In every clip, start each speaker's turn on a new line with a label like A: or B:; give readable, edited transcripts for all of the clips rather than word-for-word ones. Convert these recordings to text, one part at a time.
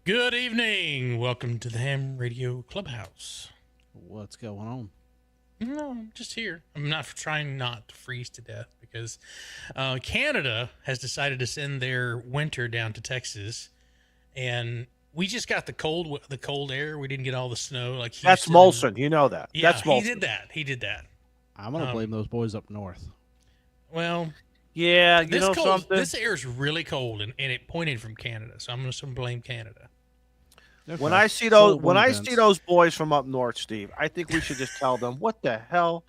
A: Good evening. Welcome to the Ham Radio Clubhouse.
B: What's going on?
A: No, I'm just here. I'm not trying not to freeze to death because Canada has decided to send their winter down to Texas, and we just got the cold air. We didn't get all the snow like Houston.
C: That's Molson. You know that.
A: Yeah,
C: That's Molson.
A: He did that.
B: I'm gonna blame those boys up north.
A: Well,
C: yeah, you know something.
A: This air is really cold, and it pointed from Canada, so I'm just gonna blame Canada.
B: Okay.
C: When I see those boys from up north, Steve, I think we should just tell them what the hell.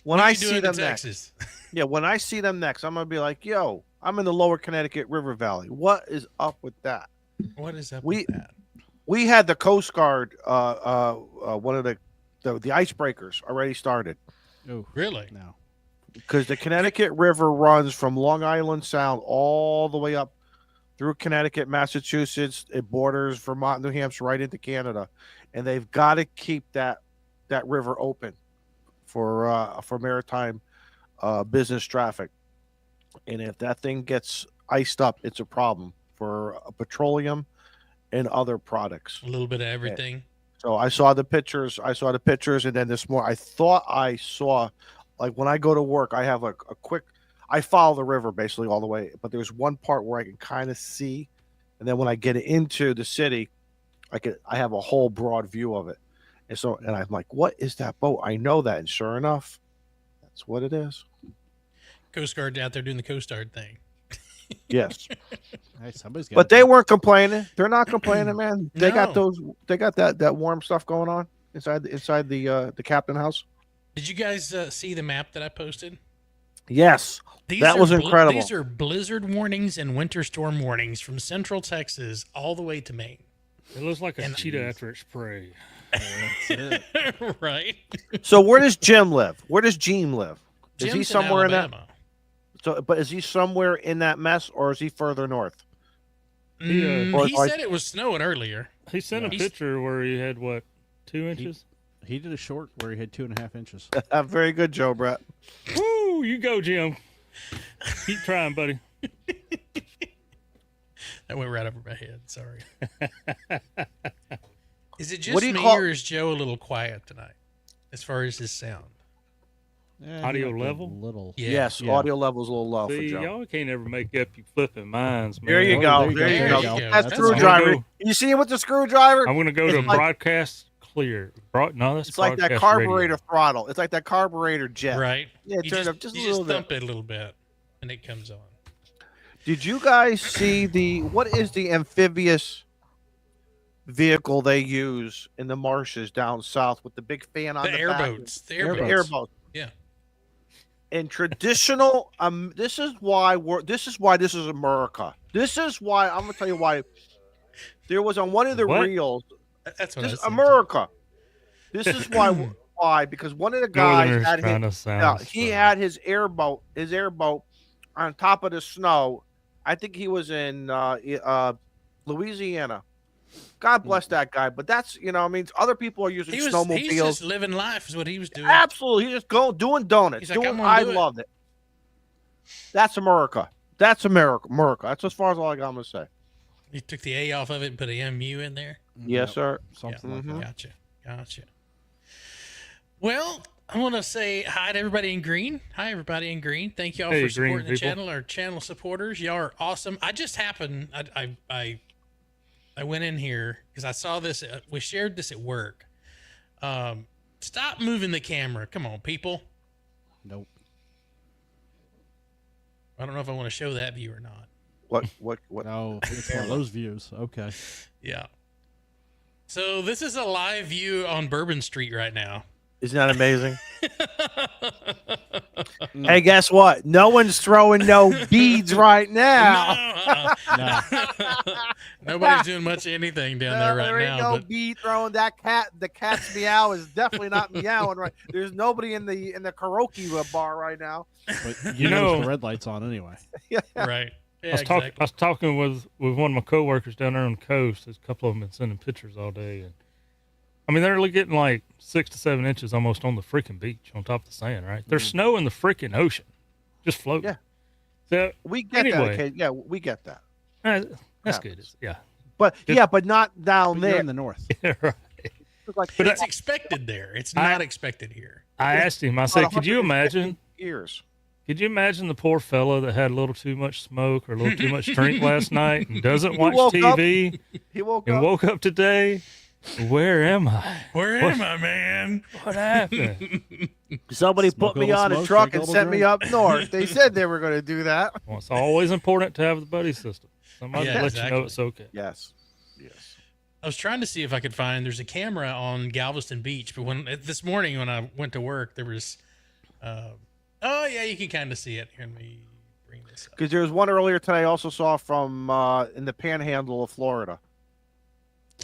C: When I see them next, when I see them next, I'm gonna be like, "Yo, I'm in the Lower Connecticut River Valley. What is up with that?
A: What is up with that?"
C: We had the Coast Guard, one of the icebreakers already started.
B: Oh,
A: really?
B: No,
C: because the Connecticut River runs from Long Island Sound all the way up through Connecticut, Massachusetts. It borders Vermont, New Hampshire, right into Canada, and they've got to keep that river open for maritime business traffic. And if that thing gets iced up, it's a problem for petroleum and other products.
A: A little bit of everything.
C: So I saw the pictures. And then this morning I thought I saw, like when I go to work, I have a quick. I follow the river basically all the way, but there's one part where I can kind of see, and then when I get into the city, I have a whole broad view of it, and I'm like, what is that boat? I know that, and sure enough, that's what it is.
A: Coast Guard out there doing the Coast Guard thing.
C: Yes.
B: Hey, somebody's got.
C: But they weren't complaining. They're not complaining, man. They got those. They got that warm stuff going on inside the captain house.
A: Did you guys see the map that I posted?
C: Yes, that was incredible.
A: These are blizzard warnings and winter storm warnings from central Texas all the way to Maine.
D: It looks like a cheetah after its prey.
B: That's it.
A: Right.
C: So where does Jim live? Where does Gene live? Is he
A: Jim's
C: somewhere in
A: Alabama.
C: that? So, but is he somewhere in that mess, or is he further north?
A: He said it was snowing earlier.
D: He sent a picture where he had, 2 inches?
B: He did a short where he had 2.5 inches.
C: Very good, Joe Brett.
D: Woo! You go, Jim. Keep trying, buddy.
A: That went right over my head. Sorry. Is it just me, or is Joe a little quiet tonight as far as his sound?
D: Audio level?
B: Little.
A: Yeah.
C: Yes, audio level's a little low for Joe.
D: Y'all can't ever make up you flipping minds, man.
C: There you go.
B: There you go.
C: That screwdriver. You see him with the screwdriver?
D: I'm going to go to broadcast clear. No, that's
C: it's like that carburetor throttle. It's like that carburetor jet.
A: Right.
C: Yeah, turn up just a little bit.
A: Thump it a little bit, and it comes on.
C: Did you guys see what is the amphibious vehicle they use in the marshes down south with the big fan on the
A: airboats?
C: The airboats.
A: Yeah.
C: And traditional, this is why this is America. This is why I'm gonna tell you why. There was on one of the reels.
A: That's what
C: this is America. This is why. Why? Because one of the guys had his airboat on top of the snow. I think he was in Louisiana. God bless that guy. But that's, other people are using snowmobiles.
A: He's just living life is what he was doing.
C: Absolutely. He's just doing donuts. I loved it. That's America. That's America. That's as far as all I got to say.
A: You took the A off of it and put a MU in there?
C: Yes, sir.
B: Something like that.
A: Gotcha. Well, I want to say hi to everybody in green. Hi, everybody in green. Thank y'all for supporting the channel, our channel supporters. Y'all are awesome. I just happened, I went in here because I saw this. We shared this at work. Stop moving the camera. Come on, people.
B: Nope.
A: I don't know if I want to show that view or not.
C: What?
B: No, it's one of those views. Okay.
A: Yeah. So this is a live view on Bourbon Street right now.
C: Isn't that amazing? Hey, guess what? No one's throwing no beads right now.
A: No. Nobody's doing much of anything down there right now.
C: There ain't no bead throwing. That cat. The cat's meow is definitely not meowing right. There's nobody in the karaoke bar right now.
B: But the red light's on anyway.
C: Yeah.
A: Right. Yeah,
D: I was talking with one of my coworkers down there on the coast. There's a couple of them been sending pictures all day, and I mean they're getting like 6 to 7 inches almost on the freaking beach on top of the sand. Right? There's snow in the freaking ocean, just floating.
C: Yeah.
D: So
C: we get that. Okay. Yeah, we get that.
D: That's good. Yeah.
C: But yeah, but not down
B: You're
C: there.
B: in the north.
D: Right.
C: Like,
A: But it's expected there. It's not expected here.
D: I asked him, I said, could you
C: 150
D: imagine?
C: years?
D: Could you imagine the poor fellow that had a little too much smoke or a little too much drink last night and doesn't watch
C: woke up.
D: TV
C: He woke
D: and
C: up.
D: woke up today? Where am I?
A: Where am I, man?
D: What happened?
C: Somebody
B: Smoke
C: put me
B: a little
C: on a
B: smoke,
C: truck
B: drink a
C: and
B: little
C: sent me
B: drink.
C: up north. They said they were going to do that.
D: Well, it's always important to have the buddy system. Somebody
A: Yeah,
D: let you know it's okay.
C: Yes.
A: I was trying to see if I could find. There's a camera on Galveston Beach, but this morning when I went to work, there was. Oh yeah, you can kind of see it. Here, let me bring this up.
C: Because there was one earlier today I also saw from in the panhandle of Florida.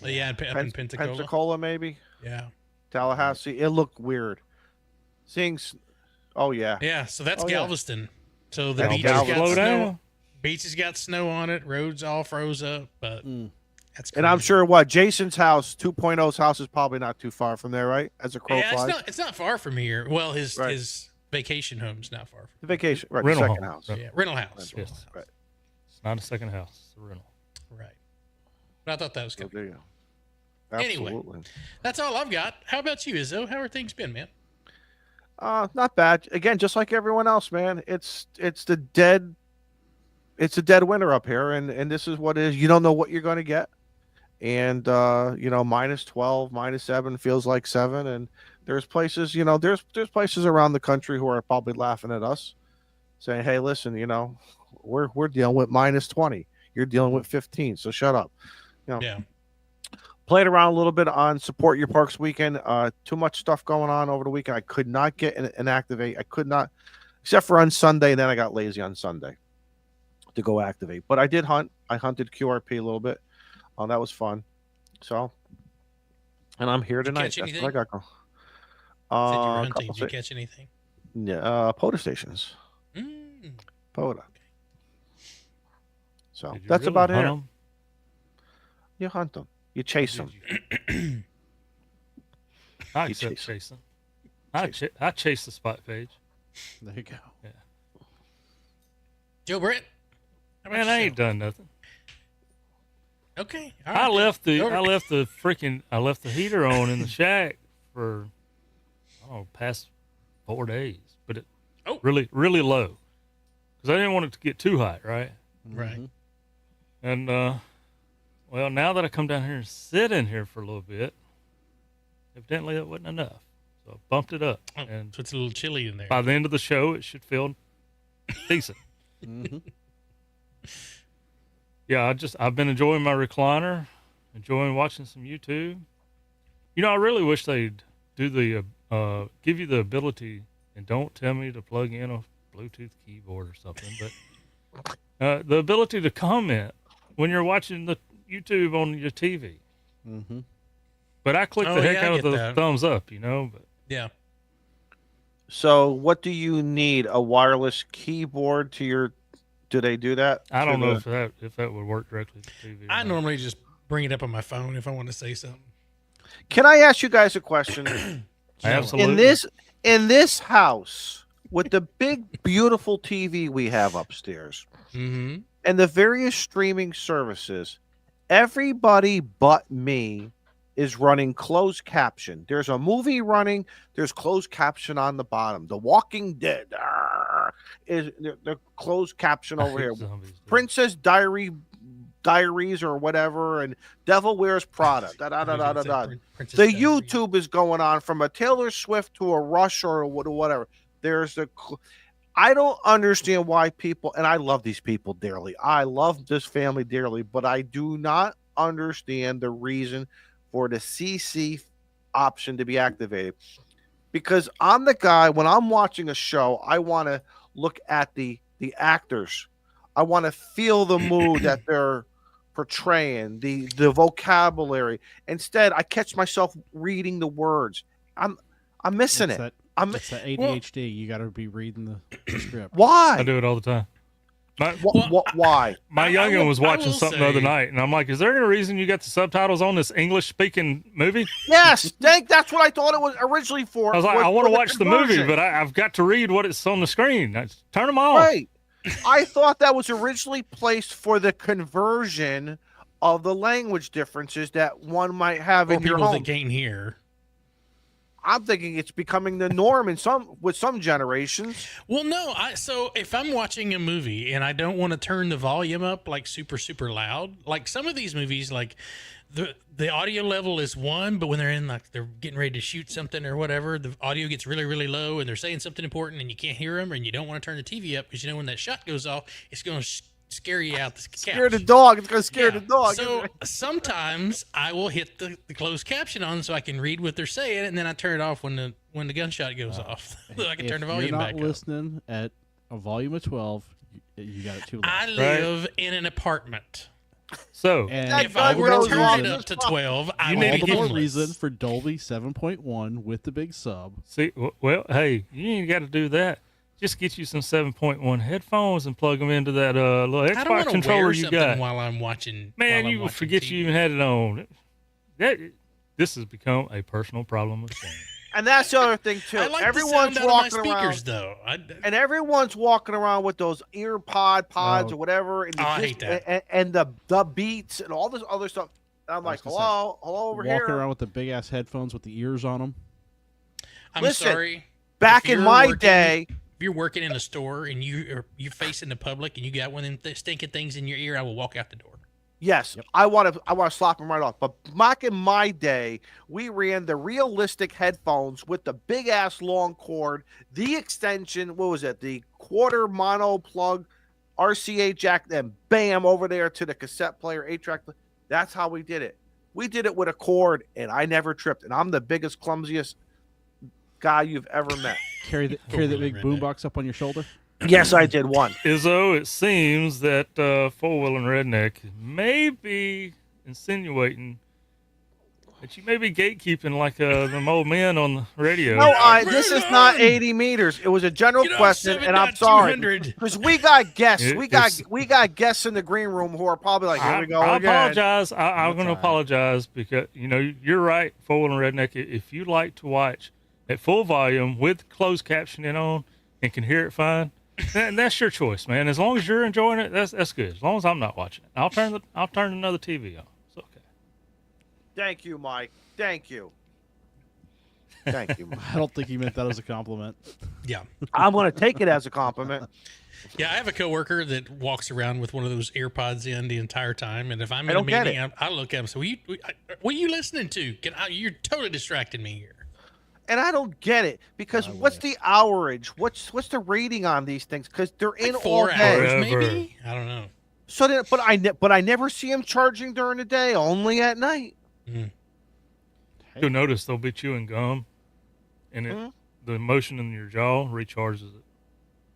A: Yeah, up in Pensacola.
C: Pensacola, maybe?
A: Yeah.
C: Tallahassee. It looked weird. Seeing. Oh, yeah.
A: Yeah, so that's
C: Oh, yeah.
A: Galveston. So the
C: That's
A: beach has got
C: Galveston.
D: Slow
A: snow.
D: down.
A: Beach has got snow on it. Roads all froze up, but that's crazy.
C: And I'm sure what Jason's house, 2.0's house, is probably not too far from there, right? As a crow
A: Yeah,
C: flies.
A: it's not far from here. Well, his
C: Right.
A: his vacation home's not far
C: The vacation, right?
D: Rental
C: the second
D: home.
C: house.
A: from. Yeah, rental house.
D: Yes.
C: Right.
D: It's not a second house. It's a rental.
A: Right. But I thought that was
C: So
A: good.
C: there you go.
A: Anyway.
C: Absolutely.
A: That's all I've got. How about you, Izzo? How are things been, man?
C: Not bad. Again, just like everyone else, man. It's a dead winter up here, and this is what it is. You don't know what you're going to get, and minus 12, minus 7 feels like 7, and there's places, there's places around the country who are probably laughing at us, saying, "Hey, listen, we're dealing with minus 20. You're dealing with 15, so shut up."
A: Yeah.
C: Played around a little bit on Support Your Parks weekend. Too much stuff going on over the weekend. I could not get an activate. I could not, except for on Sunday. Then I got lazy on Sunday to go activate. But I did hunt. I hunted QRP a little bit. That was fun. So, and I'm here
A: Did you
C: tonight.
A: catch
C: That's
A: anything?
C: what I got going.
A: Said you were
C: A
A: hunting.
C: couple
A: Did you
C: thi-
A: catch anything?
C: Yeah, POTA stations.
A: Mm.
C: POTA. So
D: Did you
C: that's
D: really
C: about
D: hunt
C: it.
D: 'em?
C: You hunt them. You chase them.
D: I
C: You
D: accept
C: chase 'em.
D: chasing. I chase the spot page.
B: There you go.
A: Joe Britt? How about
D: Man, I ain't
A: yourself?
D: done nothing.
A: Okay. all
D: I
A: right,
D: left the
A: Over.
D: I left the heater on in the shack for past 4 days, but it
A: Oh.
D: really low because I didn't want it to get too hot, right?
A: Right.
B: Mhm.
D: And well, now that I come down here and sit in here for a little bit, evidently that wasn't enough, so I bumped it up,
A: Oh,
D: and
A: so it's a little chilly in there.
D: by the end of the show, it should feel decent.
B: Mhm.
D: Yeah, I've been enjoying my recliner, enjoying watching some YouTube. I really wish they'd do the give you the ability, and don't tell me to plug in a Bluetooth keyboard or something, but the ability to comment when you're watching the YouTube on your TV.
B: Mhm.
D: But I click
A: Oh,
D: the heck
A: yeah, I
D: out of
A: get
D: the
A: that.
D: thumbs up, but
A: Yeah.
C: So what do you need? A wireless keyboard to your? Do they do that?
D: I don't
C: To
D: know
C: the-
D: if that would work directly to TV. or
A: I
D: not.
A: normally just bring it up on my phone if I want to say something.
C: Can I ask you guys a question?
D: Absolutely.
C: In this house with the big beautiful TV we have upstairs
A: Mm-hmm.
C: and the various streaming services, everybody but me is running closed caption. There's a movie running, there's closed caption on the bottom. The Walking Dead is the closed caption
D: I
C: over
D: hate
C: here.
D: zombies, dude.
C: Princess Diaries or whatever, and Devil Wears Prada. Da da da da da da. The YouTube is going on from a Taylor Swift to a Rush or whatever. There's I don't understand why people, and I love these people dearly. I love this family dearly, but I do not understand the reason for the CC option to be activated. Because I'm the guy, when I'm watching a show, I want to look at the actors. I want to feel the mood that they're portraying, the vocabulary. Instead, I catch myself reading the words. I'm missing
B: It's
C: it.
B: It's that ADHD. You got to be reading the script.
C: Why?
D: I do it all the time.
C: Why?
D: My
A: I
D: youngin'
A: will-
D: was
A: I
D: watching
A: will
D: something the other
A: say-
D: night, and I'm like, "Is there any reason you got the subtitles on this English-speaking movie?"
C: Yes, that's what I thought it was originally for.
D: I was like,
C: for-
D: "I want
C: for
D: to watch the movie,
C: conversion.
D: but I've got to read what it's on the screen. Turn them off."
C: Right. I thought that was originally placed for the conversion of the language differences that one might have
A: Or
C: in your
A: people
C: home.
A: that can't hear.
C: I'm thinking it's becoming the norm in some generations.
A: Well, no. So if I'm watching a movie and I don't want to turn the volume up like super super loud, like some of these movies, like the audio level is 1, but when they're in like they're getting ready to shoot something or whatever, the audio gets really really low and they're saying something important and you can't hear them and you don't want to turn the TV up because you know when that shot goes off, it's going to scare you out the couch.
C: Scare the dog. It's going to scare the dog.
A: So sometimes I will hit the closed caption on so I can read what they're saying, and then I turn it off when the gunshot goes off, so I can turn the volume back up.
B: If you're not listening at a volume of 12, you got it too loud.
A: I live in an apartment.
D: So
B: And
A: If I were to
C: goes
A: turn
C: off
A: it
C: the
A: up to 12, I
B: all
A: would
B: the
A: be
B: more
A: homeless.
B: reason for Dolby 7.1 with the big sub.
D: see, well, hey, you ain't got to do that. Just get you some 7.1 headphones and plug them into that little
A: I don't
D: Xbox
A: want to
D: controller
A: wear
D: you
A: something
D: got.
A: while I'm watching.
D: Man,
A: while I'm
D: you will
A: watching
D: forget
A: TV.
D: you even had it on. This has become a personal problem with Shane.
C: And that's the other thing too.
A: I like
C: Everyone's
A: the sound out of
C: walking
A: my
C: around,
A: speakers, though.
C: and everyone's walking around with those ear pods
B: Oh.
C: or whatever, and,
A: I hate that.
C: and the beats and all this other stuff. And I'm like,
B: was gonna
C: hello over
B: Walking
C: here.
B: around with the big ass headphones with the ears on them.
A: I'm
C: Listen,
A: sorry.
C: Back
A: If
C: in
A: you're
C: my
A: working-
C: day,
A: If you're working in a store and you're facing the public and you got one of them stinking things in your ear, I will walk out the door.
C: yes, I want to slap them right off. But back in my day, we ran the realistic headphones with the big ass long cord, the extension. What was it? The quarter mono plug, RCA jack, then bam over there to the cassette player, 8-track. That's how we did it. We did it with a cord, and I never tripped. And I'm the biggest, clumsiest guy you've ever met.
B: Carry that
A: really
B: big
A: redneck.
B: boombox up on your shoulder.
C: Yes, I did one.
D: Izzo, it seems that four-wheeling redneck may be insinuating that you may be gatekeeping like them old men on the radio.
C: No, this is not 80 meters. It was a general
A: Get off
C: question, and I'm sorry
A: 7.200.
C: because we got guests.
D: It's-
C: We got guests in the green room who are probably like, "Here we go
D: I
C: again."
D: apologize. I'm going to
B: all right.
D: apologize because you're right, four-wheeling redneck. If you like to watch at full volume with closed captioning on and can hear it fine, then that's your choice, man. As long as you're enjoying it, that's good. As long as I'm not watching it, I'll turn another TV on. It's okay.
C: Thank you, Mike. Thank you. Thank you, Mike.
B: I don't think he meant that as a compliment.
A: Yeah.
C: I'm going to take it as a compliment.
A: Yeah, I have a coworker that walks around with one of those AirPods in the entire time, and if I'm
C: I
A: in a
C: don't get
A: meeting, I look at him. So, what are you listening to? You're totally distracting me here.
C: And I don't get it because what's the hourage? What's the rating on these things? Because they're in
A: Like
C: all
A: 4
C: day.
A: hours,
D: Forever.
A: maybe. I don't know.
C: So then, but I never see them charging during the day, only at night.
D: You'll notice they'll be chewing gum, and
C: Mhm.
D: the motion in your jaw recharges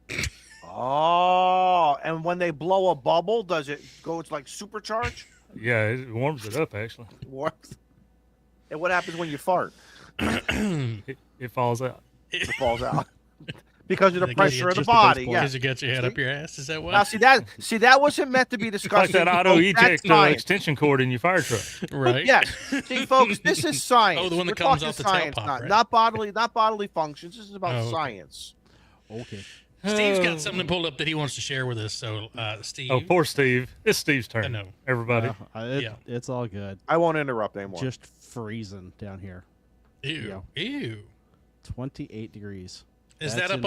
D: it.
C: Oh, and when they blow a bubble, does it go? It's like supercharge.
D: Yeah, it warms it up actually.
C: Warmth. And what happens when you fart?
D: It falls out.
C: It falls out because of the
A: They
C: pressure of the
B: just the
C: body.
B: base
C: Yeah.
A: Because you got your head up your ass. Is that what?
C: Now see that wasn't meant to be discussed.
D: Like that auto eject extension cord in your fire truck.
A: Right.
C: Yes. See, folks, this is science.
A: Oh, the one that
C: We're
A: comes
C: talking
A: off the
C: science,
A: tailpipe,
C: not,
A: right?
C: not bodily functions. This is about
A: Oh, okay.
C: science.
B: Okay.
A: Steve's
D: Oh.
A: got something pulled up that he wants to share with us. So, Steve.
D: Oh, poor Steve. It's Steve's turn.
A: I know.
D: Everybody.
A: Yeah.
B: It's all good.
C: I won't interrupt anymore.
B: Just freezing down here.
A: Ew. Ew.
B: 28 degrees.
A: Is
B: That's
A: that up
B: in-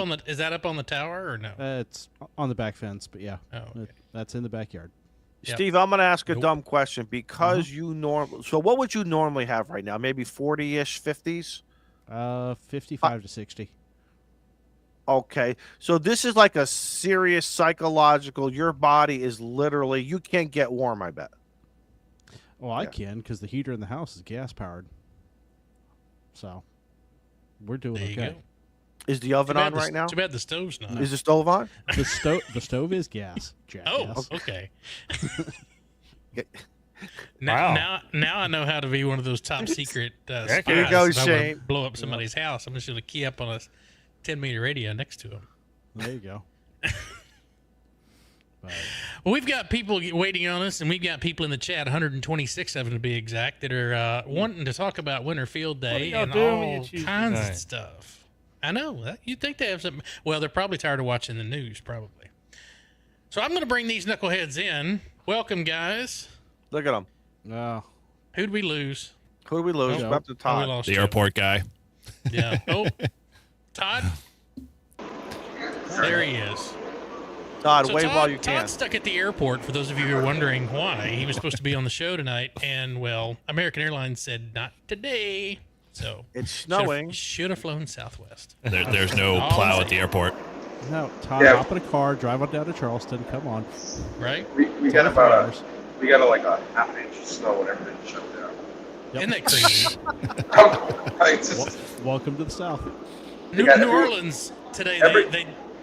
A: on the tower or no?
B: It's on the back fence, but yeah,
A: Oh, okay.
B: that's in the backyard.
A: Yep.
C: Steve, I'm going to ask a
A: Nope.
C: dumb question because you So what would you normally have right now? Maybe 40-ish, 50s?
B: 55 to 60.
C: Okay. So this is like a serious psychological. Your body is literally, you can't get warm, I bet.
B: Well, I
C: Yeah.
B: can because the heater in the house is gas powered. So we're doing
A: There you
B: okay.
A: go.
C: Is the oven on right now?
A: Too bad the stove's not.
C: Is the stove on?
B: The stove is gas.
A: Oh,
B: Jackass.
A: okay.
D: Wow.
A: Now I know how to be one of those top secret spies.
D: There you
C: go,
A: If I wanna
C: Shane.
A: blow up somebody's house, I'm just going to key up on a 10-meter radio next to him.
B: There you go. But,
A: Well, we've got people waiting on us, and we've got people in the chat, 126 of them to be exact, that are wanting to talk about Winter Field
D: What are
A: Day
D: y'all
A: and
D: doing with your
A: all
D: Tuesday
A: kinds of
D: night?
A: stuff. I know. You'd think they have something. Well, they're probably tired of watching the news, probably. So I'm going to bring these knuckleheads in. Welcome, guys.
C: Look at him.
B: No.
A: Who'd we lose?
C: Who did we lose?
B: Joe.
C: We're up to
A: Oh, we
C: Todd.
A: lost
E: The
A: Joe.
E: airport guy.
A: Yeah. Oh, Todd. There he is.
C: Todd,
A: So
C: wave
A: Todd,
C: while you can.
A: Todd's stuck at the airport. For those of you who are wondering why, he was supposed to be on the show tonight, and well, American Airlines said not today. So
C: It's snowing.
A: Should have flown Southwest.
E: There's no plow at the airport.
B: No, Todd,
F: Yeah.
B: hop in a car, drive on down to Charleston. Come on.
A: Right?
F: We got about like a half an inch of snow and everything shut down.
B: Yep.
A: Isn't that crazy?
F: It's just,
B: Welcome to the South.
A: New
F: got-
A: Orleans today.
F: every-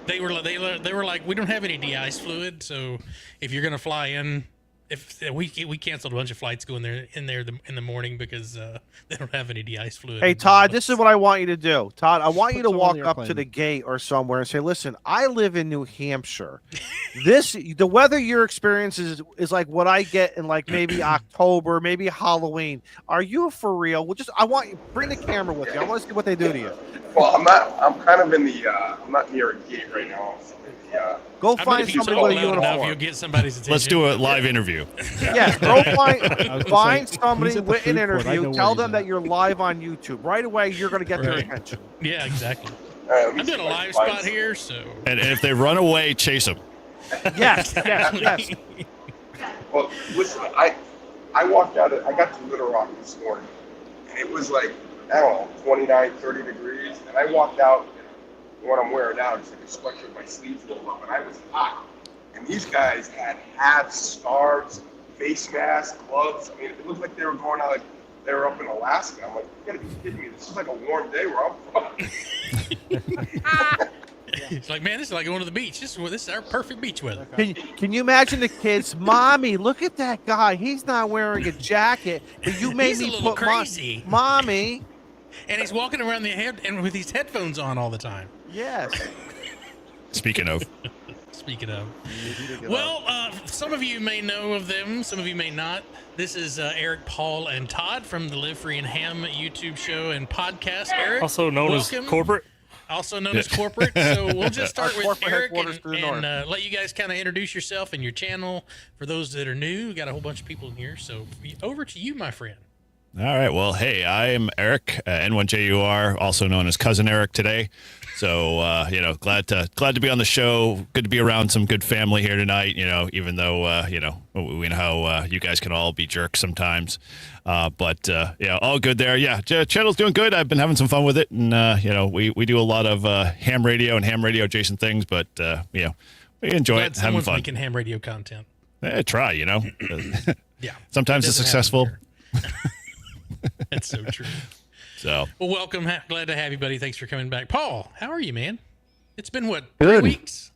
A: They were like, we don't have any de-ice fluid, so if you're gonna fly in, if we canceled a bunch of flights going there in the morning because they don't have any de-ice fluid.
C: Hey,
A: in
C: Todd,
A: New
C: this is
A: Orleans.
C: what I want you to do. Todd, I want you to
B: Put someone on
C: walk
B: the
C: up to
B: airplane.
C: the gate or somewhere and say, listen, I live in New Hampshire. The weather you're experiencing is like what I get in like maybe October, maybe Halloween. Are you for real? I want you, bring the camera with you. I want to see what they do to you.
F: well, I'm kind of in the, I'm not near a gate right now. I'm in the,
C: Go
A: I bet
C: find
A: if you
C: somebody
A: talk
C: with a
A: loud enough,
C: uniform.
A: you'll get somebody's attention.
E: Let's do a live interview.
C: Yes, go
B: I was gonna
C: find
B: say,
C: somebody
B: he's at the
C: with an
B: food court. I know
C: interview.
B: where
C: Tell
B: he's
C: them
B: at.
C: that you're live on YouTube. Right away, you're going to get their
A: Right.
C: attention.
A: Yeah, exactly.
F: let me
A: I'm
F: see
A: doing a
F: if I
A: live
F: can find
A: spot here, so
E: And if they run away, chase them.
C: Yes, yes.
F: Well, listen, I walked out. I got to Little Rock this morning, and it was like, I don't know, 29, 30 degrees. And I walked out, and what I'm wearing now is like a sweatshirt with my sleeves rolled up, and I was hot. And these guys had hats, scarves, face masks, gloves. I mean, it looked like they were going out like they were up in Alaska. I'm like, you gotta be kidding me. This is like a warm day where I'm from.
A: it's like, man, this is like going to the beach. This is our perfect beach weather.
C: Can you imagine the kids? Mommy, look at that guy. He's not wearing a jacket, but you made
A: He's a
C: me
A: little
C: put
A: crazy.
C: Mommy.
A: And he's walking around the head and with these headphones on all the time.
C: Yes.
E: Speaking of,
A: Speaking of, well, some of you may know of them, some of you may not. This is Eric, Paul, and Todd from the Live Free and Ham YouTube show and podcast. Eric,
D: Also known
A: welcome.
D: as corporate.
A: Also known as corporate. So we'll just start
C: Our
A: with
C: corporate
A: Eric
C: headquarters to the north.
A: and let you guys kind of introduce yourself and your channel. For those that are new, we got a whole bunch of people in here. So over to you, my friend.
E: all right. Well, hey, I am Eric, N1JUR, also known as Cousin Eric today. So, glad to be on the show. Good to be around some good family here tonight. Even though, we know how you guys can all be jerks sometimes. But all good there. Yeah, channel's doing good. I've been having some fun with it. And, we do a lot of ham radio and ham radio adjacent things. But, we enjoy
A: Glad
E: it, having
A: someone's
E: fun.
A: making ham radio content.
E: Try,
A: Yeah.
E: Sometimes it's
A: Doesn't
E: successful.
A: happen here. That's so true.
E: So,
A: Well, welcome. Glad to have you, buddy. Thanks for coming back. Paul, how are you, man? It's been, what,
G: Good.
A: 3 weeks?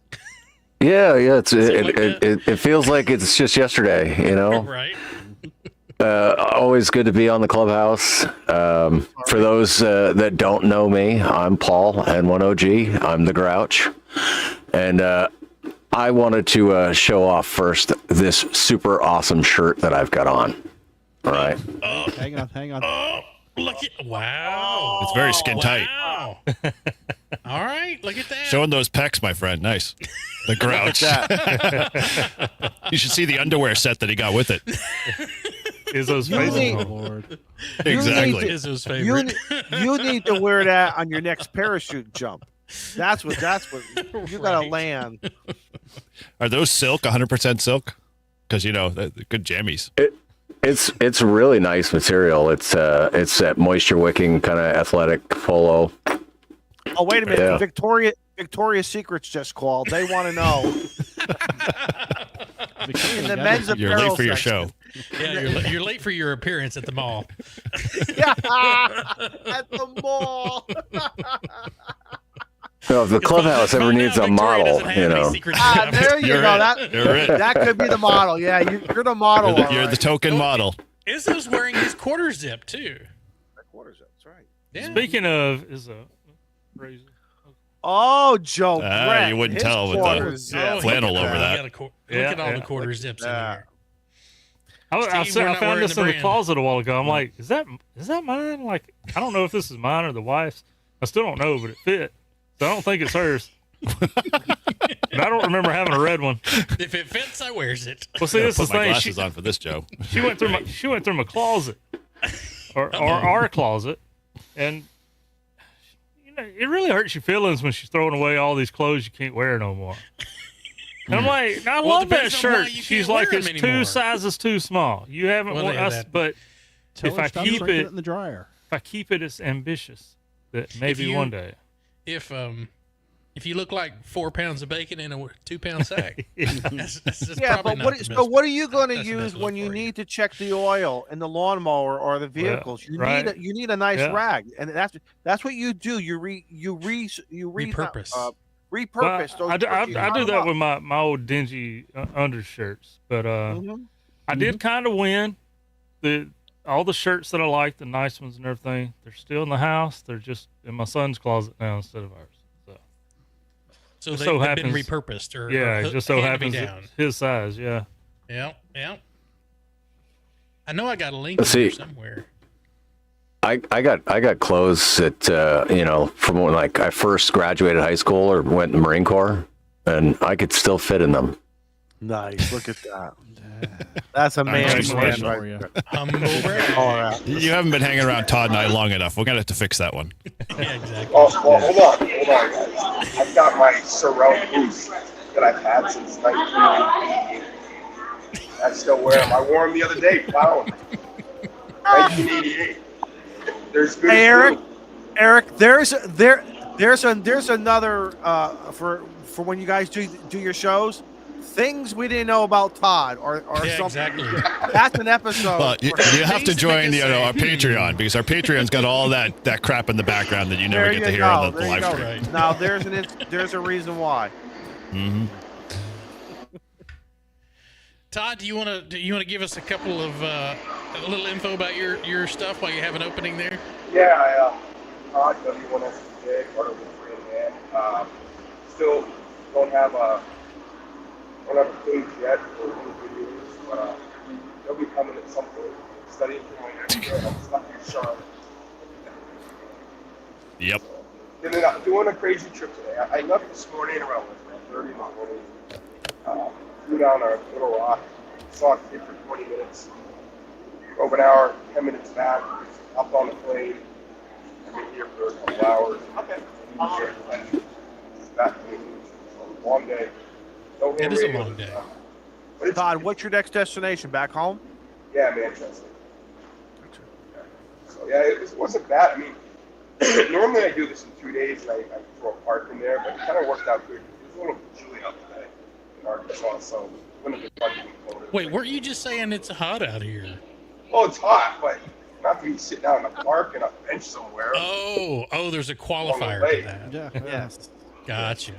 G: Yeah. It's
A: Something like that.
G: it feels like it's just yesterday,
A: Right.
G: Always good to be on the Clubhouse. For those that don't know me, I'm Paul, N1OG. I'm the Grouch, and I wanted to show off first this super awesome shirt that I've got on. All right.
B: Hang on.
A: Oh, look at, wow.
E: it's very skin tight.
A: Wow. All right. Look at that.
E: Showing those pecs, my friend. Nice. The Grouch. You should see the underwear set that he got with it.
D: Izzo's
C: You
D: face.
C: need-
B: Oh, Lord.
E: Exactly.
A: Izzo's
C: You,
A: favorite.
C: you need to wear that on your next parachute jump. That's what you gotta
A: Right.
C: land.
E: Are those silk? 100% silk? Because they're good jammies.
G: It's really nice material. It's that moisture wicking kind of athletic polo.
C: Oh, wait a minute.
G: Yeah.
C: Victoria's Secret's just called. They want to know. In the men's
E: You're
C: apparel
E: late for your
C: section.
E: show.
A: Yeah, you're late for your appearance at the mall.
C: Yeah, at the mall.
G: So if the Clubhouse ever
A: By now,
G: needs a
A: Victoria
G: model,
A: doesn't have any secret stuff.
C: There you
E: You're
C: go.
E: it.
C: That
E: You're it.
C: that could be the model. Yeah, you're the model.
E: You're the token model.
A: Izzo's wearing his quarter zip, too.
C: That's right.
A: Yeah.
D: Speaking of Izzo, crazy.
C: Oh, Joe.
E: Ah,
C: Brett,
E: you wouldn't
C: his
E: tell with the-
C: quarters.
A: Oh,
E: flannel
A: look at
E: over
A: He
E: that.
A: got a look
D: Yeah,
A: at all the
D: yeah.
A: quarter zips in
C: that.
A: there.
D: I
A: Steve, we're not
D: found
A: wearing
D: this
A: the
D: in the
A: brand.
D: closet a while ago. I'm like, is that mine? Like, I don't know if this is mine or the wife's. I still don't know, but it fit. So I don't think it's hers. And I don't remember having a red one.
A: If it fits, I wears it.
D: Well, see, this
E: Put
D: is the
E: my
D: thing.
E: glasses on for this, Joe.
D: She went through my closet, or our closet, and you know it really hurts your feelings when she's throwing away all these clothes you can't wear no more. And I'm like, I
A: Well, it
D: love that
A: depends on why
D: shirt.
A: you
D: She's
A: can't
D: like,
A: wear
D: it's
A: 'em
D: 2
A: anymore.
D: sizes too small. You haven't
A: Well,
D: worn
A: yeah,
D: us,
A: that-
D: but
B: Tell
D: if
B: her
D: I
B: stop
D: keep
B: shrinking
D: it,
B: in the dryer.
D: if I keep it, it's ambitious. That maybe
A: you-
D: one day.
A: If you look like 4 pounds of bacon in a 2-pound sack, that's
C: Yeah,
A: probably
C: but
A: not
C: what?
A: the
C: So
A: best-
C: what are you going to
A: that's the
C: use
A: best look
C: when you
A: for
C: need to check the oil in the lawnmower or the vehicles? You
D: right.
C: need a nice
D: Yeah.
C: rag, and that's what you do. You
A: Repurpose.
C: repurpose.
D: Well, I do that with my old dingy undershirts, but I did kind of win. All the shirts that I like, the nice ones and everything, they're still in the house. They're just in my son's closet now instead of ours.
A: So
D: Just
A: they've
D: so
A: been
D: happens-
A: repurposed or
D: Yeah, it just so happens
A: down.
D: it's his size. Yeah.
A: Yeah. I know I got a link in
G: See.
A: there somewhere.
G: I got clothes that from when like I first graduated high school or went in the Marine Corps, and I could still fit in them.
C: Nice. Look at that. That's a man's man
D: Congratulations.
C: right there.
A: Humble brag.
C: All right.
E: You haven't been hanging around Todd and I long enough. We're going to have to fix that one.
A: Yeah, exactly.
F: Oh, well, hold on, guys. I've got my Sorel boots that I've had since 1988. I still wear them. I wore them the other day, plowing. 1988. There's good.
C: Hey, Eric, there's another for when you guys do your shows. Things we didn't know about Todd or
A: Yeah,
C: something.
A: exactly.
C: That's an episode.
E: Well, you have to
A: Things
E: join
A: make us
E: our Patreon because our Patreon's got all that crap in the background that you never
C: There
E: get
C: you
E: to hear
C: go.
E: on the
C: There you
E: live
C: go.
E: stream.
A: Right.
C: Now there's a reason why.
E: Mm-hmm.
A: Todd, do you want to give us a couple of a little info about your stuff while you have an opening there?
F: Yeah, Todd, W1SJ, part of the Free Man. Still don't have a page yet for any videos, but they'll be coming at some point. Studying for my next year. I'm stuck in Charlotte.
E: Yep.
F: Doing a crazy trip today. I left this morning around 30 in the morning. Flew down a little rock, saw a kid for 20 minutes. Drove an hour, 10 minutes back, hopped on the plane. I've been here for a couple hours. Okay. Back to me. Long day. No
A: It is a
F: radio.
A: long day.
F: But it's-
C: Todd, what's your next destination? Back home?
F: Yeah, Manchester. So yeah, it wasn't bad. I mean, normally I do this in 2 days and I throw a park in there, but it kind of worked out good. It was a little chilly out today in Arkansas, so it wouldn't have been fun to be colder.
A: Wait, weren't you just saying it's hot out here?
F: Oh, it's hot, but not to be sitting down in a park and a bench somewhere.
A: Oh, there's a qualifier
F: way.
A: to that.
B: Yeah.
C: Yes.
A: Gotcha.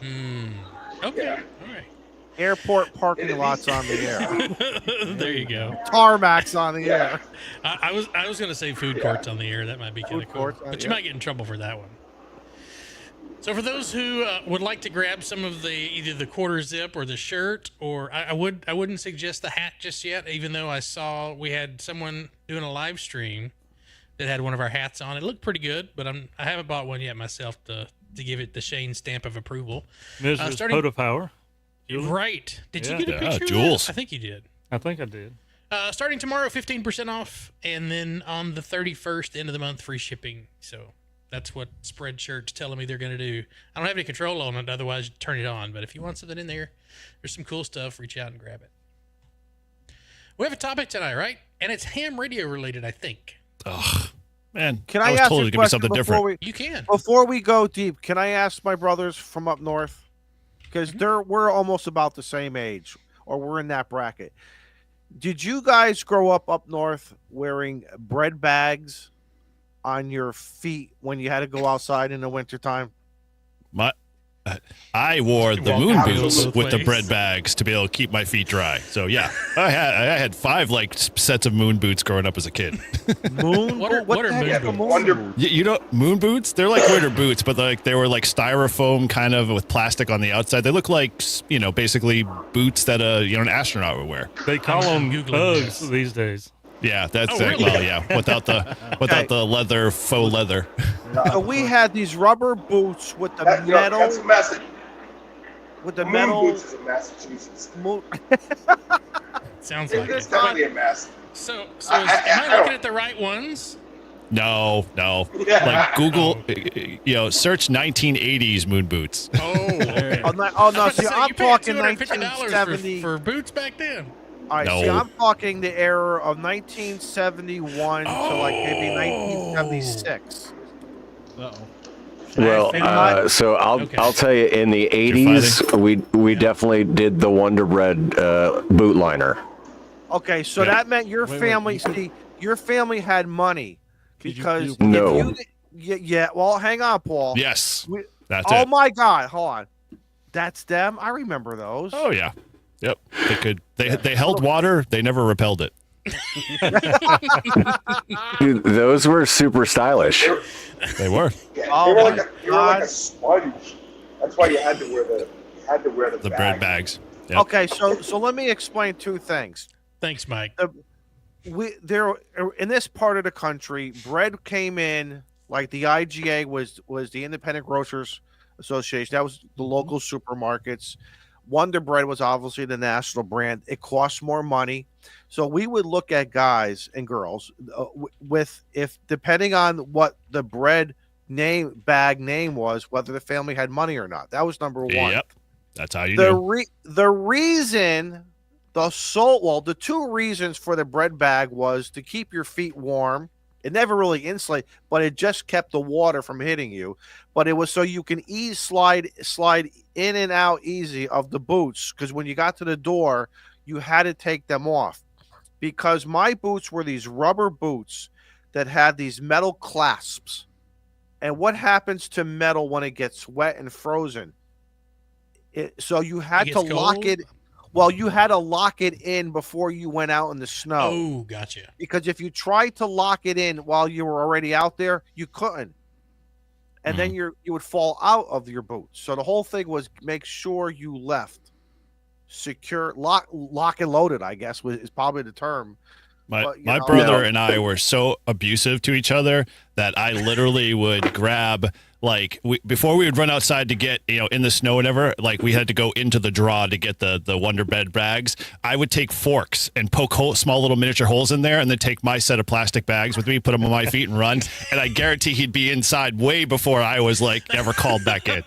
A: Okay.
F: Yeah.
A: All right.
C: Airport parking lots on the air.
A: There you go.
C: Tarmacs on the
F: Yeah.
C: air.
A: I was gonna say food courts on the air. That might be kind of
C: Food
A: cool,
C: courts,
A: but you
C: yeah.
A: might get in trouble for that one. So for those who would like to grab some of either the quarter zip or the shirt, or I wouldn't suggest the hat just yet. Even though I saw we had someone doing a live stream that had one of our hats on. It looked pretty good, but I haven't bought one yet myself to give it the Shane stamp of approval.
D: Mrs.
A: starting-
D: Photo Power.
A: Right? Did you
D: Yeah.
A: get a
E: Yeah,
A: picture? Of
E: Jules.
A: that? I think you did.
D: I think I did.
A: Starting tomorrow, 15% off, and then on the 31st, end of the month, free shipping. So that's what Spreadshirt's telling me they're going to do. I don't have any control on it, otherwise you'd turn it on. But if you want something in there, there's some cool stuff. Reach out and grab it. We have a topic tonight, right? And it's ham radio related, I think.
E: Ugh, man.
C: Can I
E: was
C: ask
E: told
C: a
E: to give me
C: question
E: something
C: before
E: different.
C: we
A: You can.
C: before we go deep? Can I ask my brothers from up north? Because we're almost about the same age, or we're in that bracket. Did you guys grow up north wearing bread bags on your feet when you had to go outside in the wintertime?
E: I wore the
A: Walk
E: moon
A: out
E: boots
A: both
E: with the
A: ways.
E: bread bags to be able to keep my feet dry. So yeah, I had 5 sets of moon boots growing up as a kid.
C: Moon?
A: What are
C: the
A: moon
C: heck is a
A: boots?
F: Wonder-
C: boot?
E: You know moon boots? They're like winter boots, but they were like styrofoam kind of with plastic on the outside. They look like basically boots that an astronaut would wear.
D: They call
A: I'm
D: them
A: Googling
D: Uggs
A: this.
D: these days.
E: Yeah, that's
A: Oh,
E: it.
A: really?
E: Well, yeah, without the leather, faux leather.
C: So we had these rubber boots with the
F: That,
C: metal,
F: that's a message.
C: with the
F: Moon
C: metal.
F: boots is in Massachusetts.
A: Sounds like
F: It's
A: it.
F: definitely a mess.
A: So am
F: I
A: I
F: don't-
A: looking at the right ones?
E: No.
F: Yeah.
E: Like Google, search 1980s moon boots.
A: Oh, okay.
C: Oh no!
A: I was about to
C: See,
A: say,
C: I'm
A: you paid
C: talking
A: $250
C: 1970.
A: for boots back then.
C: All right,
E: No.
C: see, I'm talking the era of 1971 to like maybe
A: Oh.
C: 1976.
B: Uh-oh.
G: Well,
C: And
G: so
A: Okay.
G: I'll tell you, in the
E: You're
G: 80s, we definitely did the Wonder Bread boot liner.
C: Okay, so
E: Yeah.
C: that meant your
B: Wait,
C: family.
B: you could-
C: See, your family had money
B: Could you
C: because
B: do-
C: if
G: No.
C: you, yeah. Well, hang on, Paul.
E: Yes,
C: We-
E: that's
C: oh
E: it.
C: my God! Hold on. That's them. I remember those.
E: Oh yeah, yep. They held water. They never repelled it.
G: Dude, those were super stylish.
E: They were
F: Yeah,
C: Oh
F: they were
C: my
F: like a
C: God.
F: sponge. That's why you had to wear the
E: the
F: bag.
E: bread bags. Yep.
C: Okay, so let me explain two things.
A: Thanks, Mike.
C: There in this part of the country, bread came in like the IGA was the Independent Grocers Association. That was the local supermarkets. Wonder Bread was obviously the national brand. It costs more money, so we would look at guys and girls with if depending on what the bread bag name was, whether the family had money or not. That was number one.
E: Yep. That's how you do.
C: The reason the two reasons for the bread bag was to keep your feet warm. It never really insulated, but it just kept the water from hitting you. But it was so you can slide in and out easy of the boots, because when you got to the door, you had to take them off. Because my boots were these rubber boots that had these metal clasps. And what happens to metal when it gets wet and frozen? So you had to
A: gets
C: lock
A: cold?
C: it. Well, you had to lock it in before you went out in the snow.
A: Oh, gotcha.
C: Because if you tried to lock it in while you were already out there, you couldn't. And then you would fall out of your boots. So the whole thing was make sure you left secure, lock and loaded, I guess is probably the term.
E: My
C: But, you
E: my
C: know-
E: brother
G: No.
E: and I were so abusive to each other that I literally would grab before we would run outside to get in the snow, whatever. Like we had to go into the draw to get the Wonder Bread bags. I would take forks and poke small little miniature holes in there, and then take my set of plastic bags with me, put them on my feet, and run. And I guarantee he'd be inside way before I was ever called back in.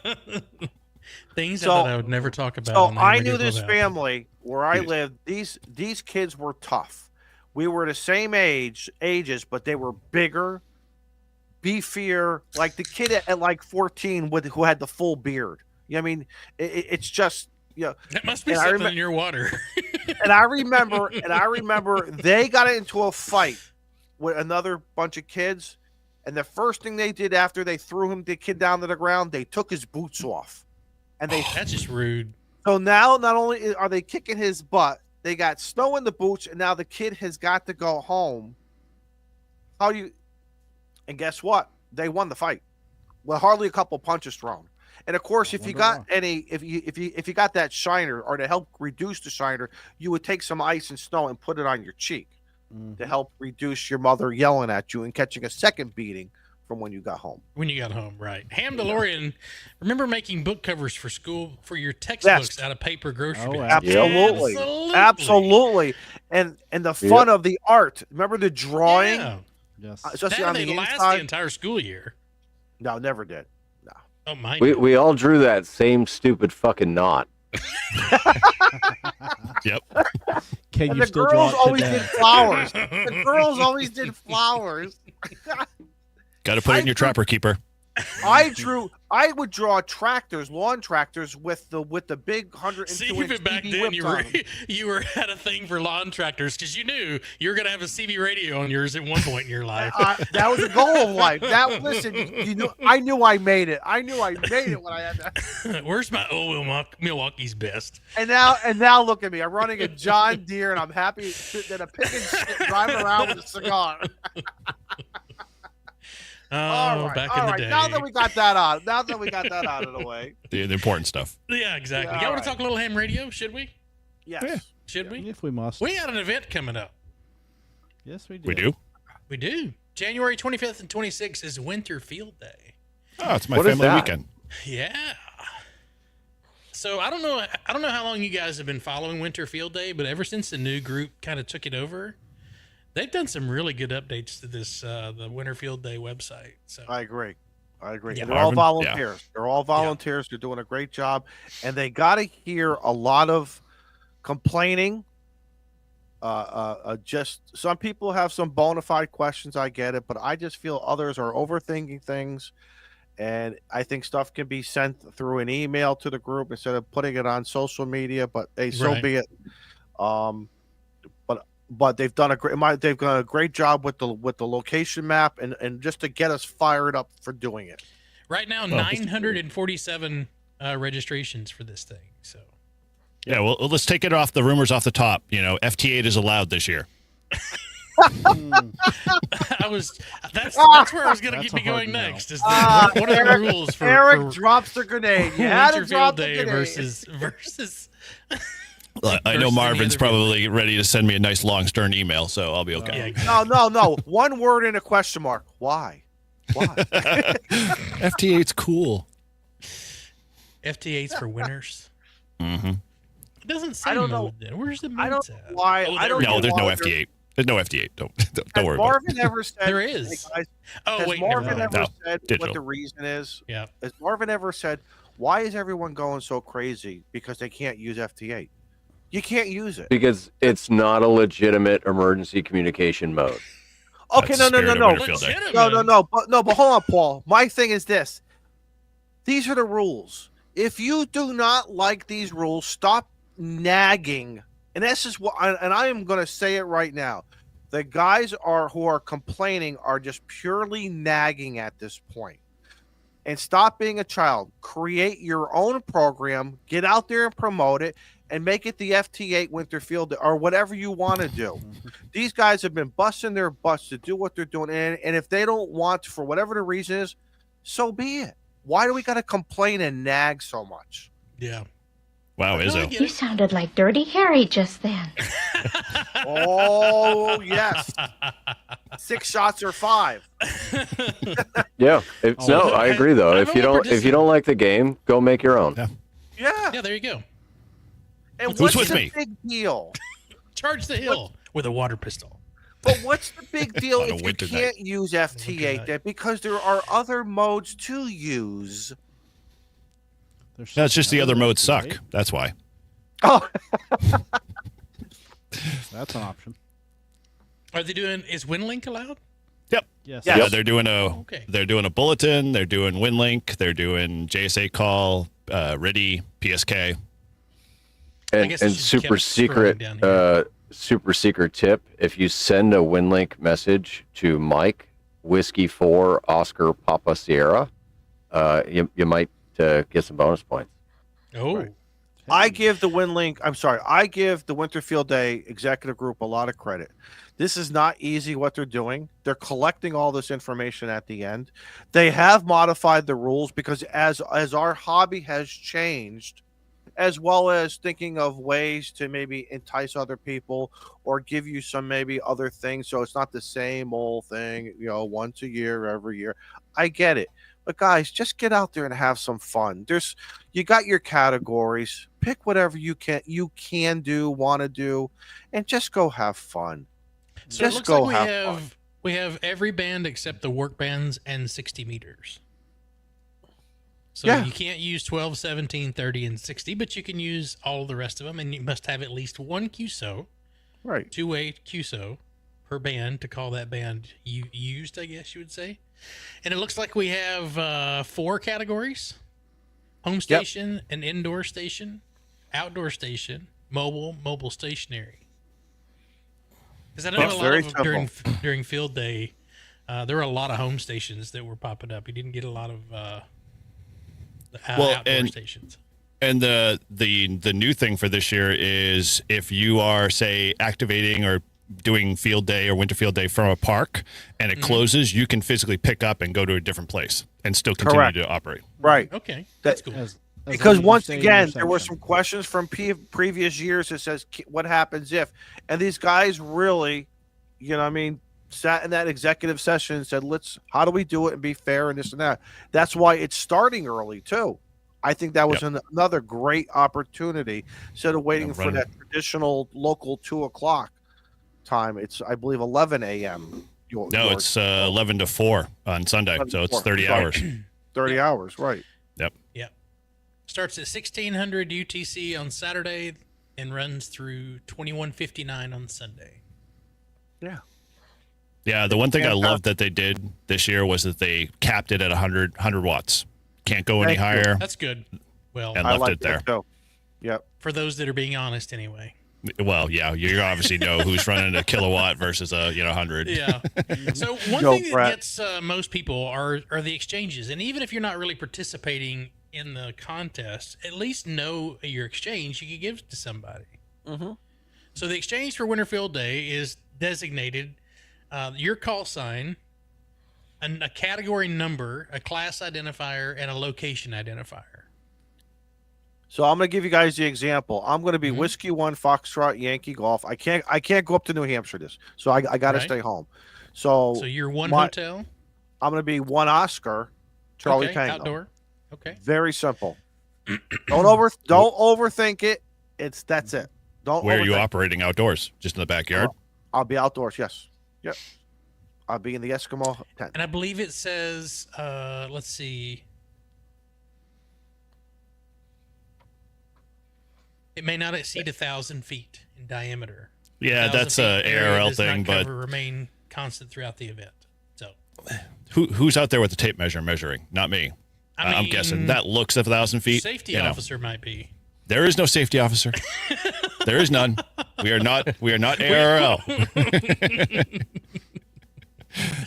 A: Things
C: So-
A: I thought I would never talk about.
C: So
A: on the
C: I
A: Radio
C: knew this
A: Clubhouse.
C: family where I
E: Yes.
C: lived. These kids were tough. We were the same ages, but they were bigger, beefier. Like the kid at like 14 who had the full beard. I mean, it's just
A: That must be
C: And I
A: something
C: remem-
A: in your water.
C: And I remember they got into a fight with another bunch of kids, and the first thing they did after they threw the kid down to the ground, they took his boots off, and they.
A: That's just rude.
C: So now, not only are they kicking his butt, they got snow in the boots, and now the kid has got to go home. And guess what? They won the fight. Well, hardly a couple punches thrown. And of course, if you got if you got that shiner, or to help reduce the shiner, you would take some ice and snow and put it on your cheek to help reduce your mother yelling at you and catching a second beating from when you got home.
A: When you got home, right? Ham DeLorean, remember making book covers for school for your
C: Yes.
A: textbooks out of paper grocery bags?
C: Absolutely. Absolutely. And the fun of the art. Remember the drawing?
A: Yeah.
B: Yes.
C: Especially
A: That
C: on
A: they
C: the
A: last
C: inside?
A: the entire school year.
C: No, never did. No.
A: Oh my!
G: We all drew that same stupid fucking knot.
E: Yep.
B: Can
C: And
B: you
C: the
B: still
C: girls
B: draw it
C: always
B: today?
C: did flowers. The girls always did flowers.
E: Got to put it in your trapper keeper.
C: I would draw tractors, lawn tractors with the big 102
A: See,
C: inch
A: even back
C: TV
A: then,
C: whips
A: you
C: on
A: were
C: 'em.
A: you were had a thing for lawn tractors because you knew you were gonna have a CB radio on yours at one point in your life.
C: That was a goal of life. Listen, I knew I made it. I knew I made it when I had that.
A: Where's my Milwaukee's best?
C: And now look at me. I'm running a John Deere, and I'm happy that a pig and shit driving around with a cigar.
A: Oh,
C: All right,
A: back
C: all
A: in the
C: right.
A: day.
C: Now that we got that out of the way.
E: The important stuff.
A: Yeah, exactly.
C: Yeah,
A: Y'all
C: all
A: want to
C: right.
A: talk a little ham radio? Should we?
C: Yes.
E: Yeah.
A: Should we?
B: If we must.
A: We got an event coming up.
B: Yes, we do.
E: We do.
A: We do. January 25th and 26th is Winter Field Day.
E: Oh, it's my
G: What is
E: family
G: that?
E: weekend.
A: Yeah. So I don't know how long you guys have been following Winter Field Day, but ever since the new group kind of took it over, they've done some really good updates to this the Winter Field Day website. So
C: I agree.
A: Yeah.
C: And they're all
E: Marvin?
C: volunteers. They're all volunteers. They're doing a great job, and they got to hear a lot of complaining. Just some people have some bona fide questions. I get it, but I just feel others are overthinking things, and I think stuff can be sent through an email to the group instead of putting it on social media. But hey, so
A: Right.
C: be it. But they've done a great job with the location map and just to get us fired up for doing it.
A: right now, 947 registrations for this thing. So
E: Yeah, well, let's take it off the rumors off the top. FT8 is allowed this year.
A: that's where I was going to
B: That's
A: get me
B: a hard
A: going
B: no.
A: next. Is that, what are the rules for
C: Eric drops the grenade. You had to
A: Winter
C: drop
A: Field
C: the
A: Day
C: grenade.
A: versus
E: I
A: versus
E: know
A: any
E: Marvin's
A: other
E: probably ready to send me a nice long stern email, so I'll be okay.
A: Yeah,
C: No. One word and a question mark. Why?
E: FT8's cool.
A: FT8's for winners.
E: Mm-hmm.
A: It doesn't say
C: I don't know.
A: mode then. Where's the
C: I
A: modes
C: don't know
A: at?
C: why.
A: Oh,
C: I
A: there
C: don't
A: we
C: know
E: No,
A: go.
E: there's no
C: why
E: FT8. There's no FT8. Don't
C: Has
E: worry about it.
C: Marvin ever said?
A: There is.
C: Hey guys,
A: Oh
C: has
A: wait, never
C: Marvin
A: mind.
C: ever
E: No,
C: said
E: digital.
C: what the reason is?
A: Yeah.
C: Has Marvin ever said why is everyone going so crazy because they can't use FT8? You can't use it.
G: Because it's not a legitimate emergency communication mode.
C: Okay,
E: That's
C: no.
E: the spirit of Winter Field Day.
A: Legitimate.
C: But hold on, Paul. My thing is this: these are the rules. If you do not like these rules, stop nagging. And this is what, and I am going to say it right now. The guys who are complaining are just purely nagging at this point. And stop being a child. Create your own program. Get out there and promote it, and make it the FT8 Winter Field or whatever you want to do. These guys have been busting their butts to do what they're doing, and if they don't want to, for whatever the reason is, so be it. Why do we got to complain and nag so much?
A: Yeah.
E: Wow,
A: No, I
E: Izzo.
A: get
H: You
A: it.
H: sounded like Dirty Harry just then.
C: Oh yes, 6 shots or 5.
G: Yeah.
B: Oh,
G: I agree though.
A: I'm
G: If you
A: only
G: don't like the game, go make your own.
E: Yeah.
C: Yeah.
A: Yeah, there you go.
C: And
E: Who's
C: what's
E: with
C: the
E: me?
C: big deal?
A: Charge the hill with a water pistol.
C: But what's the big deal
E: On a
C: if you
E: winter night.
C: can't use
A: Winter
C: FT8
A: night.
C: then? Because there are other modes to use.
E: That's just the other modes suck.
B: Right?
E: That's why.
C: Oh,
B: That's an option.
A: Are they doing? Is WinLink allowed?
E: Yep.
B: Yes.
C: Yes.
E: Yeah, they're doing
A: Okay.
E: a bulletin. They're doing WinLink. They're doing JSA call, RIDI, PSK.
G: And,
A: guess it
G: and
A: should be
G: super
A: kept
G: secret,
A: scrolling down
G: super secret tip: if you send a WinLink message to Mike Whiskey 4 Oscar Papa Sierra, you might get some bonus points.
A: Oh,
C: Right. I give the I give the Winter Field Day executive group a lot of credit. This is not easy what they're doing. They're collecting all this information at the end. They have modified the rules because as our hobby has changed, as well as thinking of ways to maybe entice other people or give you some maybe other things. So it's not the same old thing, once a year, every year. I get it. But guys, just get out there and have some fun. You got your categories. Pick whatever you can do, want to do, and just go have fun.
A: so it
C: Just
A: looks
C: go
A: like
C: have fun.
A: we have every band except the work bands and 60 meters. So
C: Yeah.
A: you can't use 12, 17, 30, and 60, but you can use all the rest of them, and you must have at least one QSO,
C: Right.
A: two-way QSO per band to call that band used, I guess you would say. And it looks like we have 4 categories: home station, an indoor station, outdoor station, mobile stationary. Because I know
C: That's
A: a lot
C: very
A: of during field day, there were a lot of home stations that were popping up. You didn't get a lot of outdoor stations.
E: And the new thing for this year is if you are, say, activating or doing field day or winter field day from a park and it closes, you can physically pick up and go to a different place and still continue
C: Correct.
E: to operate.
C: Right.
A: Okay, that's cool.
B: As
C: Because
B: long as you
C: once
B: stay in
C: again,
B: your
C: there were
B: section.
C: some questions from previous years that says what happens if, and these guys really you know what I mean, sat in that executive session and said, how do we do it and be fair and this and that. That's why it's starting early too. I think that was another great opportunity instead of waiting for that traditional local 2:00 time. It's, I believe, 11 a.m.
E: It's 11 to 4 on Sunday, so it's 30 hours.
C: 30 hours, right?
E: Yep.
A: Starts at 1600 UTC on Saturday and runs through 2159 on Sunday.
E: Yeah, the one thing I loved that they did this year was that they capped it at 100 watts. Can't go any higher.
A: That's good. Well,
E: and left it there.
C: Yep.
A: For those that are being honest, anyway.
E: Well, yeah, you obviously know who's running a kilowatt versus a 100.
A: Yeah. So one thing that gets most people are the exchanges, and even if you're not really participating in the contest, at least know your exchange you can give to somebody.
C: Mm-hmm.
A: So the exchange for Winterfield Day is designated your call sign, a category number, a class identifier, and a location identifier.
C: So I'm going to give you guys the example. I'm going to be Whiskey 1 Foxtrot Yankee Golf. I can't go up to New Hampshire so I got to stay home. So
A: you're one hotel.
C: I'm going to be 1 Oscar Charlie Tango.
A: Outdoor. Okay.
C: Very simple. Don't overthink it. That's it.
E: Where are you operating outdoors? Just in the backyard?
C: I'll be outdoors. Yes. Yep. I'll be in the Eskimo tent.
A: And I believe it says, let's see. It may not exceed 1,000 feet in diameter.
E: Yeah, that's a ARL thing, but
A: remain constant throughout the event. So,
E: who's out there with the tape measure measuring? Not me. I'm guessing that looks at 1,000 feet.
A: Safety officer might be.
E: There is no safety officer. There is none. We are not ARL.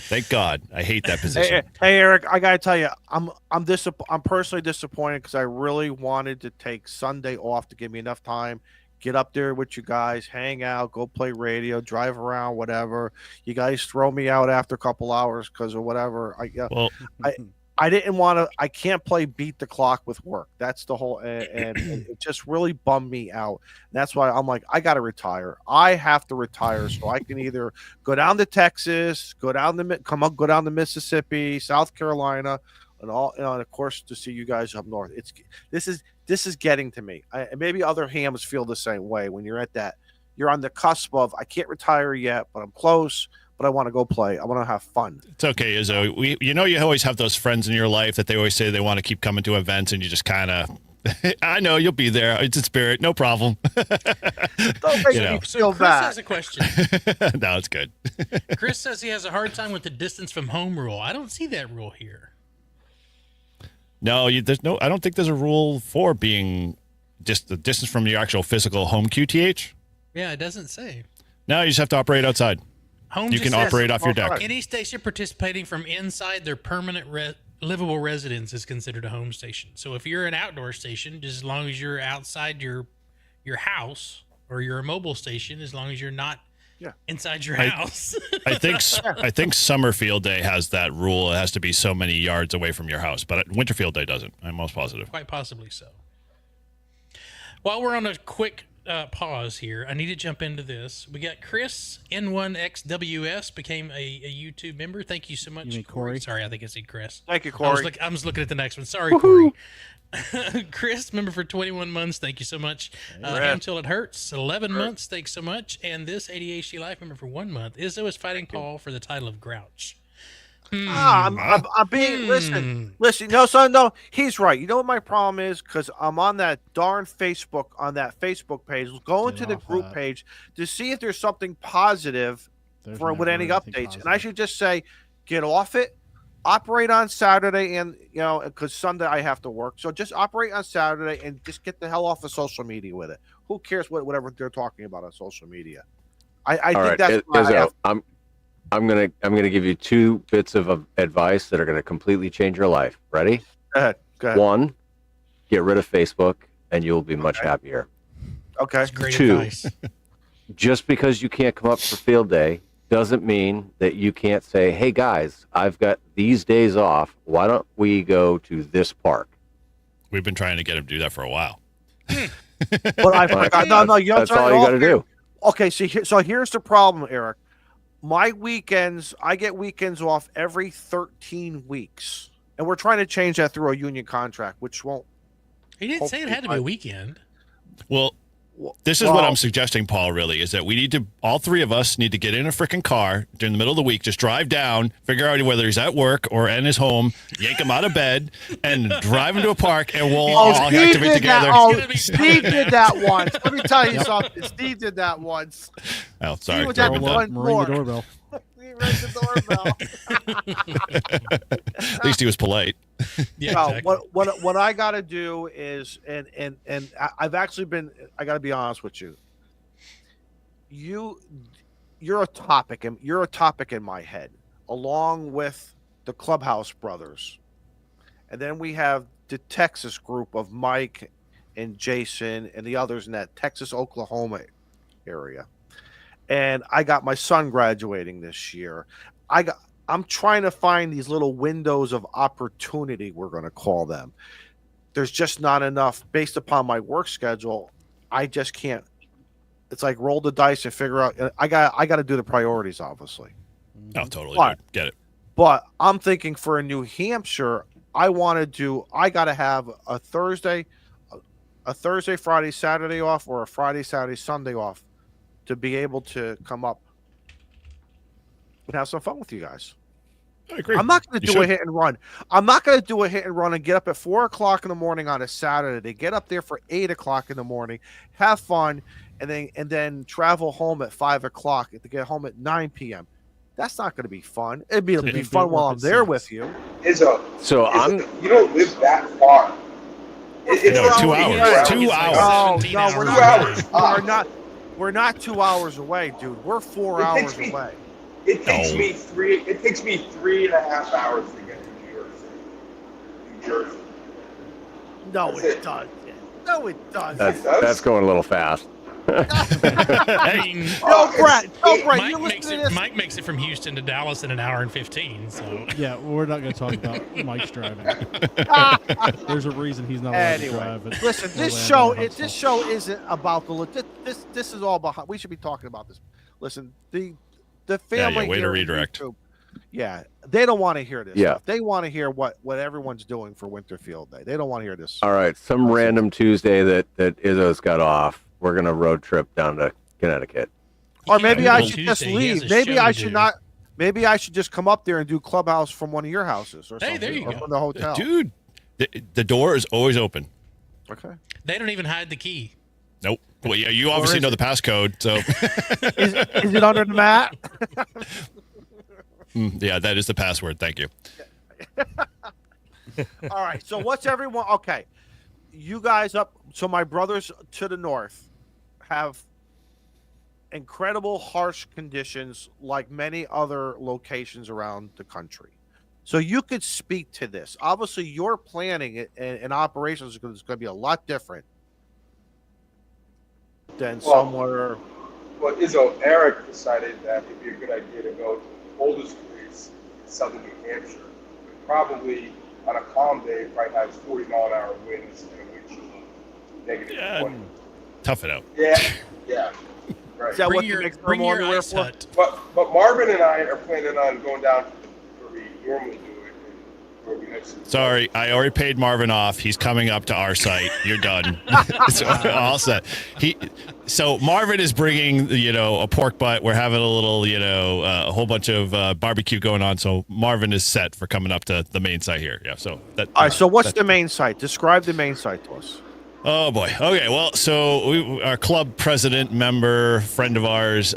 E: Thank God. I hate that position.
C: Hey, Eric, I gotta tell you, I'm personally disappointed because I really wanted to take Sunday off to give me enough time, get up there with you guys, hang out, go play radio, drive around, whatever. You guys throw me out after a couple hours because of whatever. I didn't want to. I can't play beat the clock with work. That's the whole, and it just really bummed me out. That's why I'm like, I got to retire. I have to retire so I can either go down to Texas, go down to Mississippi, South Carolina, and of course to see you guys up north. This is getting to me. Maybe other hams feel the same way when you're on the cusp of I can't retire yet, but I'm close. But I want to go play. I want to have fun.
E: It's okay, Izzo. You always have those friends in your life that they always say they want to keep coming to events, and you just kind of, I know you'll be there. It's a spirit, no problem.
A: So Chris has a question.
E: No, it's good.
A: Chris says he has a hard time with the distance from home rule. I don't see that rule here.
E: No, I don't think there's a rule for being just the distance from your actual physical home QTH.
A: Yeah, it doesn't say.
E: No, you just have to operate outside. You can operate off your deck.
A: Any station participating from inside their permanent livable residence is considered a home station. So if you're an outdoor station, just as long as you're outside your house, or you're a mobile station, as long as you're not inside your house.
E: I think Summerfield Day has that rule. It has to be so many yards away from your house, but Winterfield Day doesn't. I'm most positive.
A: Quite possibly so. While we're on a quick pause here, I need to jump into this. We got Chris N1XWS became a YouTube member. Thank you so much, Corey. Sorry, I think I said Chris.
C: Thank you, Corey.
A: I was looking at the next one. Sorry, Corey. Chris, member for 21 months. Thank you so much. Until It Hurts, 11 months. Thanks so much. And this ADHD Life member for 1 month. Izzo is fighting Paul for the title of Grouch.
C: I'm being listen. No, son, no, he's right. You know what my problem is? Because I'm on that darn Facebook page, going to the group page to see if there's something positive with any updates, and I should just say, get off it. Operate on Saturday, and because Sunday I have to work, so just operate on Saturday and just get the hell off of social media with it. Who cares whatever they're talking about on social media? I think that's what
G: I'm gonna give you 2 bits of advice that are gonna completely change your life. Ready?
C: Go ahead.
G: 1, get rid of Facebook, and you'll be much happier.
C: Okay.
A: That's great
G: 2,
A: advice.
G: Just because you can't come up for field day doesn't mean that you can't say, "Hey guys, I've got these days off. Why don't we go to this park?"
E: We've been trying to get him to do that for a while.
C: But I forgot. No,
G: that's all you got to do.
C: Okay, so here's the problem, Eric. my weekends, I get weekends off every 13 weeks. And we're trying to change that through a union contract, which won't.
A: He didn't say it had to be a weekend.
E: Well, this is what I'm suggesting, Paul, really, is that we need to, all three of us need to get in a freaking car during the middle of the week, just drive down, figure out whether he's at work or in his home, yank him out of bed, and drive him to a park, and we'll all activate together.
C: Steve did that once. Let me tell you something. Steve did that once.
E: Oh, sorry.
C: Steve was at the front
B: Ring
C: door.
B: the doorbell.
C: He rang the doorbell.
E: At least he was polite.
A: Yeah,
C: No,
A: exactly.
C: what I got to do is, and I've actually been. I got to be honest with you. You're a topic, and you're a topic in my head, along with the Clubhouse brothers, and then we have the Texas group of Mike and Jason and the others in that Texas Oklahoma area. And I got my son graduating this year. I'm trying to find these little windows of opportunity, we're going to call them. There's just not enough based upon my work schedule. I just can't. It's like roll the dice and figure out. I got to do the priorities, obviously.
E: Oh, totally.
C: But,
E: Dude. Get it.
C: But I'm thinking for New Hampshire, I got to have a Thursday, Friday, Saturday off, or a Friday, Saturday, Sunday off to be able to come up and have some fun with you guys.
E: I agree.
C: I'm not going to do a hit and run. I'm not going to do a hit and run and get up at 4:00 in the morning on a Saturday. Get up there for 8:00 in the morning, have fun, and then travel home at 5:00 to get home at 9 p.m. That's not going to be fun. It'll be fun while I'm there with you.
F: You don't live that far.
E: No, 2 hours. 2 hours.
C: No, we're not. We're not 2 hours away, dude. We're 4 hours away.
F: It takes me 3.5 hours to get to New York City. New Jersey.
C: No, it does. No, it does.
G: That's going a little fast.
A: I mean,
C: Brett.
A: Mike makes it from Houston to Dallas in an hour and 15. So
B: Yeah, we're not going to talk about Mike's driving. There's a reason he's not allowed to drive.
C: Listen, this show isn't about this is all behind. We should be talking about this. Listen, the family.
E: Way to redirect.
C: YouTube, yeah, they don't want to hear this.
G: Yeah.
C: Stuff. They want to hear what everyone's doing for Winterfield Day. They don't want to hear this.
G: All right, some random Tuesday that Izzo's got off. We're gonna road trip down to Connecticut.
C: Or maybe I should just
A: Tuesday,
C: leave. Maybe I should not. Maybe I should just come up there and do Clubhouse from one of your houses or something.
A: Hey, there you
C: or
A: go.
C: from the hotel.
E: Dude, the door is always open.
C: Okay.
A: they don't even hide the key.
E: Nope. Well, yeah, you obviously know the passcode, so.
C: Is it under the mat?
E: Yeah, that is the password. Thank you.
C: All right. So what's everyone? Okay. You guys up. So my brothers to the north have incredible harsh conditions like many other locations around the country. So you could speak to this. Obviously, your planning and operations is going to be a lot different than somewhere.
F: Well, Izzo, Eric decided that it'd be a good idea to go to the coldest place in southern New Hampshire. Probably on a calm day, probably has 40-mile-an-hour winds and a wind chill of -20.
E: Tough it out.
F: Yeah. Right.
C: Is that what
A: Bring your ice hut.
F: But Marvin and I are planning on going down to where we normally do it. Where we have some
E: Sorry, I already paid Marvin off. He's coming up to our site. You're done. So, all set. So Marvin is bringing, a pork butt. We're having a little, a whole bunch of barbecue going on. So Marvin is set for coming up to the main site here. Yeah. So
C: all right. So what's the main site? Describe the main site to us.
E: Oh boy. Okay. Well, so our club president, member, friend of ours,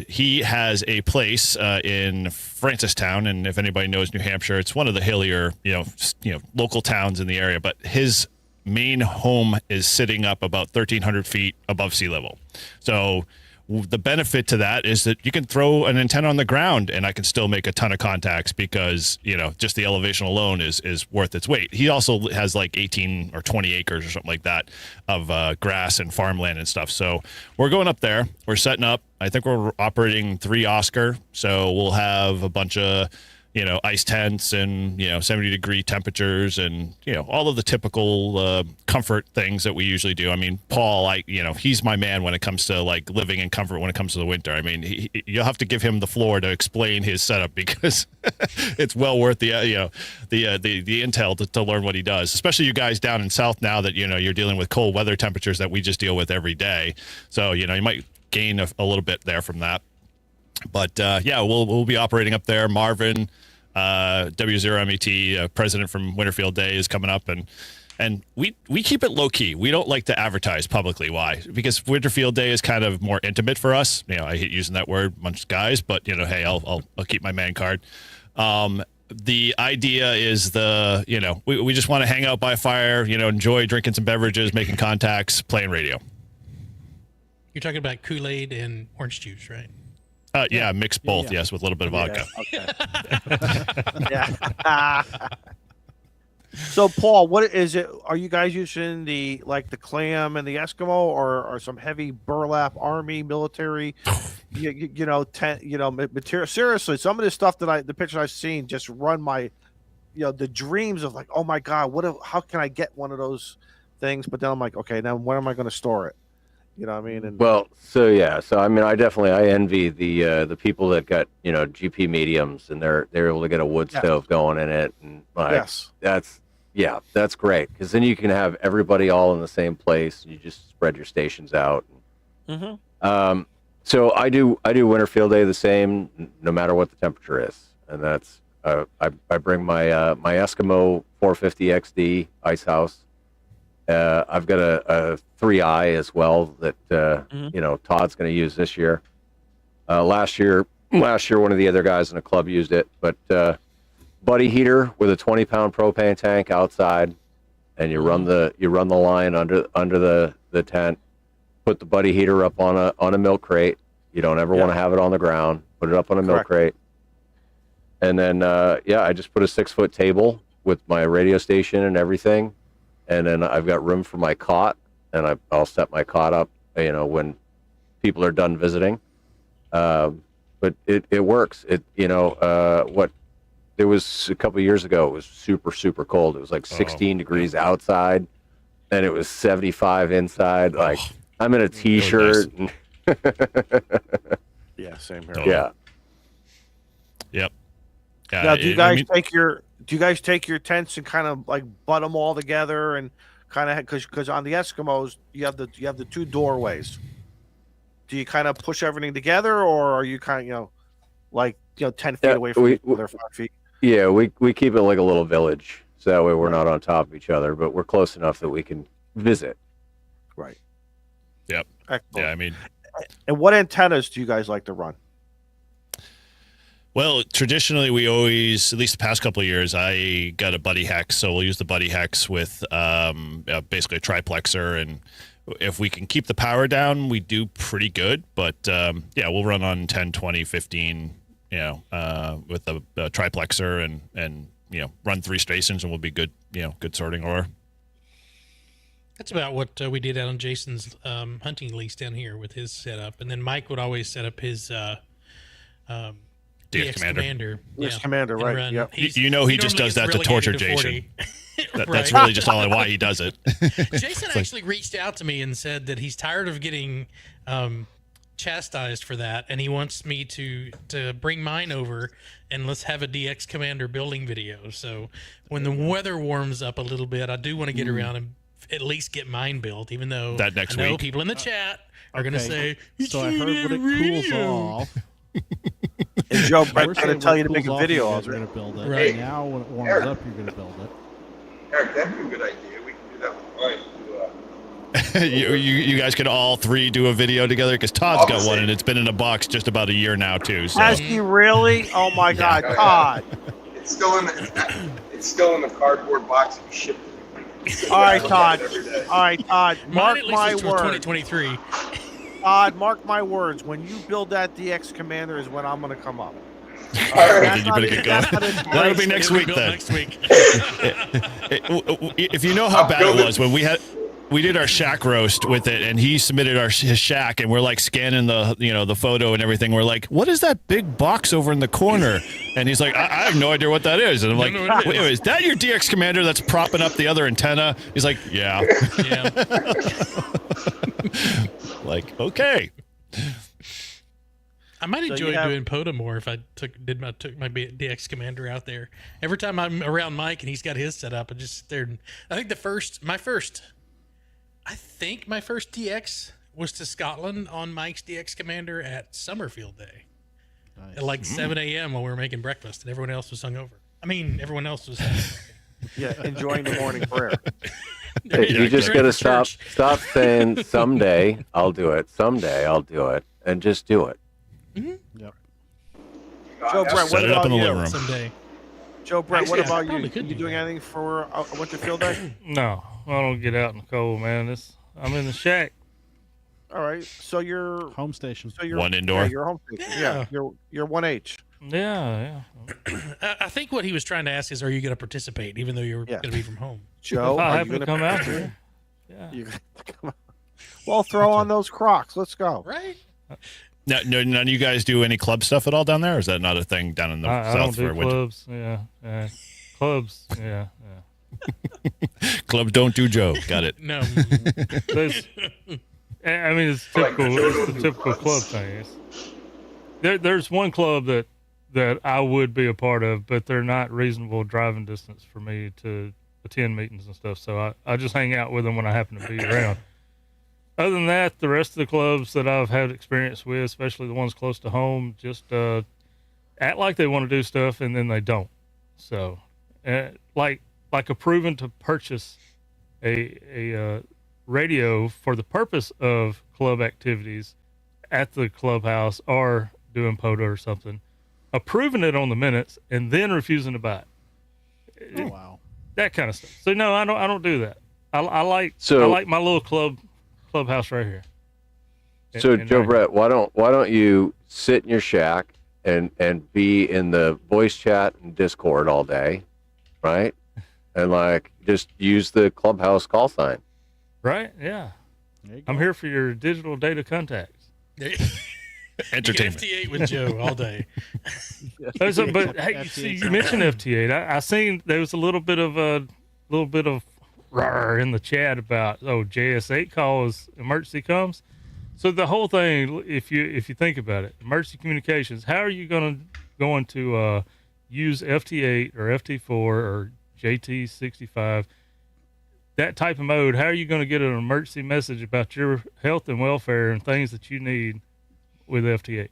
E: he has a place in Francistown, and if anybody knows New Hampshire, it's one of the hillier, local towns in the area. But his main home is sitting up about 1,300 feet above sea level. So the benefit to that is that you can throw an antenna on the ground and I can still make a ton of contacts because, just the elevation alone is worth its weight. He also has like 18 or 20 acres or something like that of grass and farmland and stuff. So we're going up there. We're setting up. I think we're operating 3 Oscar. So we'll have a bunch of ice tents and 70-degree temperatures and all of the typical comfort things that we usually do. I mean, Paul, he's my man when it comes to like living in comfort when it comes to the winter. I mean, you'll have to give him the floor to explain his setup because it's well worth the intel to learn what he does, especially you guys down in South now that you're dealing with cold weather temperatures that we just deal with every day. So you might gain a little bit there from that. But we'll be operating up there. Marvin, W0MET, president from Winterfield Day, is coming up, and we keep it low key. We don't like to advertise publicly. Why? Because Winterfield Day is kind of more intimate for us. I hate using that word, bunch of guys, but hey, I'll keep my man card. The idea is we just want to hang out by a fire, enjoy drinking some beverages, making contacts, playing radio.
A: You're talking about Kool-Aid and orange juice, right?
E: Yeah, mix both, yes, with a little bit of vodka.
C: Okay. Yeah. So, Paul, what is it? Are you guys using the clam and the Eskimo, or some heavy burlap army military, material? Seriously, some of the stuff the pictures I've seen just run my, the dreams of like, oh my God, how can I get one of those things? But then I'm like, okay, now where am I going to store it? You know what I mean? And
G: So I mean, I envy the people that got GP mediums and they're able to get a wood stove going in it, and that's great because then you can have everybody all in the same place. You just spread your stations out.
C: Mm-hmm.
G: So I do Winterfield Day the same, no matter what the temperature is, and that's I bring my my Eskimo 450 XD ice house. I've got a 3i as well that Todd's going to use this year. Last year, one of the other guys in the club used it, but buddy heater with a 20-pound propane tank outside, and you run the line under the tent. Put the buddy heater up on a milk crate. You don't ever want to have it on the ground. Put it up on a milk crate, and then I just put a 6-foot table with my radio station and everything. And then I've got room for my cot, and I'll set my cot up, when people are done visiting. But it works. It was a couple of years ago. It was super, super cold. It was like 16 degrees outside, and it was 75 inside. Like I'm in a t-shirt.
E: Really nice.
C: Yeah, same here.
G: Yeah.
E: Yep.
C: Now, do you guys take your tents and kind of like butt them all together and kind of because on the Eskimos you have the two doorways. Do you kind of push everything together, or are you kind of 10 feet away from each other, 5 feet?
G: Yeah, we keep it like a little village, so that way we're not on top of each other, but we're close enough that we can visit.
C: Right.
E: Yep.
C: Excellent.
E: Yeah, I mean.
C: And what antennas do you guys like to run?
E: Well, traditionally, we always, at least the past couple of years, I got a buddy hex. So we'll use the buddy hex with basically a triplexer. And if we can keep the power down, we do pretty good. But we'll run on 10, 20, 15, with a triplexer and run 3 stations and we'll be good, good sorting ore.
A: That's about what we did out on Jason's hunting lease down here with his setup. And then Mike would always set up his DX Commander.
C: DX Commander, right. Yep.
E: He just does that to torture Jason. That's really just why he does it.
A: Jason actually reached out to me and said that he's tired of getting chastised for that, and he wants me to bring mine over and let's have a DX Commander building video. So when the weather warms up a little bit, I do want to get around and at least get mine built, even though
E: that next
A: I know
E: week
A: people in the chat are going to say,
B: so I heard when it cools off.
C: And Joe Brett's going to tell you to make a video of it.
B: You're going to build it.
A: Right
B: now, when it warms up, you're going to build it.
F: Eric, that'd be a good idea. We can do that with mine.
E: you guys could all 3 do a video together because Todd's got one and it's been in a box just about a year now too. So.
C: Has he really? Oh my God, Todd!
F: It's still in the cardboard box and shipped.
C: All right, Todd. All right, Todd. Mark my words.
A: 2023.
C: Todd, mark my words. When you build that DX Commander is when I'm going to come up.
E: Then you better get going. That'll be next week then.
A: Next week.
E: If you know how bad it was when we had we did our shack roast with it, and he submitted his shack, and we're like scanning the photo and everything. We're like, what is that big box over in the corner? And he's like, I have no idea what that is. And I'm like, wait, is that your DX commander that's propping up the other antenna? He's like, yeah.
A: Yeah.
E: Like, okay.
A: I might enjoy doing POTA more if I took my DX commander out there. Every time I'm around Mike and he's got his set up, I just sit there. And I think my first DX was to Scotland on Mike's DX commander at Summerfield Day. Nice. At like 7 a.m. while we were making breakfast and everyone else was hungover. I mean, everyone else was
C: enjoying the morning prayer.
G: Hey, you just got to stop saying someday I'll do it, and just do it.
B: Mm-hmm. Yep.
C: Joe Brent, what about you?
A: Someday.
C: Joe Brent, what about you? Are you doing anything for Winter Field Day?
D: No, I don't get out in the cold, man. I'm in the shack.
C: All right, so you're
B: home station.
C: So you're
E: one indoor.
C: Yeah, you're home station. Yeah, you're 1H.
D: Yeah.
A: I think what he was trying to ask is, are you going to participate, even though you're going to be from home?
C: Joe,
D: if I happen to come out here.
C: Yeah. Well, throw on those Crocs. Let's go.
A: Right.
E: Now, none of you guys do any club stuff at all down there? Or is that not a thing down in the south?
D: I don't do
E: for winter?
D: Clubs. Yeah. Clubs. Yeah.
E: Clubs don't do Joe. Got it.
A: No.
D: I mean, it's typical. It's the typical club thing. There's one club that I would be a part of, but they're not reasonable driving distance for me to attend meetings and stuff. So I just hang out with them when I happen to be around. Other than that, the rest of the clubs that I've had experience with, especially the ones close to home, just act like they want to do stuff and then they don't. So, like approving to purchase a radio for the purpose of club activities at the clubhouse or doing POTA or something, approving it on the minutes and then refusing to buy it.
B: Oh, wow.
D: That kind of stuff. So no, I don't do that. I like my little clubhouse right here.
G: So Joe Brett, why don't you sit in your shack and be in the voice chat and Discord all day, right? And just use the Clubhouse call sign.
D: Right? Yeah. I'm here for your digital data contacts.
E: Entertainment.
A: FT8 with Joe all day.
D: But hey, you mentioned FT8. I seen there was a little bit of rawr in the chat about JS8 calls emergency comes. So the whole thing, if you think about it, emergency communications, how are you going to use FT8 or FT4 or JT65, that type of mode? How are you going to get an emergency message about your health and welfare and things that you need with FT8?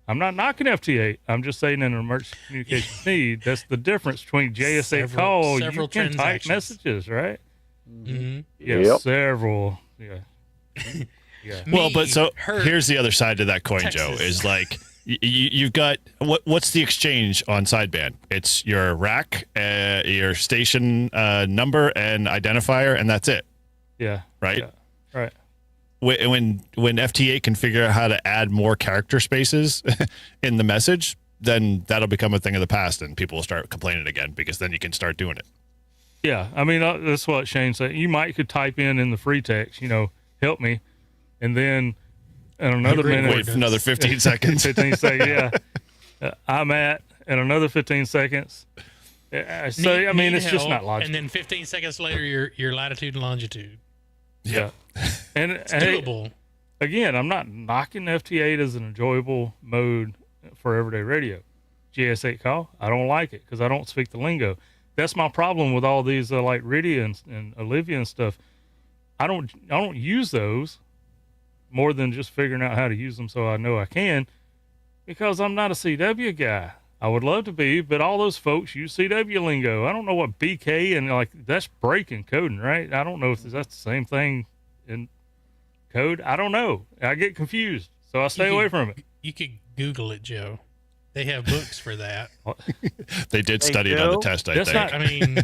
D: I'm not knocking FT8. I'm just saying in an emergency communications need, that's the difference between JS8 call. You can type messages, right?
A: Mm-hmm.
D: Yeah,
G: yep.
D: Several. Yeah. Yeah.
E: Well, but so here's the other side to that coin, Texas. Joe, is like you've got what's the exchange on sideband? It's your rack, your station number and identifier, and that's it.
D: Yeah.
E: Right.
D: Yeah. Right.
E: When FT8 can figure out how to add more character spaces in the message, then that'll become a thing of the past, and people will start complaining again because then you can start doing it.
D: Yeah, I mean that's what Shane said. You could type in the free text, help me, and then in another minute,
E: wait for another 15 seconds.
D: 15 seconds, yeah. I'm at in another 15 seconds. So I mean, it's just not logical.
A: And then 15 seconds later, your latitude and longitude.
D: Yeah. And
A: it's doable.
D: Again, I'm not knocking FT8 as an enjoyable mode for everyday radio. GS8 call, I don't like it because I don't speak the lingo. That's my problem with all these like Rydia and Olivia and stuff. I don't use those more than just figuring out how to use them so I know I can, because I'm not a CW guy. I would love to be, but all those folks use CW lingo. I don't know what BK and that's breaking coding, right? I don't know if that's the same thing in code. I don't know. I get confused, so I stay away from it.
A: You could Google it, Joe. They have books for that.
E: They did study it on the test, I think.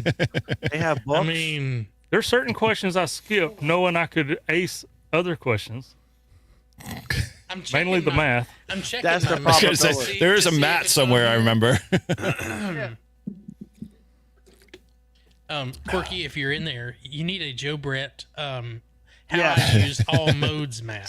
C: They have books.
A: I mean,
D: there's certain questions I skip knowing I could ace other questions. Mainly the math.
A: I'm checking.
C: That's the probability.
E: There is a mat somewhere, I remember.
A: Quirky, if you're in there, you need a Joe Brett how
C: Yeah.
A: I use all modes map.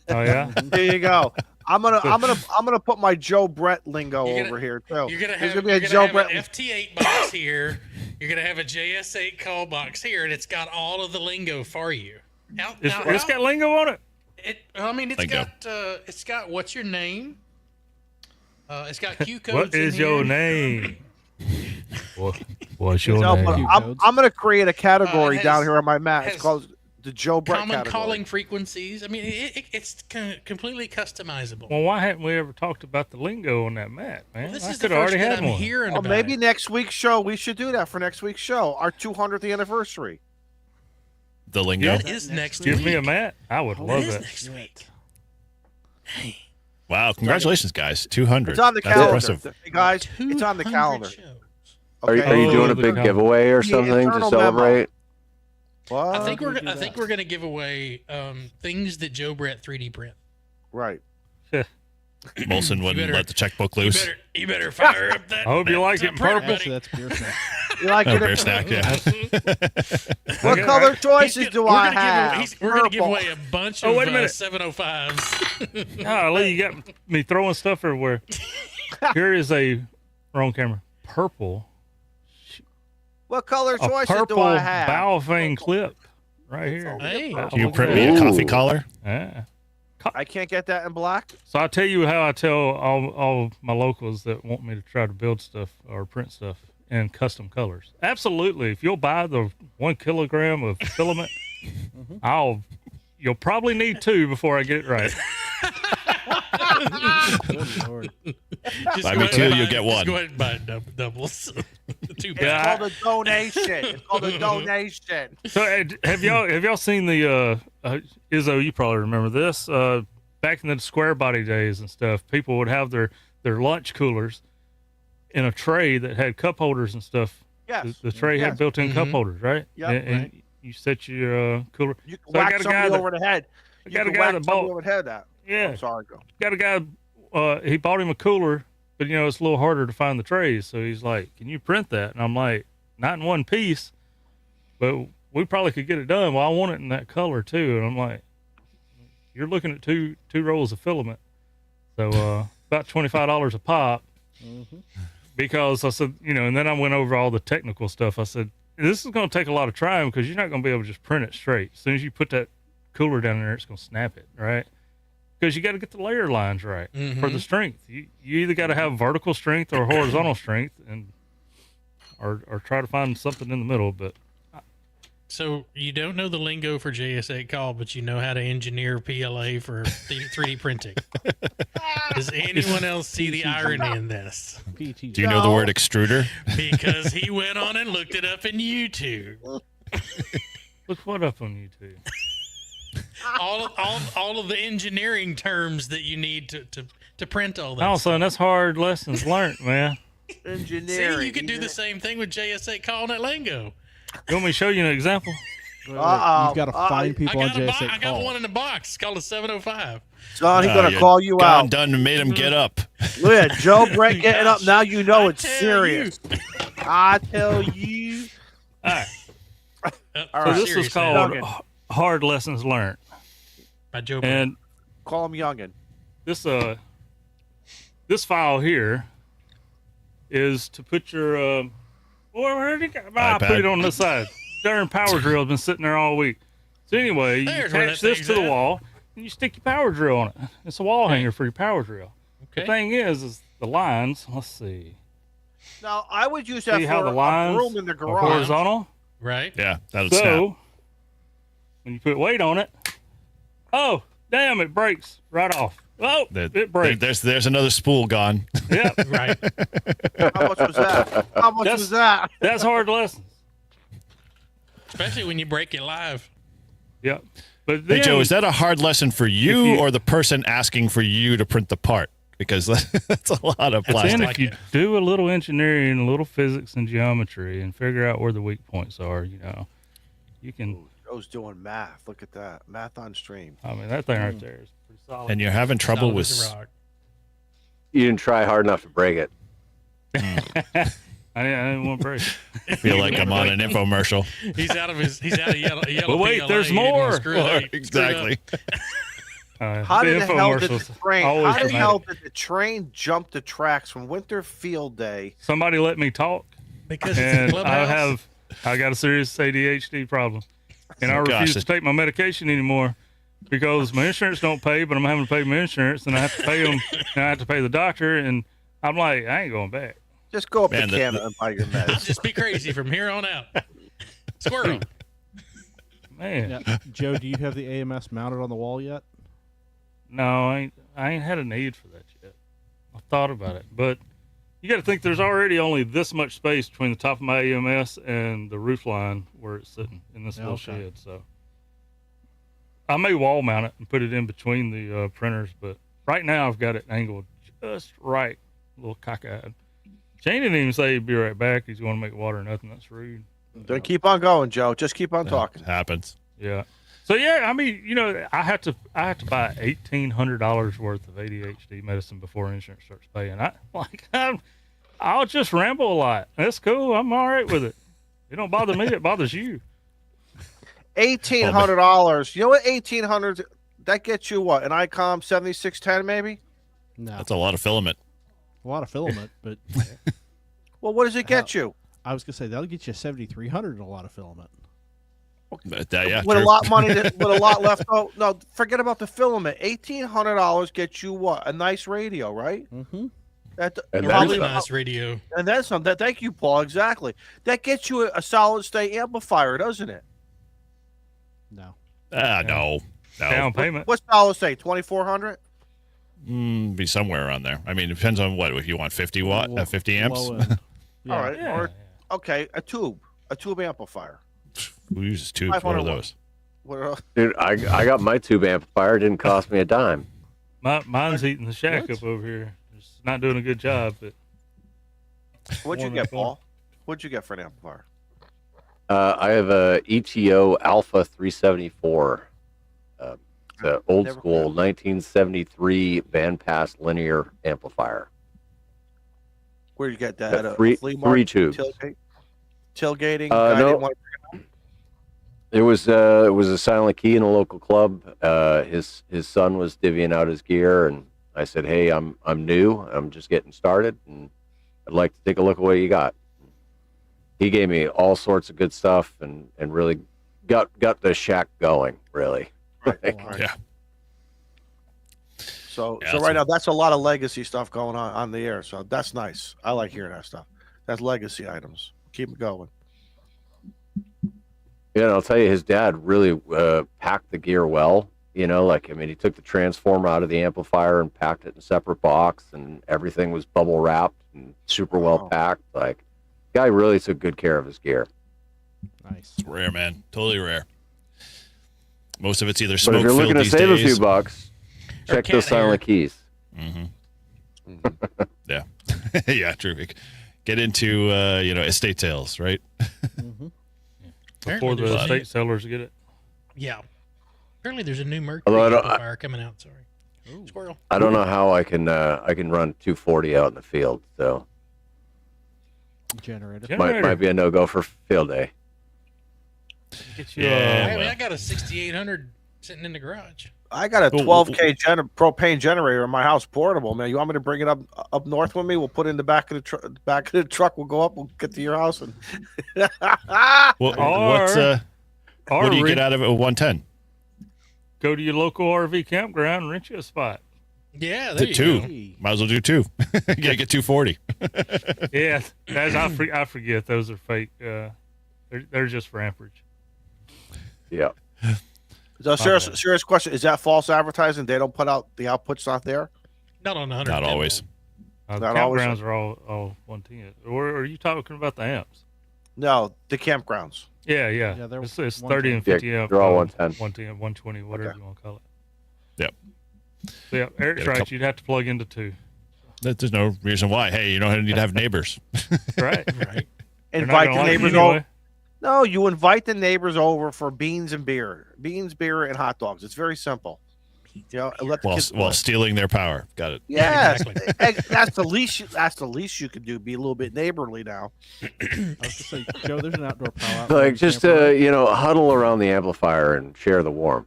D: Oh yeah.
C: There you go. I'm gonna put my Joe Brett lingo
A: You're gonna-
C: over here too.
A: You're gonna
C: There's
A: have,
C: gonna be a
A: you're
C: Joe
A: gonna have
C: Brett.
A: an FT8 box here. You're gonna have a JS8 call box here, and it's got all of the lingo for you.
D: It's got lingo on it.
A: I mean,
E: Lingo.
A: it's got what's your name? It's got Q codes.
D: What is
A: in
D: your
A: here.
D: name? What's your
C: No, but
D: name?
C: I'm gonna create a category
A: It
C: down
A: has-
C: here on my map. It's
A: has
C: called the Joe Brett
A: Common
C: category.
A: calling frequencies. I mean, it's completely customizable.
D: Well, why haven't we ever talked about the lingo on that map, man?
A: This
D: I
A: is the
D: could
A: first
D: already
A: that
D: had
A: I'm
D: one.
A: hearing
C: Well,
A: about
C: maybe
A: it.
C: next week's show we should do that for next week's show, our 200th anniversary.
E: The lingo.
A: That is next
D: Give
A: week.
D: me a mat. I would
A: That
D: love
A: is
D: it.
A: next week.
E: Wow! Congratulations, guys. 200.
C: It's on the
E: That's
C: calendar,
E: impressive.
C: Hey, guys. It's on the
A: 200
C: calendar.
A: shows.
G: Are you
C: Okay.
G: doing a
D: the
G: big
D: com-
G: giveaway or
C: The
G: something to
C: internal memo.
G: celebrate?
C: What?
A: I think
B: do
A: we're
B: we do
A: I think
B: that?
A: we're gonna give away things that Joe Brett 3D print.
C: Right.
E: Molson wouldn't
A: better-
E: let the checkbook loose.
A: You better fire up that.
D: I hope you
A: that
D: like it in
A: printer,
D: purple.
A: buddy.
B: That's beer snack.
C: You like
E: Oh,
C: it?
E: bear snack, yeah.
C: What
D: Okay,
C: color
D: right.
C: choices do I have?
A: We're gonna give
C: Purple.
A: away a bunch
D: Oh,
A: of
D: wait a minute.
A: 705s.
D: Golly, you got me throwing stuff everywhere. Here is a wrong camera. Purple.
C: What color
D: A
C: choices
D: purple
C: do I have?
D: Baofeng clip right here.
A: Hey,
E: Can you print me a coffee collar?
D: Yeah.
C: I can't get that in black.
D: So I'll tell you how I tell all my locals that want me to try to build stuff or print stuff in custom colors. Absolutely. If you'll buy the 1 kilogram of filament, you'll probably need 2 before I get it right.
B: Good Lord.
A: just
E: Buy
A: go
E: me
A: ahead
E: 2,
A: and
E: you
A: buy-
E: get
A: just
E: 1.
A: Go ahead and buy doubles. 2
C: It's
D: Yeah.
C: called a donation. It's called a donation.
D: So have y'all seen the Izzo? You probably remember this. Back in the square body days and stuff, people would have their lunch coolers in a tray that had cup holders and stuff.
C: Yes.
D: The tray had
C: Yes.
D: built-in cup holders, right?
C: Yep.
D: And you set your cooler.
C: You can
D: So I
C: whack
D: got a guy
C: somebody
D: that-
C: over the head.
D: I
C: You
D: got a
C: can
D: guy
C: whack
D: that
C: somebody
D: bought.
C: over the head. That.
D: Yeah,
C: I'm sorry. Go.
D: got a guy. He bought him a cooler, but it's a little harder to find the trays. So he's like, "Can you print that?" And I'm like, "Not in one piece, but we probably could get it done." Well, I want it in that color too. And I'm like, "You're looking at two rolls of filament, so about $25 a pop." Because I said, and then I went over all the technical stuff. I said, "This is going to take a lot of trying because you're not going to be able to just print it straight. As soon as you put that cooler down there, it's going to snap it, right?" Because you got to get the layer lines right for the strength. You either got to have vertical strength or horizontal strength, or try to find something in the middle. But
A: So you don't know the lingo for JS8 call, but you know how to engineer PLA for 3D printing. Does anyone else see the irony in this?
B: PTG.
E: Do you know the word extruder?
A: Because he went on and looked it up in YouTube.
D: look what up on YouTube.
A: All of the engineering terms that you need to print all that.
D: Oh, son, that's hard lessons learned, man.
C: Engineering.
A: See, you could do the same thing with JS8 calling it lingo.
D: You want me to show you an example?
B: You've
C: Uh-oh.
B: got to find people on JS8
A: I got
B: call.
A: one in the box. It's called a 705.
C: Son, he's gonna
E: you
C: call you
E: gone
C: out.
E: done and made him get up.
C: Look at Joe Brett getting up. Now you know
A: I
C: it's
A: tell
C: serious. I tell you.
D: All right.
C: All
D: So
C: right.
D: this is
A: Serious,
D: called
C: man.
D: Hard Lessons Learned.
A: By Joe Brett.
D: And
C: Call him youngin.
D: this file here is to put your where did it go? I
E: iPad.
D: put it on this side. Darn power drill has been sitting there all week. So anyway, you
A: There's where
D: attach
A: that
D: this
A: thing's
D: to the
A: at.
D: wall and you stick your power drill on it. It's a wall hanger for your power drill. The
A: Okay.
D: thing is the lines. Let's see.
C: Now I would use that
D: See
C: for
D: how the lines
C: a room in the
D: are
C: garage.
D: horizontal.
A: Right?
E: Yeah, that'll
D: So
E: snap.
D: when you put weight on it, oh damn, it breaks right off. Oh, it breaks.
E: There's another spool gone.
D: Yep,
A: Right.
C: How much was that? How much
D: That's-
C: was that?
D: that's hard lessons.
A: Especially when you break it live.
D: Yep. But then,
E: Hey, Joe, is that a hard lesson for
D: If
E: you
D: you-
E: or the person asking for you to print the part? Because that's a lot of
D: then
E: plastic.
D: if you do a little engineering, a little physics and geometry, and figure out where the weak points are, you can.
C: Joe's doing math. Look at that. Math on stream.
D: I mean, that thing right there is pretty solid.
E: And you're having trouble
A: Solid
E: with
A: as a rock.
G: You didn't try hard enough to break it.
D: I didn't want to break.
E: I feel like I'm on an infomercial.
A: He's out of yellow.
D: But wait,
A: PLA.
D: there's
A: He didn't wanna
D: more.
A: screw it up.
E: Exactly.
C: How did the hell did
D: infomercials
C: the train?
D: always
C: How the
D: dramatic.
C: hell did the train jump the tracks from Winter Field Day?
D: Somebody let me talk,
A: Because it's in
D: and
A: Clubhouse.
D: I got a serious ADHD problem, and I
E: Oh, gosh,
D: refuse to take my medication anymore because my insurance don't pay, but I'm having to pay my insurance, and I have to pay them, and I have to pay the doctor, and I'm like, I ain't going back.
C: Just go up
E: Man,
C: to Canada and buy your meds.
A: Just be crazy from here on out. Squirrel.
D: Man,
B: Yeah. Joe, do you have the AMS mounted on the wall yet?
D: no, I ain't had a need for that yet. I thought about it, but you got to think there's already only this much space between the top of my AMS and the roof line where it's sitting in this little
B: Okay.
D: shed. So I may wall mount it and put it in between the printers, but right now I've got it angled just right, a little cockeyed. Shane didn't even say he'd be right back. He's going to make water or nothing. That's rude.
C: Then keep on going, Joe. Just keep on talking.
E: It happens.
D: Yeah. So yeah, I mean, you know, I have to buy $1,800 worth of ADHD medicine before insurance starts paying. I'll just ramble a lot. That's cool. I'm all right with it. It don't bother me. It bothers you.
C: $1,800. You know what? $1,800. That gets you what? An ICOM 7610 maybe?
B: No.
E: That's a lot of filament.
B: A lot of filament, but
C: Well, what does it get you?
B: I was gonna say that'll get you 7,300 and a lot of filament.
E: But, yeah,
C: With a
E: true.
C: lot of money, with a lot left. Oh no, forget about the filament. $1,800 gets you what? A nice radio, right?
B: Mm-hmm.
C: That
G: And
A: Probably
G: then
A: nice radio.
C: and then some. That thank you, Paul. Exactly. That gets you a solid state amplifier, doesn't it?
B: No.
E: No.
D: Down payment.
C: What's solid state? 2,400.
E: Be somewhere around there. I mean, it depends on what. If you want 50 watt, 50 amps,
B: Low end. Yeah.
C: All right.
D: Yeah.
C: Or okay, a tube amplifier.
E: who uses tubes? What
C: 500
E: are those?
C: What else?
G: Dude, I got my tube amplifier. It didn't cost me a dime.
D: Mine's eating the shack
B: What?
D: up over here. It's not doing a good job, but
C: What'd you
D: One
C: get,
D: of
C: Paul? What'd you get for an amplifier?
G: I have a ETO Alpha 374. It's an old
C: Never
G: school
C: heard of
G: 1973 bandpass linear amplifier.
C: Where'd you get that?
G: Got
C: At a
G: three-
C: flea
G: three
C: market?
G: tubes.
C: Tailgating.
G: No.
C: Guy didn't want
G: It was a silent key in a local club. His son was divvying out his gear, and I said, "Hey, I'm new. I'm just getting started, and I'd like to take a look at what you got." He gave me all sorts of good stuff, and really got the shack going. Really,
C: Right.
E: Yeah.
C: So
E: Yeah,
C: so
E: that's
C: right
E: a-
C: now that's a lot of legacy stuff going on the air. So that's nice. I like hearing that stuff. That's legacy items. Keep it going.
G: yeah. And I'll tell you, his dad really packed the gear well. You know, like, I mean, he took the transformer out of the amplifier and packed it in a separate box, and everything was bubble wrapped and super well
C: Wow.
G: packed. Like, guy really took good care of his gear.
B: Nice.
E: It's rare, man. Totally rare. Most of it's either
G: But
E: smoke
G: if you're looking
E: filled
G: to
E: these
G: save
E: days.
G: a few bucks,
A: Or
G: check those
A: cat hair.
G: silent keys.
E: Yeah. Yeah, true. Get into estate sales, right?
B: Mm-hmm.
D: before
A: Apparently
D: the
A: there's a-
D: state sellers get it.
A: Yeah. Apparently there's a new Mercury
G: Although I don't-
A: amplifier coming out. Sorry. Squirrel.
G: I don't know how I can run 240 out in the field, so
B: Generator.
G: might be a no go for field day.
D: Get you,
E: Yeah.
A: I mean,
E: well.
A: I got a 6800 sitting in the garage.
C: I got a
E: Oh,
C: 12K propane generator in my house, portable, man. You want me to bring it up north with me? We'll put it in the back of the truck. We'll go up. We'll get to your house and.
E: What,
D: Or
E: what do you get out of it with 110?
D: go to your local RV campground and rent you a spot.
A: Yeah, there you
E: Two.
A: go.
B: Hey.
E: Might as well do two. Gotta get 240.
D: Yeah, I forget those are fake. They're just for amperage.
G: Yeah.
C: So serious question: is that false advertising? They don't put out the outputs not there.
A: Not on 100.
E: Not always.
D: The
C: Not always.
D: campgrounds are all 110. Or are you talking about the amps?
C: No, the campgrounds.
D: Yeah.
B: Yeah, they're
D: It's 30 and
G: 110.
D: 50
G: Yeah,
D: amp.
G: they're all 110.
D: 110, 120, whatever
C: Okay.
D: you want to call it.
E: Yep.
D: So yeah, Eric's
E: Got a
D: right.
E: couple-
D: You'd have to plug into two.
E: There's no reason why. Hey, you don't need to have neighbors.
D: Right.
A: Right.
D: They're not
C: Invite
D: gonna
C: the
D: like it
C: neighbors
D: anyway.
C: over. No, you invite the neighbors over for beans, beer, and hot dogs. It's very simple. let the kids
E: while stealing their power. Got it.
C: Yes,
A: Exactly.
C: that's the least. That's the least you can do. Be a little bit neighborly now.
B: I was gonna say, Joe, there's an outdoor power out
G: Like just huddle around the amplifier and share the warmth.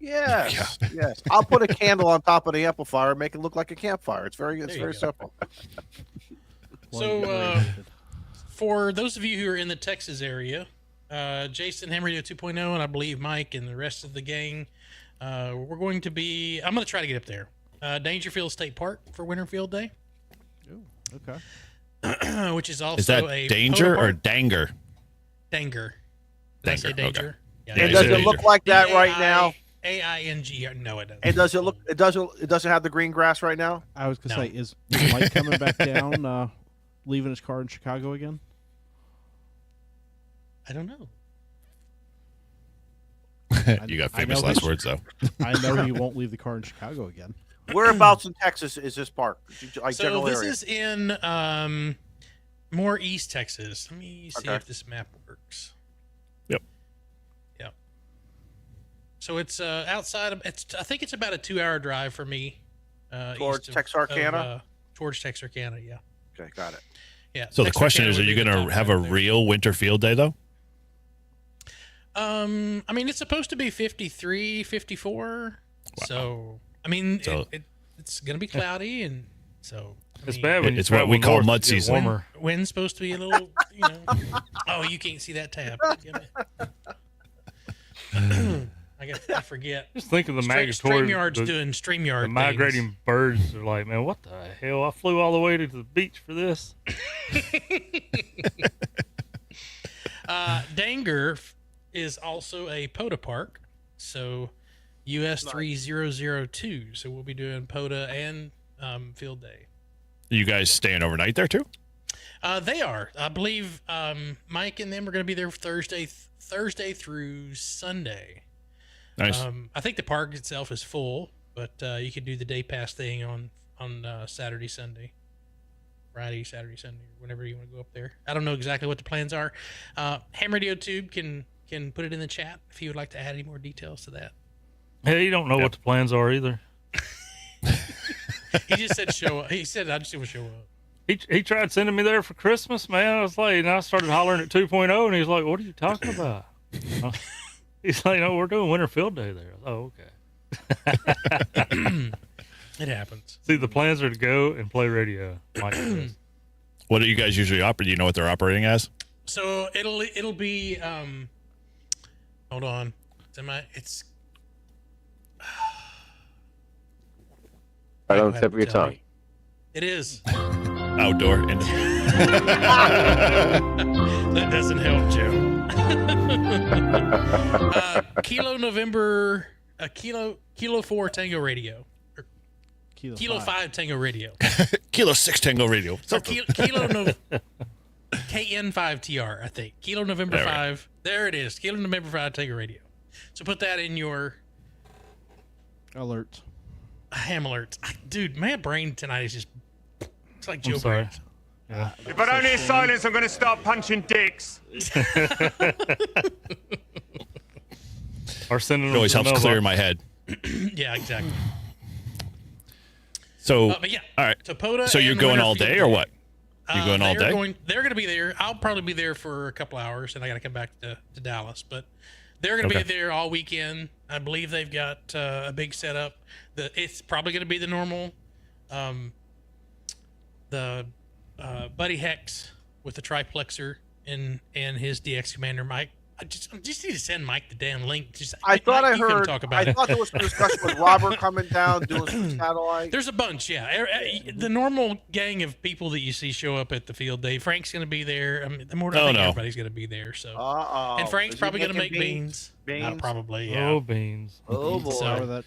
C: Yes, yes. I'll put a candle on top of the amplifier and make it look like a campfire. It's very simple.
A: So, for those of you who are in the Texas area, Jason, Ham Radio 2.0, and I believe Mike and the rest of the gang, we're going to be. I'm going to try to get up there. Dangerfield State Park for Winterfield Day.
B: Ooh, okay.
A: Which is also
E: Is that
A: a
E: danger
A: photo
E: or
A: park.
E: danger?
A: Danger. Did I say
E: Danger,
A: danger?
E: okay.
A: Yeah,
C: And
E: Yeah,
C: does it
E: danger.
C: look like that right now?
A: AING. No, it doesn't.
C: And does it look? It doesn't have the green grass right now.
B: I was gonna
A: No.
B: say, is Mike coming back down, leaving his car in Chicago again?
A: I don't know.
E: You got
B: I
E: famous
B: know
E: last
B: he-
E: words though.
B: I know he won't leave the car in Chicago again.
C: Whereabouts in Texas is this park? Like
A: So
C: general
A: this
C: area.
A: is in more East Texas. Let me see
C: Okay.
A: if this map works.
E: Yep.
A: Yep. So it's outside of. I think it's about a 2-hour drive for me.
C: Towards
A: east of-
C: Texarkana?
A: Towards Texarkana, yeah.
C: Okay, got it.
A: Yeah.
E: So the question
A: Texarkana
E: is, are
A: would
E: you
A: be the
E: going to
A: top
E: have
A: right
E: a
A: there.
E: real winter field day though?
A: I mean, it's supposed to be 53, 54. So, I mean,
E: So-
A: it's going to be cloudy, and so I
D: It's
A: mean,
D: bad when you
E: It's what
D: travel
E: we call
D: north,
E: mud
D: it gets
E: season.
D: warmer.
A: Wind's supposed to be a little, Oh, you can't see that tab. I forget.
D: Just think of the migratory.
A: StreamYard's
D: the-
A: doing StreamYard
D: The migrating birds are like, man, what the hell? I flew all the way to the beach for this.
A: Danger is also a POTA park, so US 3002. So we'll be doing POTA and field day.
E: You guys staying overnight there too?
A: They are, I believe. Mike and them are going to be there Thursday through Sunday.
E: Nice.
A: I think the park itself is full, but you could do the day pass thing on Saturday, Sunday, Friday, Saturday, Sunday, whenever you want to go up there. I don't know exactly what the plans are. Ham Radio Tube can put it in the chat if you would like to add any more details to that.
D: Hey, you don't know what the plans are either.
A: He just said show up. He said I just want to show up.
D: He tried sending me there for Christmas, man. I was like, and I started hollering at 2.0, and he's like, what are you talking about? He's like, no, we're doing winter field day there. Oh, okay.
A: It happens.
D: See, the plans are to go and play radio. Mike says.
E: What do you guys usually operate? Do you know what they're operating as?
A: So it'll be hold on. It's
G: Right on
A: Go
G: the
A: ahead
G: tip of your
A: and tell
G: tongue.
A: me. It is.
E: Outdoor.
A: That doesn't help, Joe. Kilo November, Kilo 4 Tango Radio, or Kilo 5 Tango Radio,
E: Kilo 6 Tango Radio.
A: or Kilo KN5 TR, I think. Kilo November
E: There we go.
A: 5. There it is. Kilo November 5 Tango Radio. So put that in your
B: Alert.
A: ham alerts. Dude, my brain tonight is just, it's like Joe
D: I'm sorry.
A: Brain.
D: Yeah.
I: If I don't hear silence, I'm going to start punching dicks.
D: Or sending
E: It
D: them
E: always
D: to the
E: helps clear
D: mailbox.
E: my head.
A: Yeah, exactly.
E: So,
A: But yeah.
E: all right.
A: So POTA
E: So you're
A: and
E: going
A: Winter
E: all
A: Field
E: day or what? You going all
A: they're
E: day?
A: They're going to be there. I'll probably be there for a couple hours, and I got to come back to Dallas. But they're going to
E: Okay.
A: be there all weekend. I believe they've got a big setup. It's probably going to be the normal, Buddy Hex with the triplexer and his DX commander Mike. I just need to send Mike the damn link.
C: I thought
A: Mike,
C: I
A: you couldn't
C: heard.
A: talk about
C: I
A: it.
C: thought there was some discussion with Robert coming down doing some satellite.
A: There's a bunch, yeah. The normal gang of people that you see show up at the field day. Frank's going to be there. I mean, I think everybody's going to be there. So, and Frank's probably going to make beans.
C: Beans?
A: Probably, yeah.
D: Oh, beans.
C: Oh boy!
A: So-
B: That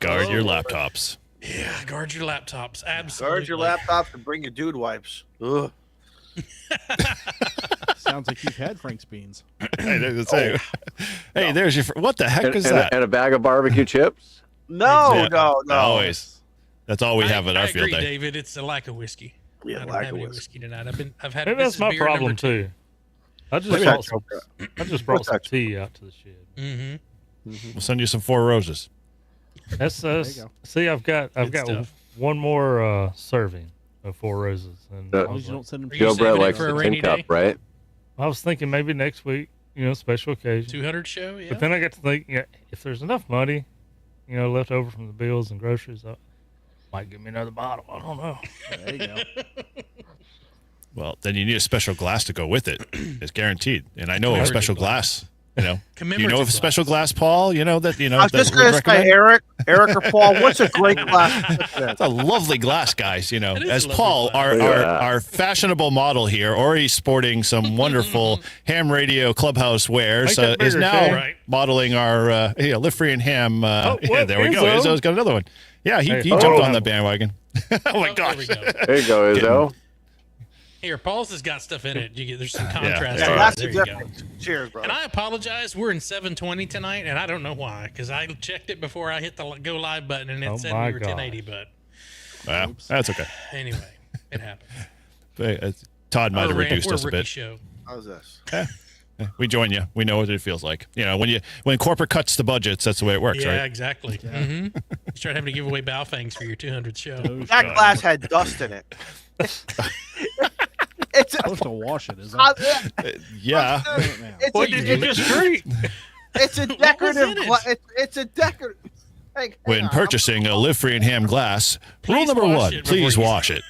E: Guard your laptops.
A: Yeah, guard your laptops. Absolutely.
C: Guard your laptops and bring your dude wipes. Ugh.
B: sounds like you've had Frank's beans.
E: Hey, there's your. What the heck is that?
G: And a bag of barbecue chips.
C: No,
E: Yeah,
C: no.
E: Always. That's all we have at
A: I
E: our field
A: agree,
E: day.
A: David. It's a lack of whiskey.
C: Yeah,
A: I don't
C: lack
A: have
C: of
A: any
C: whiskey.
A: whiskey tonight. I've had.
D: Maybe
A: this
D: that's
A: is
D: my
A: beer
D: problem
A: number 2.
D: too. I just
C: What's
D: brought
C: that,
D: some,
C: Joker?
D: I just brought
C: What's
D: some
C: that?
D: tea out to the shed.
A: Mm-hmm.
E: We'll send you some 4 roses.
D: That's
B: There you go.
D: see, I've got
A: stuff.
D: one more serving of Four Roses, and
G: Uh,
B: As long as you don't send them.
A: Are you
G: Joe
A: saving
G: Brett
A: it
G: likes
A: for a
G: the
A: rainy
G: tin cup,
A: day?
G: right?
D: I was thinking maybe next week, special occasion.
A: 200 show, yeah.
D: But then I got to think, if there's enough money, left over from the bills and groceries, I might give me another bottle. I don't know.
B: There you go.
E: Well, then you need a special glass to go with it. It's guaranteed. And I know of a special glass. Do you know of a
A: Commemorative
E: special glass, Paul?
C: I was
E: that
C: just
E: we
C: going to say,
E: recommend?
C: Eric or Paul, what's a great glass?
E: It's a lovely glass, guys.
A: is
E: As
A: a lovely
E: Paul,
A: glass.
E: our fashionable model here, already sporting some wonderful ham radio clubhouse wares,
D: Make that
E: is
D: bigger,
E: now
D: Shane.
A: Right.
E: modeling our live free and ham. Yeah, there we go.
D: Izzo.
E: Izzo's got another one. Yeah, he
D: Hey,
E: jumped
D: oh.
E: on the bandwagon. Oh my
A: There we
E: gosh.
A: go.
G: There you go, Izzo.
A: Here, Paul's has got stuff in it. There's some contrast.
E: Yeah,
A: to it.
C: That's
A: There
C: the
A: you go.
C: difference. Cheers, brother.
A: And I apologize. We're in 720 tonight, and I don't know why, because I checked it before I hit the go live button, and it
D: Oh
A: said
D: my
A: we were
D: God.
A: 1080. But
E: Well, that's okay.
A: anyway, it happened.
E: Todd might have
A: We're
E: reduced
A: we're
E: us a
A: rookie
E: bit.
A: show.
C: How's this?
E: We join you. We know what it feels like. When corporate cuts the budgets, that's the way it works,
A: Yeah,
E: right?
A: exactly. Mm-hmm. You start having to give away bow fangs for your 200th show.
C: That glass had dust in it. It's
B: Supposed to wash it, is
C: uh,
B: it?
E: Yeah.
B: Man.
C: it's
D: What
C: a,
D: did you
C: it's,
D: just drink?
C: it's a
A: What was
C: decorative.
A: in it?
C: It's a decorative. Hang
E: When
C: on,
E: purchasing a live free and ham glass, rule
A: Please
E: number
A: wash
E: one:
A: it before
E: please
A: you-
E: wash it.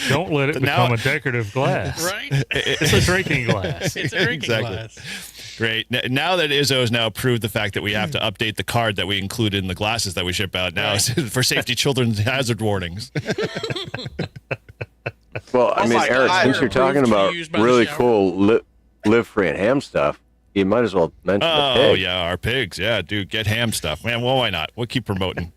D: Don't let it
E: Now-
D: become a decorative glass.
A: Right?
D: It's a drinking glass.
A: It's a drinking
E: Exactly.
A: glass.
E: Great. Now that Izzo's now proved the fact that we have to update the card that we include in the glasses that we ship out now for safety children's hazard warnings.
G: Well, I
C: Oh
G: mean,
C: my
G: Eric,
C: God.
G: since you're talking
A: Approved to
G: about
A: use by the
G: really
A: shower.
G: cool live free and ham stuff, you might as well mention the
E: Oh
G: pig.
E: yeah, our pigs. Yeah, dude, get ham stuff, man. Well, why not? We'll keep promoting.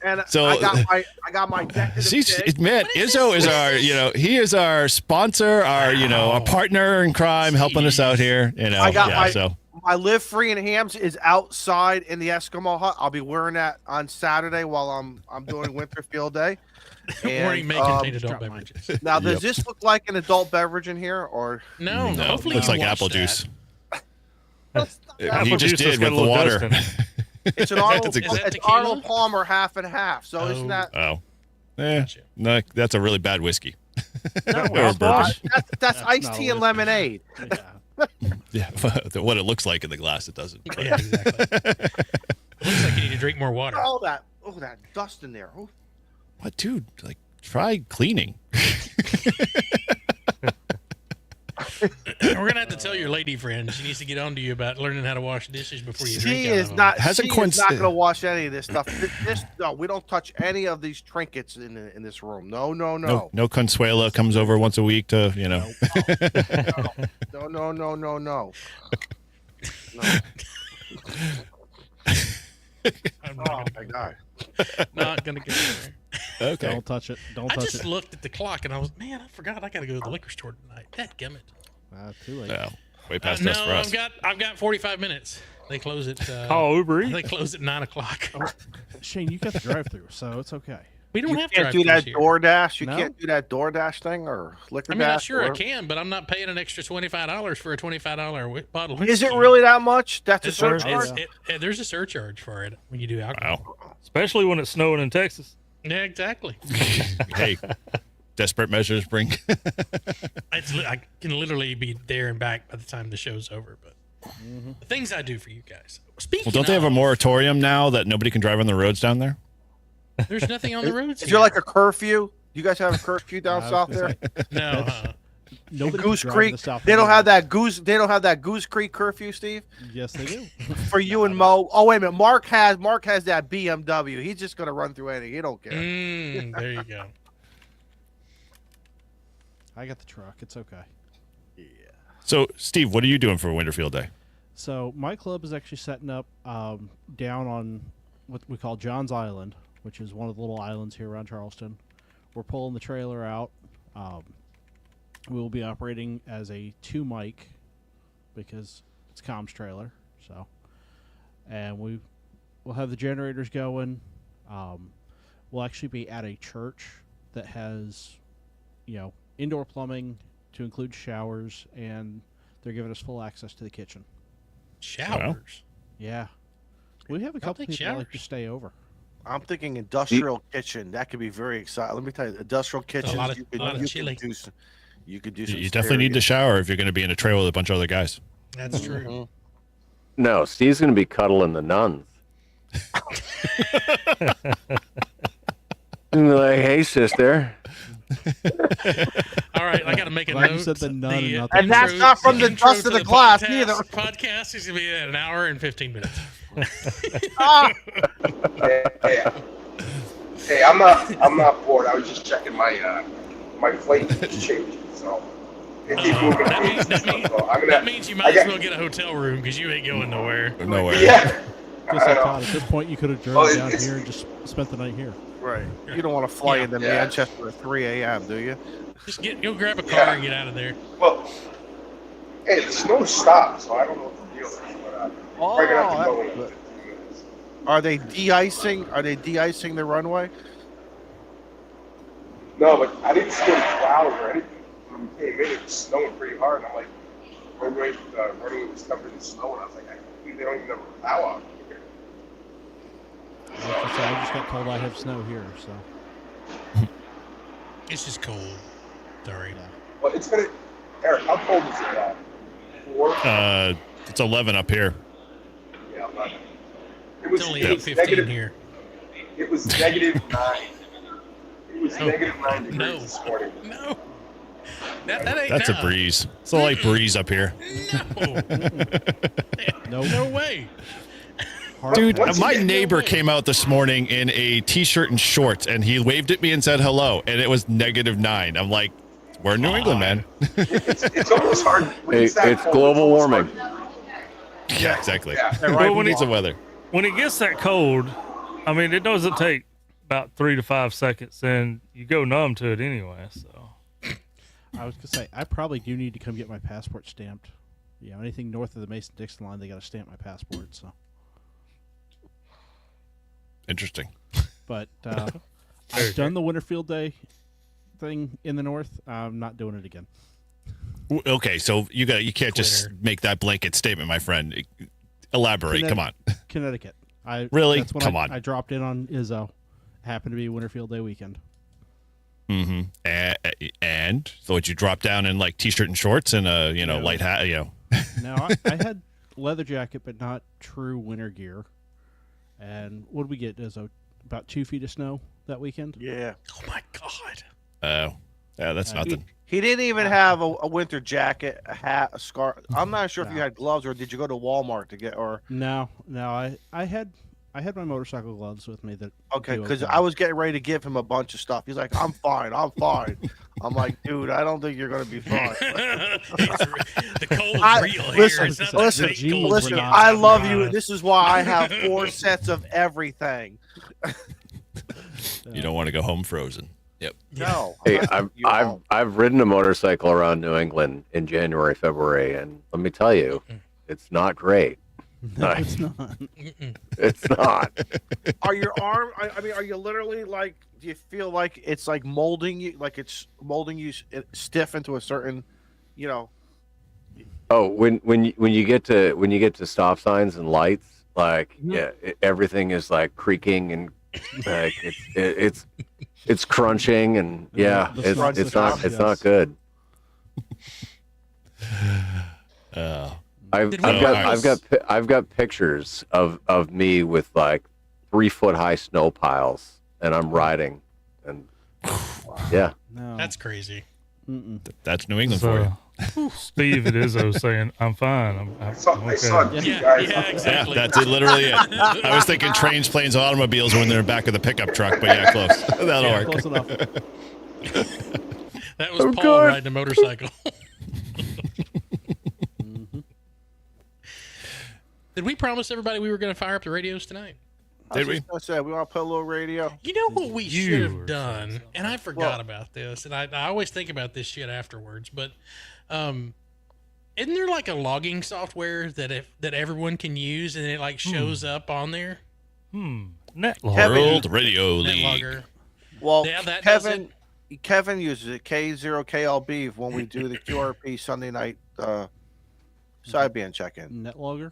C: And
E: So-
C: I got my decorative.
E: See,
C: pig.
E: man, Izzo is our, he is our sponsor, our partner in crime, helping us out here.
C: I got
E: yeah,
C: my
E: so
C: my live free and hams is outside in the Eskimo hut. I'll be wearing that on Saturday while I'm doing Winter Field Day.
A: Warning may
C: And,
A: contain adult beverages.
C: now, does this look like an adult beverage in here, or
A: No,
E: no,
A: hopefully
E: looks
A: you
E: like
A: washed
E: apple
A: that.
E: juice.
D: Apple
E: He
D: juice
E: just
D: has
E: did
D: got
E: with
D: a
E: the
D: little
E: water.
D: dust in it.
C: it's an Arnold,
E: That's exactly-
A: Is that
C: it's Arnold
A: tequila?
C: Palmer half and half? So isn't that
E: Oh,
A: Gotcha.
E: no, that's a really bad whiskey.
C: no,
E: Or
C: well,
E: bourbon.
C: that's iced
B: not
C: tea
B: a
C: and
B: whiskey.
C: lemonade?
E: Yeah, what it looks like in the glass, it doesn't.
A: Yeah, exactly. It looks like you need to drink more water.
C: Oh, that dust in there. Oh,
E: What, dude? Like, try cleaning.
A: We're gonna have to tell your lady friend. She needs to get on to you about learning how to wash dishes before you drink.
C: she
A: out
C: is
A: of them.
C: not.
E: Hasn't
C: She is
E: Quincy-
C: not going to wash any of this stuff. No, we don't touch any of these trinkets in this room. No.
E: No Consuela comes over once a week to,
C: No. No.
A: I'm not
C: Oh
A: gonna,
C: my god.
A: not gonna go there.
E: Okay.
B: Don't touch it. Don't
A: I
B: touch
A: just
B: it.
A: looked at the clock and I was, man, I forgot I gotta go to the liquor store tonight. Dadgummit.
B: Too late.
E: Well, way past
A: No,
E: us for us.
A: I've got 45 minutes. They close at
D: Call Uber Eats.
A: they close at 9:00.
B: Shane, you got the drive-through, so it's okay.
A: We don't
C: You
A: have
C: can't do
A: drive-thrus
C: that
A: here.
C: DoorDash. You
B: No?
C: can't do that DoorDash thing or liquor
A: I mean,
C: dash.
A: sure I
C: or-
A: can, but I'm not paying an extra $25 for a $25 bottle. of
C: Is it
A: whiskey.
C: really that much? That's a
A: It's,
C: surcharge.
A: there's a surcharge for it when you do alcohol.
E: Wow.
D: Especially when it's snowing in Texas.
A: Yeah, exactly.
E: Hey, desperate measures bring.
A: I can literally be there and back by the time the show's over. But the things I do for you guys. Speaking
E: Well, don't they have a
A: of,
E: moratorium now that nobody can drive on the roads down there?
A: there's nothing on the roads.
C: Is there like a curfew? You guys have a curfew down
B: I was
C: south
B: gonna
C: there?
B: say,
A: no?
B: Nobody
C: Goose
B: can drive
C: Creek.
B: the South
C: They don't
B: End.
C: have that Goose. They don't have that Goose Creek curfew, Steve.
B: Yes, they do.
C: For you and Mo. Oh wait a minute. Mark has that BMW. He's just gonna run through anything. He don't care.
A: There you go.
B: I got the truck. It's okay.
E: So, Steve, what are you doing for Winterfield Day?
B: So my club is actually setting up down on what we call John's Island, which is one of the little islands here around Charleston. We're pulling the trailer out. We will be operating as a 2-mic because it's comms trailer. So, and we'll have the generators going. We'll actually be at a church that has, indoor plumbing to include showers, and they're giving us full access to the kitchen.
A: Showers.
B: Yeah. We have a couple
A: take
B: people that like to
A: showers.
B: stay over.
C: I'm thinking industrial kitchen. That could be very exciting. Let me tell you, industrial kitchen.
A: lot of
C: You could
A: chili.
C: do some. You could do some.
E: You definitely need to shower if you're going to be in a trailer with a bunch of other guys.
A: That's true.
G: No, Steve's going to be cuddling the nuns. And be like, hey, sister.
A: All right, I got to make a
B: Glad
A: note.
B: you said the nun and not the
C: And that's
A: intro-
C: not from the
A: intro
C: dust
A: to
C: of the glass
A: podcast,
C: either.
A: Podcast is going to be at an hour and 15 minutes.
F: Hey, I'm not bored. I was just checking my flight is changing, so it keeps moving.
A: That means you might as well get a hotel room because you ain't going nowhere.
E: Nowhere.
F: Yeah.
B: Just
F: I
B: like
F: know.
B: Todd, at this point, you could have driven
F: Well,
B: down
F: it's-
B: here and just spent the night here.
C: Right. You don't want to fly into
F: Yeah.
C: Manchester at 3 a.m., do you?
A: Just go grab a car and get out of there.
F: Well, hey, the snow stopped, so I don't know what the deal is. But we're gonna have to go in 15 minutes.
C: Are they de-icing? Are they de-icing the runway?
F: No, but I didn't see any clouds or anything. When we came in, it was snowing pretty hard, and I'm like, running was covered in snow, and I was like, I think they don't even have a plow out here.
B: Like I said, I just got told I have snow here, so.
A: It's just cold. Sorry.
F: Well, it's gonna. Eric, how cold is it out? 4?
E: It's 11 up here.
F: Yeah, 11.
A: It's only -15
F: negative,
A: here.
F: It was -9. It was
A: Oh,
F: -9 degrees
A: no.
F: this morning.
A: No. That ain't
E: That's a
A: nah.
E: breeze. It's a light breeze up here.
A: No. No way.
E: Dude,
F: Once
E: my
F: again,
E: neighbor
A: no way.
E: came out this morning in a t-shirt and shorts, and he waved at me and said hello, and it was -9. I'm like, we're in New England, man.
F: It's almost hard. When
G: It's
F: that cold,
G: global
F: almost
G: warming.
F: hard.
E: Yeah, exactly.
F: Yeah.
D: Well,
E: Who needs the weather?
D: when it gets that cold, I mean, it doesn't take about 3 to 5 seconds, and you go numb to it anyway. So
B: I was gonna say I probably do need to come get my passport stamped. Yeah, anything north of the Mason-Dixon line, they got to stamp my passport. So,
E: Interesting.
B: but I've done the Winterfield Day thing in the north. I'm not doing it again.
E: Okay, so you can't just make that blanket statement, my friend. Elaborate. Come on.
B: Connecticut.
E: Really?
B: That's when
E: Come on.
B: I dropped in on Izzo. Happened to be Winterfield Day weekend.
E: Mm-hmm. And so would you drop down in like t-shirt and shorts and a light hat?
B: Now I had leather jacket, but not true winter gear. And what did we get? Izzo? About 2 feet of snow that weekend.
C: Yeah.
A: Oh my God.
E: Yeah, that's nothing.
C: He didn't even have a winter jacket, a hat, a scarf. I'm not sure if you had gloves or did you go to Walmart to get or.
B: No. I had my motorcycle gloves with me. That
C: Okay,
B: do
C: because I was getting ready to give him a bunch of stuff. He's like, I'm fine. I'm like, dude, I don't think you're going to be fine.
A: The cold's real here.
C: Listen,
A: It's not that
C: listen,
A: fake cold
B: listen,
A: we're not
C: I
A: talking
C: love
A: about.
C: you. This is why I have 4 sets of everything.
E: You don't want to go home frozen. Yep.
C: No.
G: Hey,
C: I'm not-
G: I've ridden a motorcycle around New England in January, February, and let me tell you, it's not great.
B: No, it's not.
G: It's not.
C: Are your arm? I mean, are you literally like? Do you feel like it's like molding you? Like it's molding you stiff into a certain,
G: Oh, when you get to stop signs and lights, like everything is like creaking and like it's crunching and
B: The
G: it's not good. I've got pictures of me with like 3 foot high snow piles, and I'm riding, and yeah.
B: No.
A: That's crazy.
E: That's New England for you.
D: Steve at Izzo saying, "I'm fine. I'm
F: I saw
D: okay."
F: two
A: Yeah,
F: guys.
A: yeah,
E: Yeah,
A: exactly.
E: that's it, literally it. I was thinking trains, planes, automobiles when they're in the back of the pickup truck, but yeah, close. That'll
A: Yeah,
E: work.
B: Close enough.
A: That was Paul riding a motorcycle. Did we promise everybody we were going to fire up the radios tonight?
E: Did we?
C: I said we want to put a little radio.
A: You know what we
D: You
A: should
D: were
A: have done, and I forgot about this, and I always think about this shit afterwards. But isn't there like a logging software that everyone can use, and it like shows up on there?
D: Netlogger.
E: World Radio League.
A: NetLogger.
C: Well,
A: Yeah, that does
C: Kevin uses it. K0KLB when we do the QRP Sunday night sideband check-in.
B: Netlogger.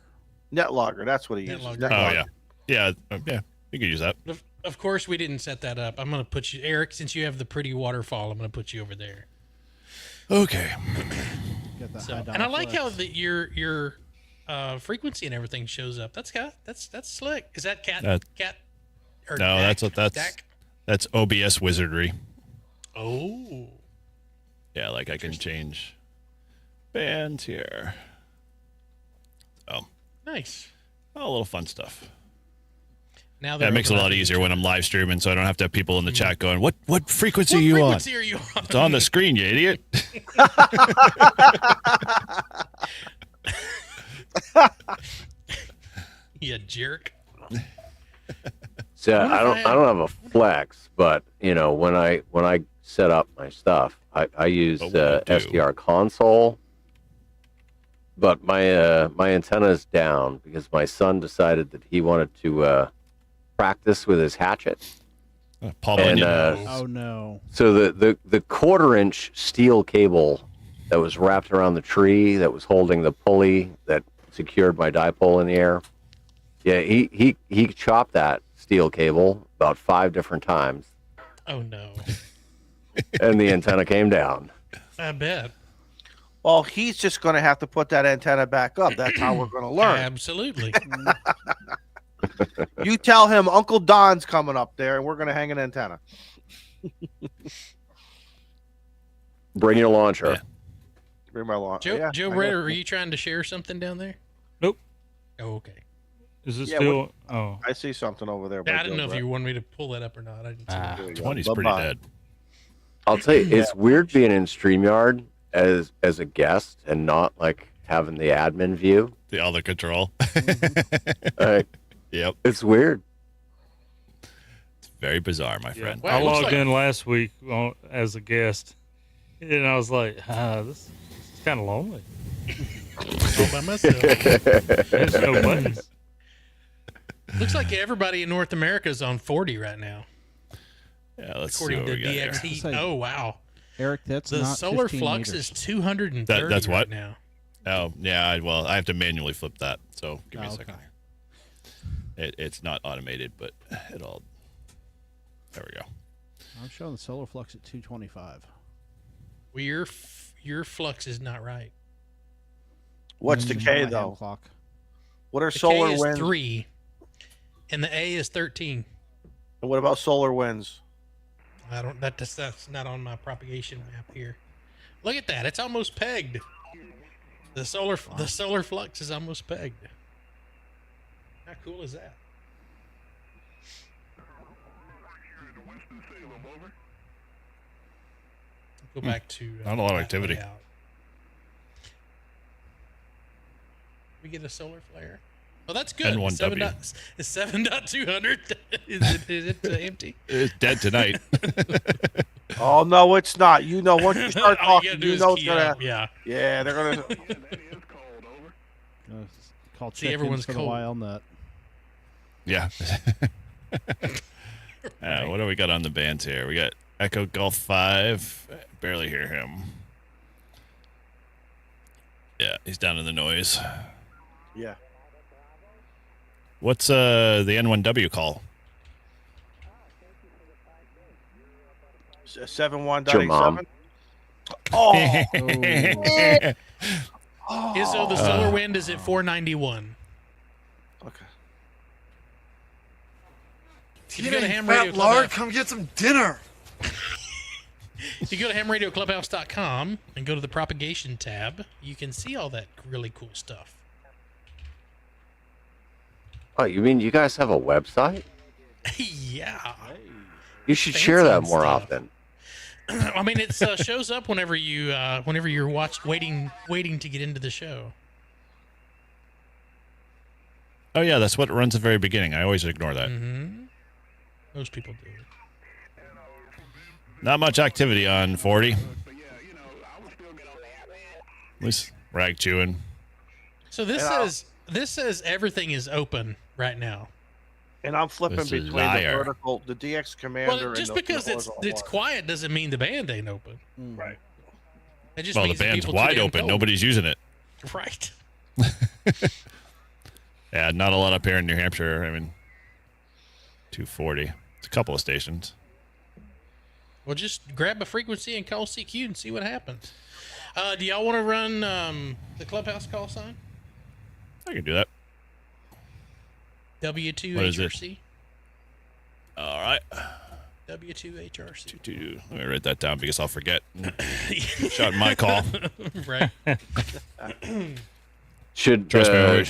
C: Netlogger, that's what he uses.
B: Netlogger.
C: Netlogger.
E: Oh yeah. Yeah, you could use that.
A: Of course, we didn't set that up. I'm going to put you, Eric, since you have the pretty waterfall, I'm going to put you over there.
E: Okay.
B: Get that
A: So,
B: high
A: and I like
B: flex.
A: how your frequency and everything shows up. That's slick. Is that cat?
E: No,
A: Dak?
E: that's
A: Dak?
E: that's OBS wizardry.
A: Oh.
E: Yeah, like I can change bands here. Oh,
A: Nice.
E: a little fun stuff.
A: Now
E: That makes it a lot easier when I'm live streaming, so I don't have to have people in the chat going, "What frequency are you on?"
A: Are you on?
E: It's on the screen, you idiot.
A: You jerk.
G: So I don't have a flex, but you know when I set up my stuff, I use SDR console. But my antenna is down because my son decided that he wanted to practice with his hatchet.
E: Paul
G: And,
E: Bunyan.
B: Oh no.
G: So the 1/4-inch steel cable that was wrapped around the tree that was holding the pulley that secured my dipole in the air. Yeah, he chopped that steel cable about 5 different times.
A: Oh no.
G: And the antenna came down.
A: I bet.
C: Well, he's just going to have to put that antenna back up. That's how we're going to learn.
A: Absolutely.
C: You tell him Uncle Don's coming up there, and we're going to hang an antenna.
G: Bring your launcher.
E: Yeah.
C: Bring my lawn.
A: Joe,
C: Yeah,
A: Joe
C: I
A: Ritter,
C: got-
A: are you trying to share something down there?
D: Nope.
A: Oh, okay.
D: Is it
C: Yeah,
D: still? Oh,
C: I see something over there.
A: I didn't know if you wanted me to pull that up or not. I didn't see it.
C: There you go.
E: 20's pretty
C: Bye-bye.
E: dead.
G: I'll tell you, it's weird being in StreamYard as a guest and not like having the admin view.
E: The other control. Yep.
G: It's weird.
E: It's very bizarre, my friend.
A: Well,
D: I
A: it looks
D: logged
A: like-
D: in last week as a guest, and I was like, this is kind of lonely.
A: All by myself.
D: There's no buttons.
A: Looks like everybody in North America is on 40 right now,
E: Yeah, let's see
A: according
E: what
A: to
E: we got here.
A: DXT.
B: Say-
A: Oh wow,
B: Eric, that's
A: the
B: not
A: solar
B: 15
A: flux
B: meters.
A: is 230
E: That's what?
A: right now.
E: Oh, yeah. I have to manually flip that. So give me a
B: Oh,
E: second.
B: okay.
E: It's not automated, but it'll. There we go.
B: I'm showing the solar flux at 225.
A: Well, your flux is not right.
C: What's the
B: Mm,
C: K
B: my
C: though?
B: hand clock.
C: What are
A: The
C: solar
A: K is
C: winds?
A: 3, and the A is 13.
C: And what about solar winds?
A: I don't. That's not on my propagation map here. Look at that. It's almost pegged. The solar flux is almost pegged. How cool is that? Go back to
E: Not a lot of
A: that
E: activity.
A: layout. We get a solar flare. Oh, that's good.
E: N1W.
A: It's 7.200. Is it empty?
E: It's dead tonight.
C: Oh no, it's not. You know, once you start
A: All you
C: talking,
A: gotta do
C: you
A: is
C: know it's
A: key
C: gonna.
A: up, yeah.
C: Yeah, they're gonna.
B: Call
A: See,
B: check-ins
A: everyone's
B: for the
A: cold.
B: while net.
E: Yeah. What do we got on the bands here? We got Echo Golf 5. Barely hear him. Yeah, he's down in the noise.
C: Yeah.
E: What's the N1W call?
C: 7.1.87. Oh,
A: So the solar wind is at 491.
C: okay.
A: If you go to Ham Radio Clubhouse,
J: come get some dinner.
A: if you go to hamradioclubhouse.com and go to the propagation tab, you can see all that really cool stuff.
G: Oh, you mean you guys have a website?
A: Yeah.
G: You should
A: Fancy
G: share that
A: and
G: more
A: stuff.
G: often.
A: I mean, it shows up whenever you're waiting to get into the show.
E: Oh, yeah, that's what runs at the very beginning. I always ignore that.
A: Mm-hmm. Most people do.
E: Not much activity on 40. At least rag chewing.
A: So this says everything is open right now.
C: And I'm flipping
E: This is
C: between
E: liar.
C: the vertical, the DX commander,
A: Well, just
C: and the
A: because it's
C: horizontal
A: quiet doesn't mean the band ain't open.
C: Right.
A: It just
E: Well, the
A: means that
E: band's
A: people too
E: wide
A: damn
E: open.
A: cold.
E: Nobody's using it.
A: Right.
E: Yeah, not a lot up here in New Hampshire. I mean, 240. It's a couple of stations.
A: Well, just grab a frequency and call CQ and see what happens. Do y'all want to run the Clubhouse call sign?
E: I can do that.
A: W2HRC.
E: All right.
A: W2HRC.
E: Let me write that down because I'll forget. Shot my call.
A: Right.
G: Should I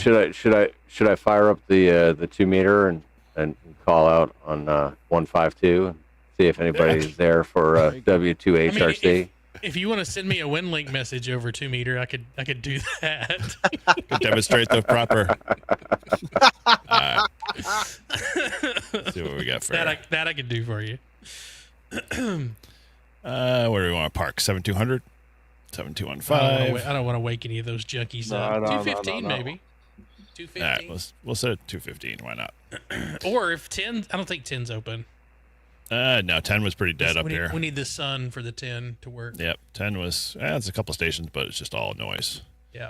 G: fire up the 2 meter and call out on 152 and see if anybody's there for W2HRC?
A: I mean, if you want to send me a WinLink message over 2 meter, I could do that.
E: Could demonstrate the proper. Let's see what we got for
A: that. I could do for you.
E: Where do we want to park? 7200, 7215.
A: I don't want to wake any of those junkies up. 215 maybe. 215.
E: All right, we'll set it 215. Why not?
A: Or if 10, I don't think 10's open.
E: No, 10 was pretty dead up here.
A: We need the sun for the 10 to work.
E: Yep, 10 was. It's a couple stations, but it's just all noise.
A: Yeah.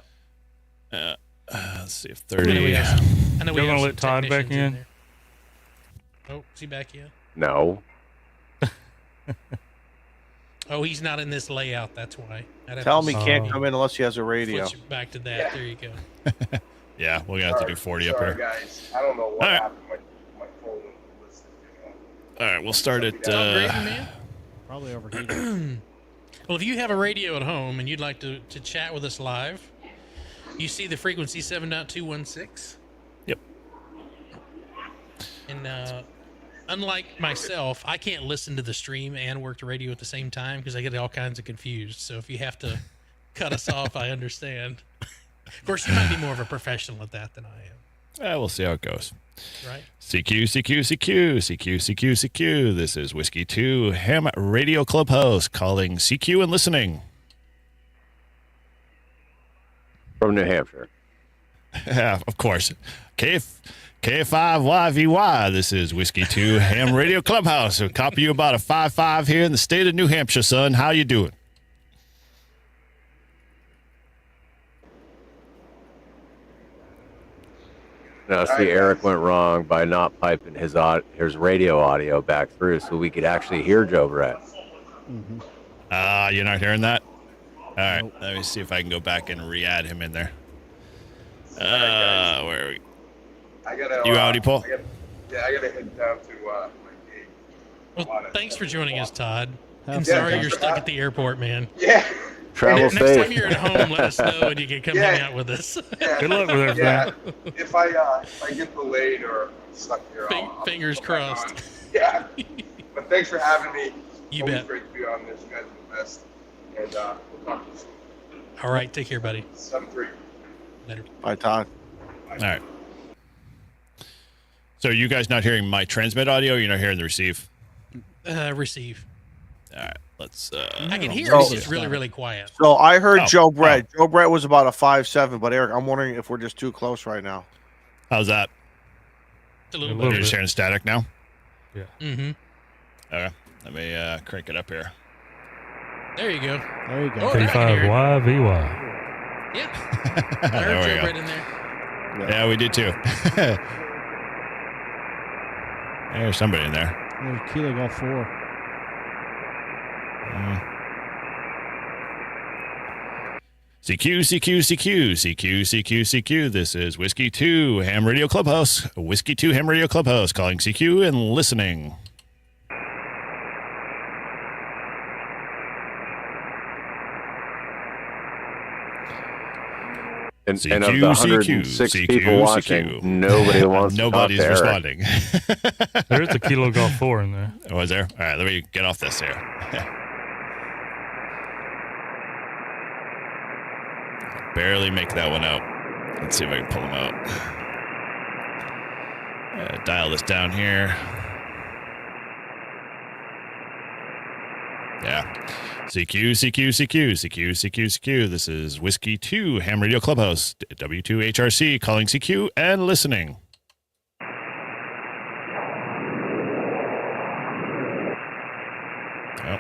E: Let's see if 30.
A: I know we
D: You're
A: have
D: gonna
A: some
D: let Todd back
A: technicians
D: in?
A: there. Oh, is he back in?
G: No.
A: Oh, he's not in this layout. That's why.
C: Tell him he can't come in unless he has a radio.
A: Switch back to that. There you go.
E: Yeah, we're gonna have to do 40 up here.
F: Guys, I don't know what happened. My phone went ballistic.
E: All right, we'll start at.
A: Gravy man?
B: Probably overheated.
A: Well, if you have a radio at home and you'd like to chat with us live, you see the frequency 7.216.
E: Yep.
A: And unlike myself, I can't listen to the stream and work the radio at the same time because I get all kinds of confused. So if you have to cut us off, I understand. Of course, you might be more of a professional at that than I am.
E: We'll see how it goes.
A: Right.
E: CQ, CQ, CQ, CQ, CQ, CQ. This is Whiskey 2, Ham Radio Clubhouse, calling CQ and listening.
G: From New Hampshire.
E: Yeah, of course. K5YVY. This is Whiskey 2, Ham Radio Clubhouse. We'll copy you about a 5-5 here in the state of New Hampshire, son. How you doing?
G: Now, see, Eric went wrong by not piping his radio audio back through so we could actually hear Joe Brett.
E: You're not hearing that? All right, let me see if I can go back and re-add him in there. Where are we? You outie, Paul?
F: I gotta head down to my gig.
A: Well, thanks for joining us, Todd. I'm
B: Have
A: sorry
B: fun.
A: you're stuck at the airport, man.
F: Yeah.
G: Travel
A: Next
G: safe.
A: time you're at home, let us know and you can come hang out with us.
D: Good luck with everything.
F: Yeah. If I get delayed or stuck here, I'll
A: Fingers
F: come back
A: crossed.
F: on. Yeah. But thanks for having me.
A: You
F: Always
A: bet.
F: great to be on this. You guys are the best. And we'll talk to you soon.
A: All right, take care, buddy.
F: 7-3.
A: Later.
C: Bye, Todd.
E: All right. So you guys not hearing my transmit audio? You're not hearing the receive?
A: Receive.
E: All right, let's...
A: I can hear
C: So-
A: it's just really, really quiet.
C: So I heard
E: Oh,
C: Joe Brett. Joe Brett was about a 5'7", but Eric, I'm wondering if we're just too close right now.
E: How's that?
A: It's a little
E: You're
A: bit.
E: just hearing static now?
A: Mm-hmm.
E: Okay, let me crank it up here.
A: There you go.
B: There you go.
A: Oh, now I can hear it.
D: K5YVY.
A: Yeah. I
E: There
A: heard
E: we
A: Joe
E: go.
A: Brett in there.
E: Yeah, we did too. There's somebody in there.
B: There's Kilo Golf 4.
E: CQ, CQ, CQ, CQ, CQ, CQ. This is Whiskey 2, Ham Radio Clubhouse. Whiskey 2, Ham Radio Clubhouse, calling CQ and listening.
G: And
E: CQ,
G: of the 106
E: CQ,
G: people watching,
E: CQ.
G: nobody wants
E: Nobody's
G: to talk to Eric.
E: responding.
D: There's a Kilo Golf 4 in there.
E: Was there? All right, let me get off this here. Barely make that one out. Let's see if I can pull them out. Dial this down here. Yeah. CQ, CQ, CQ, CQ, CQ, CQ. This is Whiskey 2, Ham Radio Clubhouse, W2HRC, calling CQ and listening. Oh.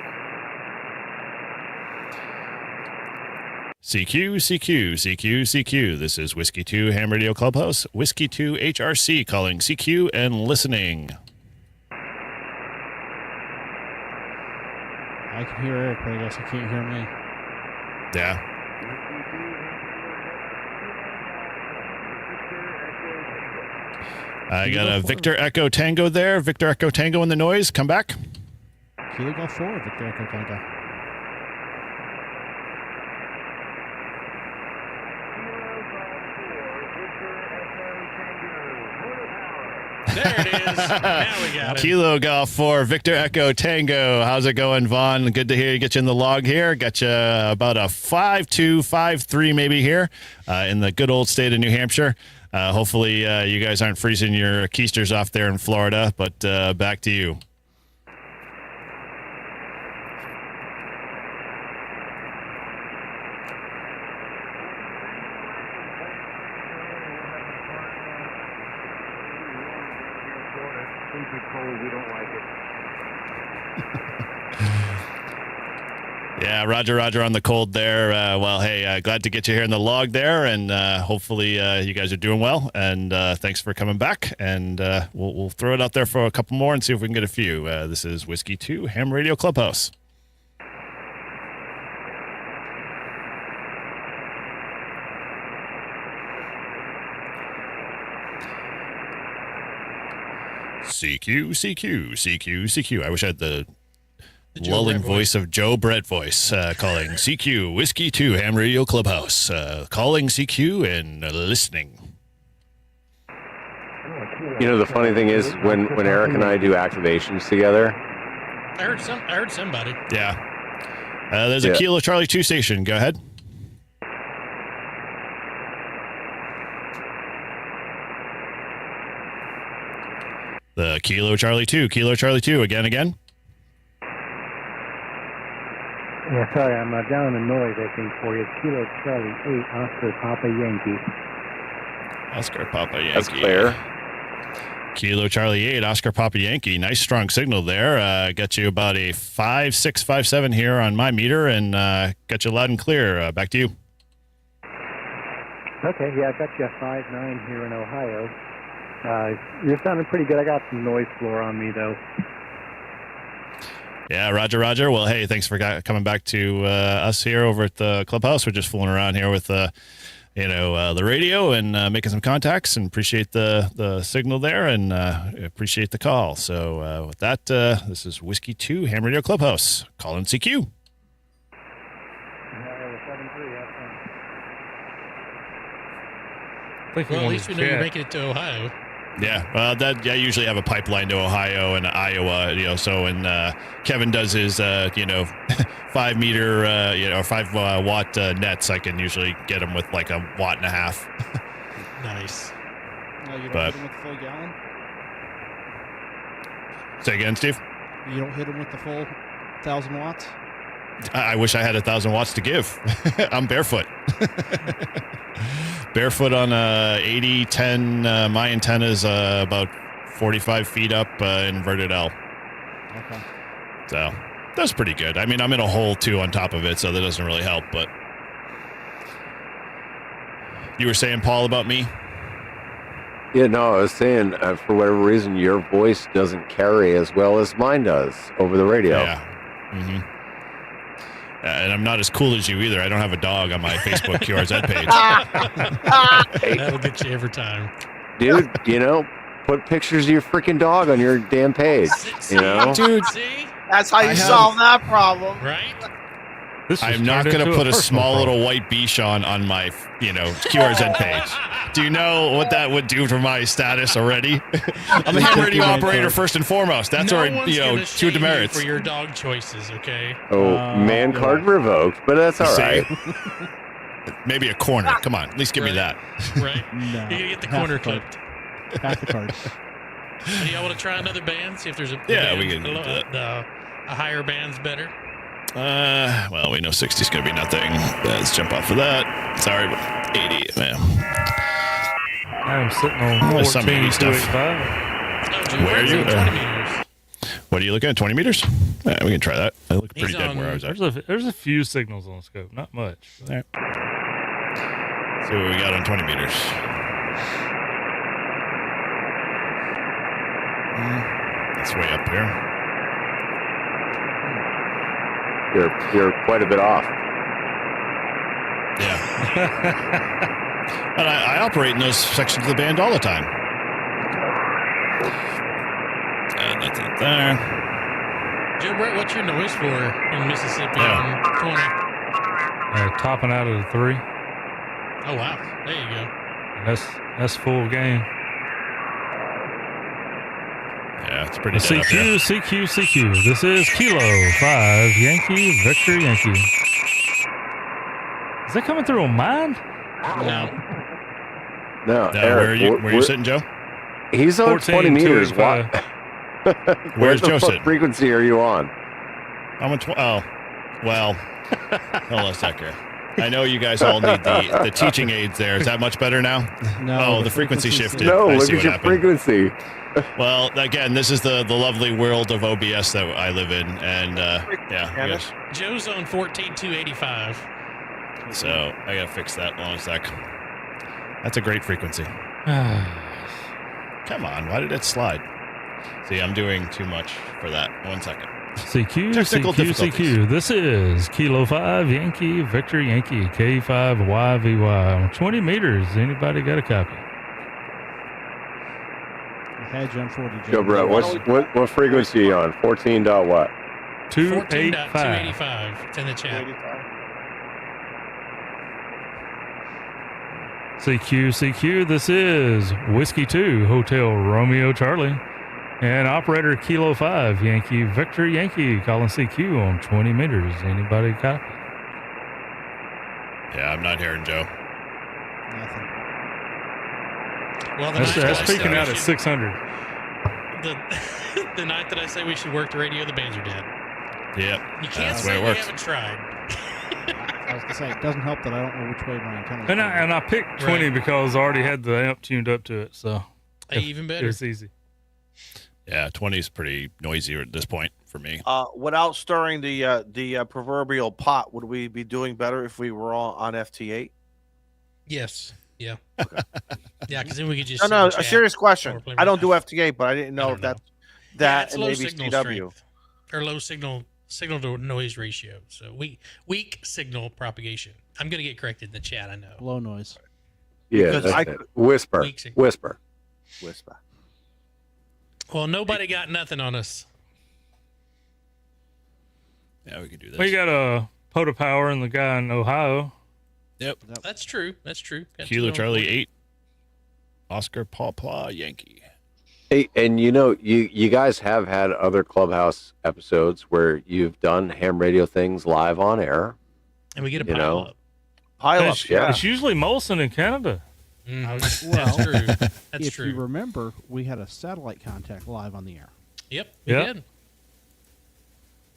E: CQ, CQ, CQ, CQ. This is Whiskey 2, Ham Radio Clubhouse, Whiskey 2, HRC, calling CQ and listening.
B: I can hear Eric, but I guess he can't hear me.
E: Yeah. I got a Victor Echo Tango there. Victor Echo Tango in the noise. Come back.
B: Kilo Golf 4, Victor Echo Tango.
A: There it is. Now we got it.
E: Kilo Golf 4, Victor Echo Tango. How's it going, Vaughn? Good to hear you. Get you in the log here. Got you about a 5-2, 5-3 maybe here in the good old state of New Hampshire. Hopefully you guys aren't freezing your keisters off there in Florida, but back to you. Yeah, Roger on the cold there. Well, hey, glad to get you here in the log there, and hopefully you guys are doing well, and thanks for coming back, and we'll throw it out there for a couple more and see if we can get a few. This is Whiskey 2, Ham Radio Clubhouse. CQ. I wish I had the lulling voice of Joe Brett voice calling CQ Whiskey 2 Ham Radio Clubhouse, calling CQ and listening.
G: You know, the funny thing is when Eric and I do activations together.
A: I heard somebody.
E: Yeah. There's a Kilo Charlie 2 station. Go ahead. The Kilo Charlie 2. Again.
J: Yeah, sorry, I'm down in the noise, I think, for you. Kilo Charlie 8, Oscar Papa Yankee.
G: That's clear.
E: Kilo Charlie 8, Oscar Papa Yankee. Nice strong signal there. Got you about a 5.6, 5.7 here on my meter, and got you loud and clear. Back to you.
J: Okay, yeah, I got you a 5.9 here in Ohio. You're sounding pretty good. I got some noise floor on me, though.
E: Yeah, Roger. Well, hey, thanks for coming back to us here over at the Clubhouse. We're just fooling around here with, the radio and making some contacts, and appreciate the signal there, and appreciate the call. So with that, this is Whiskey 2, Ham Radio Clubhouse. Call in CQ.
A: Well, at least we know you're making it to Ohio.
E: Yeah, well, I usually have a pipeline to Ohio and Iowa, so when Kevin does his, 5 meter, 5 watt nets, I can usually get them with like 1.5 watts.
A: Nice.
B: No, you don't
E: But-
B: hit them with the full gallon?
E: Say again, Steve?
B: You don't hit them with the full 1,000 watts?
E: I wish I had 1,000 watts to give. I'm barefoot. Barefoot on 80-10. My antenna's about 45 feet up, inverted L.
B: Okay.
E: So that's pretty good. I mean, I'm in a hole too on top of it, so that doesn't really help. But you were saying, Paul, about me?
G: Yeah, no, I was saying, for whatever reason, your voice doesn't carry as well as mine does over the radio.
E: Yeah. Mm-hmm. And I'm not as cool as you either. I don't have a dog on my Facebook QRZ page.
A: That'll get you every time.
G: Dude, put pictures of your freaking dog on your damn page,
E: Dude,
A: See?
C: That's how you solve that problem.
A: Right?
E: I'm not going to put a small little white Bichon on my, QRZ page. Do you know what that would do for my status already? I'm a ham radio operator first and foremost. That's
A: no
E: our,
A: one's gonna
E: two
A: shame you
E: demerits.
A: for your dog choices, okay?
G: Oh, man card revoked, but that's all right.
E: Maybe a corner. Come on, at least give me that.
A: Right.
B: No.
A: You're going to get the
B: Half
A: corner
B: the card.
A: clipped.
B: Half the cards.
A: Do y'all want to try another band? See if there's a
E: Yeah,
A: band,
E: we can do that.
A: A higher band's better.
E: Well, we know 60 is going to be nothing. Let's jump off of that. Sorry, but 80, man.
D: I'm sitting on
E: There's some 80 stuff.
D: 14,285.
E: Where are you?
A: 20 meters.
E: What are you looking at? 20 meters? Yeah, we can try that. I look pretty
A: He's
E: dead
A: on-
E: where I was at.
D: There's a few signals on the scope, not much.
E: All right. See what we got on 20 meters. It's way up here.
G: You're quite a bit off.
E: Yeah. And I operate in those sections of the band all the time. Nothing there.
A: Joe Brett, what's your noise floor in Mississippi on 20?
D: Topping out at a 3.
A: Oh, wow. There you go.
D: That's full game.
E: Yeah, it's pretty dead up here.
D: CQ. This is Kilo 5 Yankee Victor Yankee. Is that coming through on mine?
G: No,
E: Eric, where you sitting, Joe?
G: He's on 20 meters. Why?
E: Where's Joe sitting?
G: What frequency are you on?
E: I'm on well, hold on a sec here. I know you guys all need the teaching aids there. Is that much better now?
B: No.
E: Oh, the frequency shifted.
G: No,
E: I
G: look
E: see
G: at
E: what
G: your
E: happened.
G: frequency.
E: Well, again, this is the lovely world of OBS that I live in, and yeah, I guess.
A: Joe's on 14,285.
E: So I gotta fix that. Hold on a sec. That's a great frequency. Come on, why did it slide? See, I'm doing too much for that. 1 second.
D: CQ. This is Kilo 5 Yankee Victor Yankee K5YVY. 20 meters. Anybody got a copy?
B: Had you on 40.
G: Joe Brett, what frequency are you on? 14 dot what?
A: 285. It's in the chat.
D: CQ. This is Whiskey 2 Hotel Romeo Charlie. And operator Kilo 5 Yankee Victor Yankee calling CQ on 20 meters. Anybody copy?
E: Yeah, I'm not hearing Joe.
B: Nothing.
A: Well,
D: That's peaking out at 600.
A: The night that I say we should work the radio, the bands are dead.
E: Yep.
A: You can't
E: That's the way
A: say
E: it
A: we
E: works.
A: haven't tried.
B: I was going to say, it doesn't help that I don't know which way my antenna is.
D: And I picked 20 because I already had the amp tuned up to it, so
A: Even better.
D: it was easy.
E: Yeah, 20 is pretty noisy at this point for me.
C: Without stirring the proverbial pot, would we be doing better if we were all on FT8?
A: Yes. Yeah. Yeah, because then we could just.
C: No,
A: sit
C: a
A: and
C: serious
A: chat
C: question.
A: or play
C: I don't do
A: with-
C: FT8, but I didn't know if
A: know.
C: that
A: it's
C: and
A: low
C: maybe
A: signal
C: CW.
A: strength or low signal to noise ratio. So weak signal propagation. I'm gonna get corrected in the chat. I know.
B: Low noise.
G: Yeah,
C: Because
G: that's
C: I
G: it. Whisper.
A: Weak signal.
G: Whisper.
A: Well, nobody got nothing on us.
E: Yeah, we could do this.
D: We got a Pota Power and the guy in Ohio.
E: Yep.
A: That's true. Got
E: Kilo
A: two
E: Charlie
A: on
E: 8. Oscar Pawpaw Yankee.
G: Hey, and you guys have had other Clubhouse episodes where you've done ham radio things live on air.
A: and we get a
G: you
A: pile
G: know.
A: up.
C: Pileups, yeah.
D: It's usually Molson in Canada.
A: That's
B: Well,
A: true. That's
B: if
A: true.
B: you remember, we had a satellite contact live on the air.
A: Yep. We
D: Yep.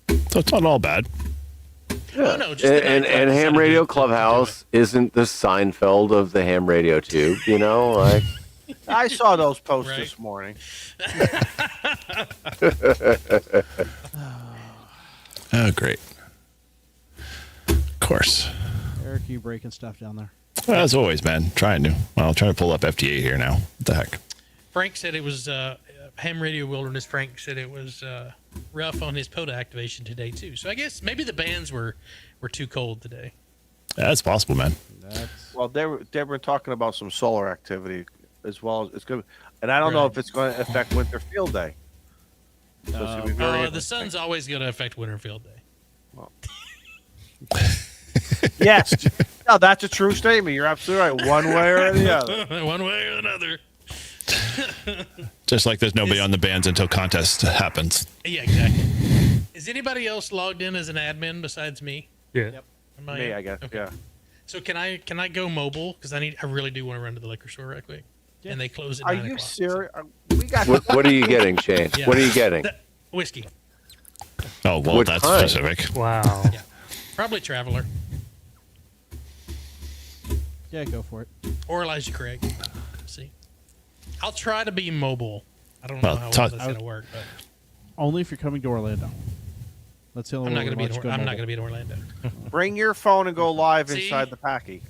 A: did.
E: So it's not all bad.
A: Oh, no, just the night
G: And
A: that I decided
G: Ham
A: to
G: Radio
A: do
G: Clubhouse isn't the Seinfeld of the ham radio tube, you know? Like,
C: I saw those posts
A: Right.
C: this morning.
E: Oh, great. Of course.
B: Eric, you breaking stuff down there?
E: Well, as always, man. Trying to pull up FTA here now. What the heck?
A: Frank said it was Ham Radio Wilderness. Frank said it was rough on his POTA activation today too. So I guess maybe the bands were too cold today.
E: That's possible, man.
C: Well, they were talking about some solar activity as well as it's good, and I don't know
A: Right.
C: if it's going to affect Winter Field Day. So it's gonna be very
A: The
C: interesting.
A: sun's always going to affect Winterfield Day.
C: Yes, no, that's a true statement. You're absolutely right. One way or the other.
A: One way or another.
E: Just like there's nobody on the bands until contest happens.
A: Yeah, exactly. Is anybody else logged in as an admin besides me?
D: Yeah.
A: Am I
C: Me,
A: in?
C: I guess.
A: Okay.
C: Yeah.
A: So can I go mobile? Because I really do want to run to the liquor store right quick. And they close at
C: Are
A: 9
C: you
A: o'clock.
C: serious? We got.
G: what are you getting, Shane?
A: Yeah.
G: What are you getting?
A: Whiskey.
E: Oh, well,
G: What
E: that's
G: kind?
E: specific.
D: Wow.
A: Yeah. Probably Traveler
B: Yeah, go for it.
A: or Elijah Craig. See, I'll try to be mobile. I don't
E: Well,
A: know how
E: ta-
A: well that's going to work, but
B: Only if you're coming to Orlando. That's the only
A: I'm not
B: way
A: going to be.
B: we'll let you
A: I'm not
B: mobile.
A: going to be in Orlando.
C: Bring your phone and go live
A: See?
C: inside the packy.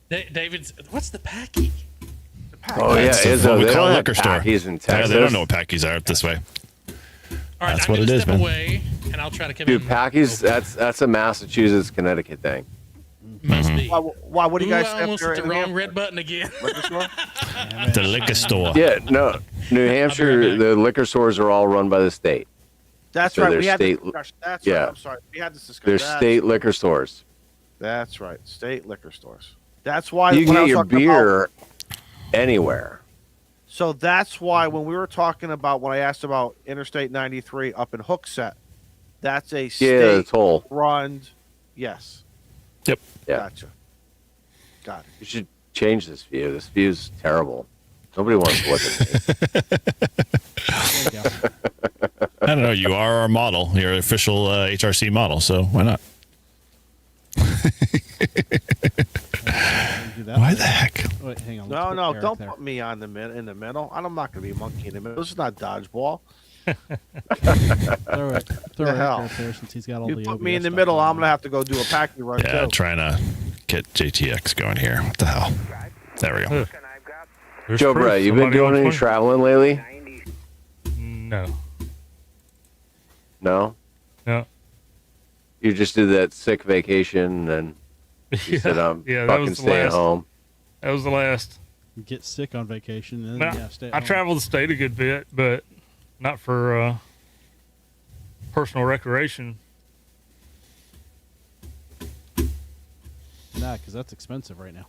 A: David's. What's the packy?
G: Oh, yeah.
E: That's
G: Izzo,
E: what we
G: they
E: call
G: don't
E: a
G: have
E: liquor store.
G: Packies in
E: Yeah,
G: Texas.
E: they don't know what packies are up this way.
A: All right,
E: That's
A: I'm
E: what
A: gonna
E: it is,
A: step
E: man.
A: away. and I'll try to come
G: Dude,
A: in.
G: Packy's, that's a Massachusetts, Connecticut thing.
A: Must be.
C: Why? What do you guys
A: I
C: say up
A: almost
C: there
A: hit
C: in
A: the
C: New
A: wrong
C: Hampshire?
A: red button again.
C: Liquor store?
E: The liquor store.
G: Yeah, no, New Hampshire,
A: back.
G: the liquor stores are all run by the state.
C: That's
G: So
C: right.
G: they're
C: We had
G: state-
C: this discussion. That's
G: yeah.
C: right. I'm sorry. We had this discussion.
G: They're
C: That's-
G: state liquor stores.
C: That's right. State liquor stores. That's why
G: You
C: when I
G: get
C: was
G: your
C: talking about-
G: beer anywhere.
C: So that's why when we were talking about when I asked about Interstate 93 up in Hooksett, that's a
G: Yeah, the
C: state
G: toll.
C: run. Yes.
E: Yep.
G: Yeah.
C: Gotcha. Got it.
G: You should change this view. This view's terrible. Nobody wants to look at me.
B: There you go.
E: I don't know. You are our model. You're an official HRC model, so why not?
B: Do that.
E: Why the heck?
B: Wait, hang on.
C: No,
B: let's
C: no,
B: put Eric
C: don't
B: there.
C: put me on in the middle. I'm not going to be a monkey in the middle. This is not dodgeball.
B: Throw it. Throw
C: The
B: Eric
C: hell?
B: right there since he's got all
C: You
B: the
C: put me
B: OBS
C: in the
B: stuff
C: middle,
B: going
C: I'm
B: on.
C: going to have to go do a packing run
E: Yeah,
C: too.
E: trying to get JTX going here. What the hell? There we go.
D: There's
G: Joe
D: proof.
G: Brett, you been
D: Somebody
G: doing
D: on
G: any
D: 20.
G: traveling lately?
D: No.
G: No?
D: No.
G: You just did that sick vacation and you said, I'm
D: yeah, that
G: fucking
D: was the
G: staying
D: last.
G: home.
D: That was the last.
B: Get sick on vacation and
D: No,
B: then stay at
D: I
B: home.
D: travel the state a good bit, but not for personal recreation.
B: Nah, because that's expensive right now.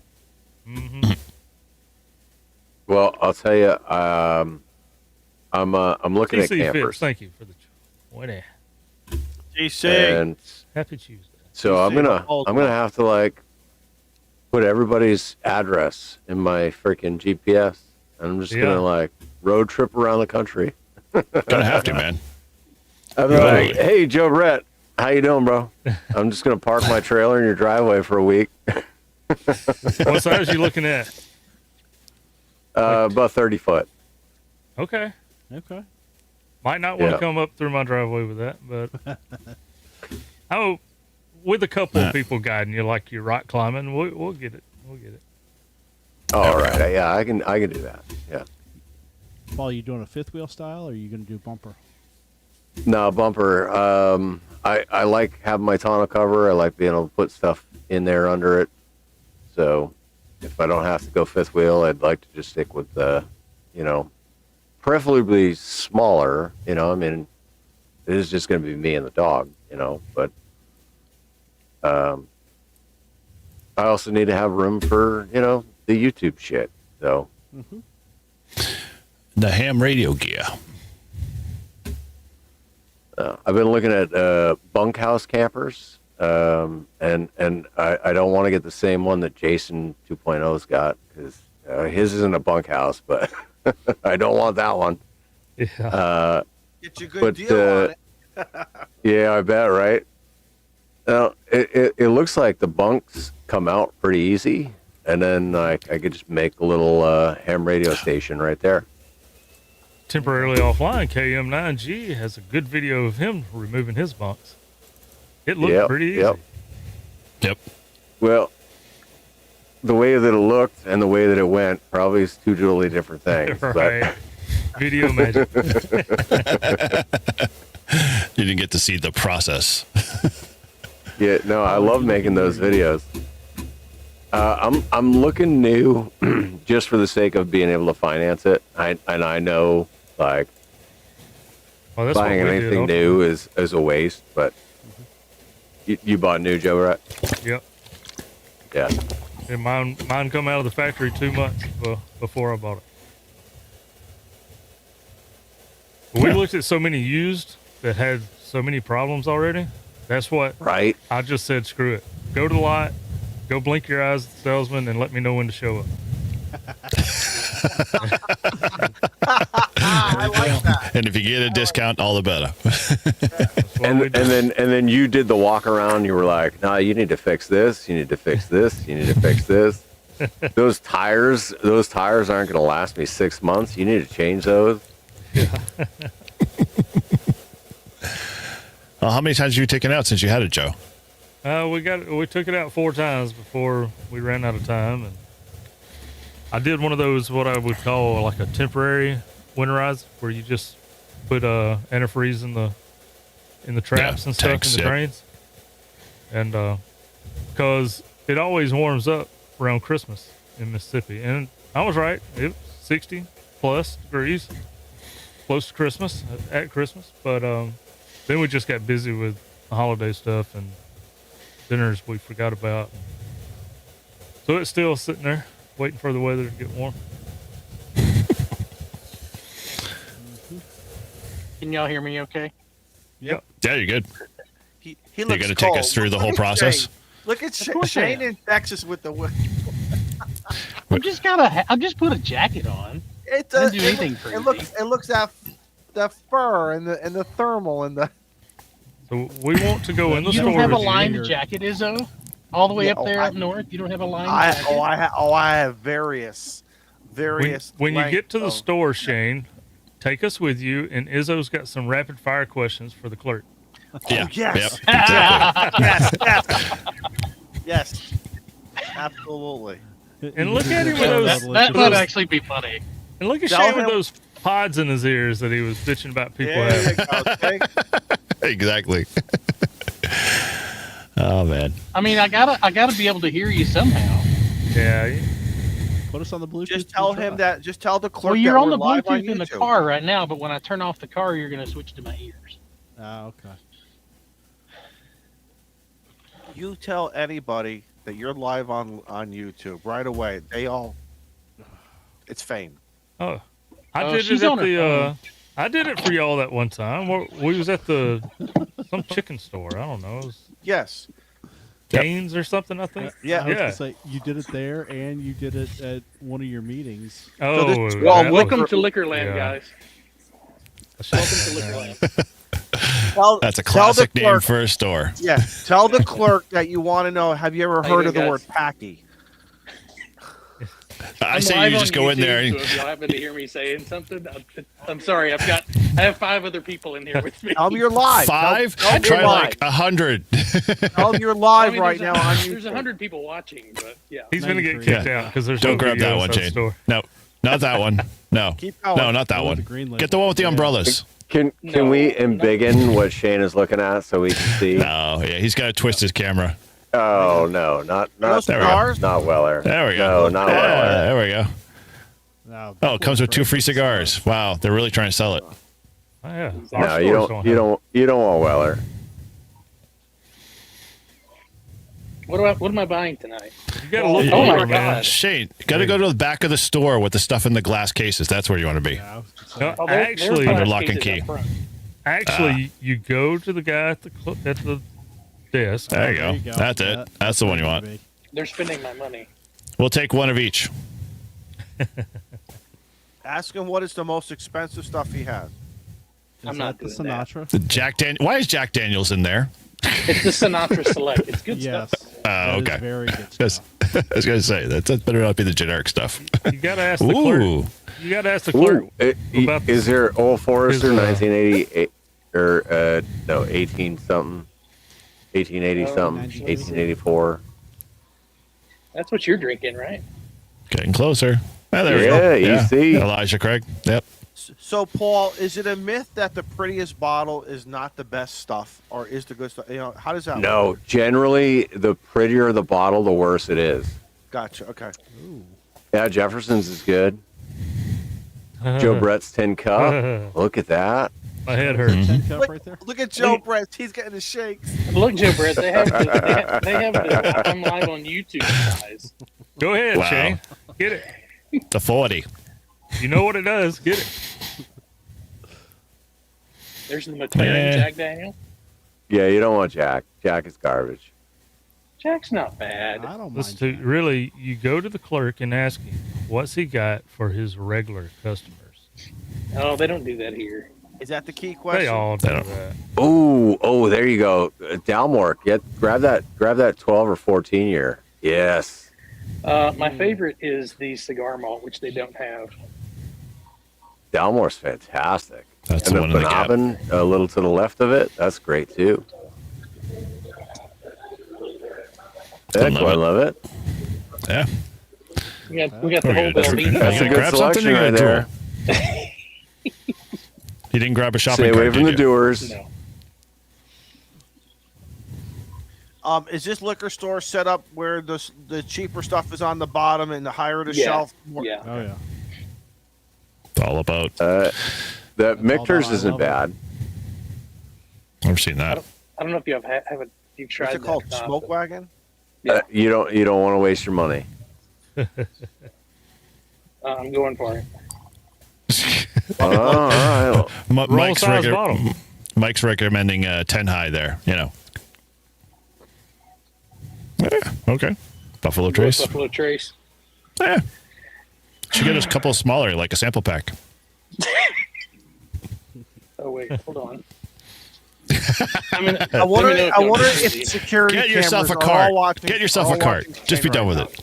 D: Hmm.
G: Well, I'll tell you, I'm looking at
D: TC Fitz,
G: campers.
D: thank you for the what a
C: GC.
G: And
D: happy Tuesday.
G: so
C: You
G: I'm
C: see
G: gonna
C: the old
G: I'm gonna
C: one.
G: have to like put everybody's address in my freaking GPS, and I'm just
D: Yeah.
G: gonna like road trip around the country.
E: Gonna have to, man.
G: I'm like, hey Joe Brett, how you doing, bro? I'm just gonna park my trailer in your driveway for a week.
D: What size you looking at?
G: About 30 foot.
D: Okay.
B: Okay.
D: Might not want
G: Yeah.
D: to come up through my driveway with that, but oh, with a couple of people guiding you, like you're rock climbing, we'll get it. We'll get it.
G: All right, yeah, I can do that. Yeah.
B: Paul, you doing a fifth wheel style or are you going to do bumper?
G: No, bumper. I like having my tonneau cover. I like being able to put stuff in there under it. So if I don't have to go fifth wheel, I'd like to just stick with the, preferably smaller. I mean, it is just going to be me and the dog. But I also need to have room for the YouTube shit. So
E: The ham radio gear.
G: I've been looking at bunkhouse campers, and I don't want to get the same one that Jason 2.0's got because his isn't a bunkhouse, but I don't want that one.
D: Yeah.
C: Get you a good
G: but,
C: deal on it.
G: Yeah, I bet, right? Now, it looks like the bunks come out pretty easy, and then I could just make a little ham radio station right there.
D: Temporarily offline, KM9G has a good video of him removing his bunks. It looked pretty easy.
E: Yep.
G: Well, the way that it looked and the way that it went probably is two totally different things.
D: Right. Video magic.
E: You didn't get to see the process.
G: Yeah, no, I love making those videos. I'm looking new just for the sake of being able to finance it. I know like
D: Well, that's
G: buying
D: what we
G: anything
D: did.
G: new is a waste, but you bought new, Joe, right?
D: Yep.
G: Yeah.
D: And mine come out of the factory 2 months before I bought it. We looked at so many used that had so many problems already. That's what
G: Right.
D: I just said. Screw it. Go to the lot. Go blink your eyes at the salesman and let me know when to show up.
C: I like that.
E: And if you get a discount, all the better.
D: That's what
G: And
D: we did.
G: then you did the walk around. You were like, "No, you need to fix this. You need to fix this. You need to fix this." Those tires aren't going to last me 6 months. You need to change those.
E: Well, how many times have you taken out since you had it, Joe?
D: We took it out 4 times before we ran out of time, and I did one of those what I would call like a temporary winterize, where you just put antifreeze in the in the traps and stuff
E: tanks,
D: in the drains. And because it always warms up around Christmas in Mississippi. And I was right. It was 60 plus degrees close to Christmas, at Christmas. But then we just got busy with the holiday stuff and dinners we forgot about. So it's still sitting there waiting for the weather to get warm.
K: Can y'all hear me okay?
D: Yep.
E: Yeah, you're good.
C: He
E: You're
C: looks
E: going to take
C: cold.
E: us through the
C: Look
E: whole
C: at
E: process?
C: Shane. Look at
K: course I
C: Shane
K: am.
C: in Texas with the.
K: I've just put a jacket on.
C: It
K: I
C: does.
K: didn't do anything crazy.
C: It looks that the fur and the thermal and the.
D: So we want to go in the
K: You
D: store
K: don't have a
D: with you.
K: lined jacket, Izzo? All the way
C: Yeah,
K: up there
C: I-
K: up north? You don't have a lined jacket?
C: I have various.
D: When you get to the
C: lengths of-
D: store, Shane, take us with you, and Izzo's got some rapid fire questions for the clerk.
E: Yeah.
C: yes.
E: Yep. Exactly.
C: Yes. Absolutely.
D: And look at him with those.
K: That might actually be funny.
D: And look at
C: Tell
D: Shane with
C: him-
D: those pods in his ears that he was bitching about people
C: There you
D: having.
C: go. Okay?
E: Exactly. Oh, man.
K: I mean, I gotta be able to hear you somehow.
D: Yeah.
B: Put us on the Bluetooth.
C: Just tell him that. Just tell the clerk.
K: Well, you're
C: that
K: on
C: we're
K: the
C: live on
K: Bluetooth in the
C: YouTube.
K: car right now, but when I turn off the car, you're gonna switch to my ears.
B: Okay.
C: You tell anybody that you're live on YouTube right away. It's fame.
D: Oh, I
K: Oh,
D: did
K: she's
D: it at
K: on her
D: the.
K: phone.
D: I did it for y'all that one time. We was at some chicken store. I don't know. It was
C: Yes.
D: Canes or something. I think.
C: Yeah.
B: I was
D: Yeah.
B: gonna say you did it there, and you did it at one of your meetings.
D: Oh,
C: this-
D: that
C: well,
D: was-
K: Welcome to Liquorland,
D: yeah.
K: guys. Welcome to Liquorland.
E: That's a
C: tell the
E: classic name
C: clerk-
E: for a store.
C: Yeah. Tell the clerk that you want to know. Have you ever
K: How you
C: heard of the
K: doing,
C: word
K: guys?
C: packy?
E: I
K: I'm
E: say
K: live
E: you
K: on
E: just go in
K: YouTube,
E: there.
K: So
E: And,
K: if y'all happen to hear me saying something, I'm sorry. I have 5 other people in here with me.
C: Tell them you're live.
E: 5?
C: Tell 'em
E: Try
C: you're live.
E: like 100.
C: Tell them you're
K: I
C: live
K: mean,
C: right
K: there's
C: now on
K: There's
C: YouTube.
K: 100 people watching, but yeah.
D: He's gonna get
B: 93.
D: kicked out because there's
E: Don't
D: no
E: grab
D: video
E: that one,
D: inside the
E: Shane.
D: store.
E: No, not that one. No.
C: Keep going.
E: No, not that
B: Go with
E: one.
B: the green
E: Get the
B: label.
E: one with the
B: Yeah.
E: umbrellas.
G: Can
K: No,
G: we
K: no.
G: embiggen what Shane is looking at so we can see?
E: No, yeah, he's got to twist his camera.
G: Oh no, not
C: Those
E: There we go.
C: cigars?
G: not Weller.
E: There we
G: No,
E: go.
G: not
E: Yeah,
G: Weller.
E: there we go.
B: Now,
E: Oh, it comes with 2 free cigars. Wow, they're really trying to sell it.
D: Oh, yeah. Our
G: No, you
D: stores
G: don't.
D: have
G: You don't want Weller.
K: What am I buying tonight?
D: it. You gotta look
K: Oh my
D: over, man.
K: God.
E: Shane, got to go to the back of the store with the stuff in the glass cases. That's where you want to be.
B: Yeah, I was gonna say,
D: No,
K: Oh, there-
D: actually,
K: there's
E: Under
K: glass
E: lock and
K: cases
E: key.
K: up front.
D: actually, you go to the guy at the desk.
E: There you
B: there
E: go.
B: you go.
E: That's
B: Yeah,
E: it. That's the one you want.
B: maybe.
K: They're spending my money.
E: We'll take one of each.
C: Ask him what is the most expensive stuff he has.
B: Is
K: I'm not
B: that the
K: doing that.
B: Sinatra?
E: The Why is Jack Daniels in there?
K: It's the Sinatra Select. It's good
B: Yes.
K: stuff.
B: That is
E: Okay.
B: very good
E: Yes.
B: stuff.
E: I was going to say that better not be the generic stuff.
D: You gotta ask the clerk.
E: Ooh,
D: You gotta ask the clerk. about
G: Is there Old Forester
D: his,
G: 1988 or no 18 something, 1880 something, 1884?
K: That's what you're drinking, right?
E: getting closer. Ah, there we
G: Yeah,
E: go.
G: you see.
E: Elijah Craig. Yep.
C: So, Paul, is it a myth that the prettiest bottle is not the best stuff, or is the good stuff? You know, how does that?
G: No,
C: work?
G: generally the prettier the bottle, the worse it is.
C: Gotcha. Okay.
G: Yeah, Jefferson's is good. Joe Brett's tin cup. Look at that.
D: My head hurts.
B: 10 cup
C: Look,
B: right there.
C: look at Joe Brett. He's getting the shakes.
K: Look, Joe Brett, they have the I'm live on YouTube size.
D: Go ahead,
E: Wow.
D: Shane. Get it.
E: The 40.
D: You know what it does. Get it.
K: There's the McLaren Jack Daniel.
G: Yeah, you don't want Jack. Jack is garbage.
K: Jack's not bad.
B: I don't
D: Let's
B: mind.
D: do, really, you go to the clerk and ask him, what's he got for his regular customers?
K: Oh, they don't do that here.
C: Is that the key question?
D: They all do
E: They don't.
D: that.
G: Oh, there you go. Dalmore, grab that 12 or 14 year. Yes.
K: My favorite is the cigar malt, which they don't have.
G: Dalmore's fantastic.
E: That's
G: and
E: the one in the gap.
G: Benabin, a little to the left of it, that's great too. Yeah,
E: Love
G: quite
E: it.
G: love it.
E: Yeah.
K: We got the
E: We're
K: whole
E: gonna
K: Belvita.
E: drink-
G: That's a
E: Yeah,
G: good
E: grab something
G: selection
E: or
G: right
E: get a
G: there.
E: He didn't grab a shopping
G: Stay away
E: cart,
G: from
E: did
G: the
E: you?
G: doers.
K: No.
C: Is this liquor store set up where the cheaper stuff is on the bottom and the higher the shelf?
K: Yeah.
B: Oh yeah.
E: It's all about.
G: The Michter's isn't bad.
E: Never seen that.
K: I don't know if you haven't you've tried.
C: What's it called? Smoke wagon?
K: Yeah.
G: You don't want to waste your money.
K: I'm going for it.
G: All right.
E: Mike's recommending 10 high there. Yeah, okay. Buffalo Trace.
K: Buffalo Trace.
E: Yeah. Should get us a couple smaller, like a sample pack.
K: Oh wait, hold on.
C: I wonder if security
E: get yourself a
C: cameras are
E: cart.
C: all watching.
E: Get yourself a cart. Just be done with it.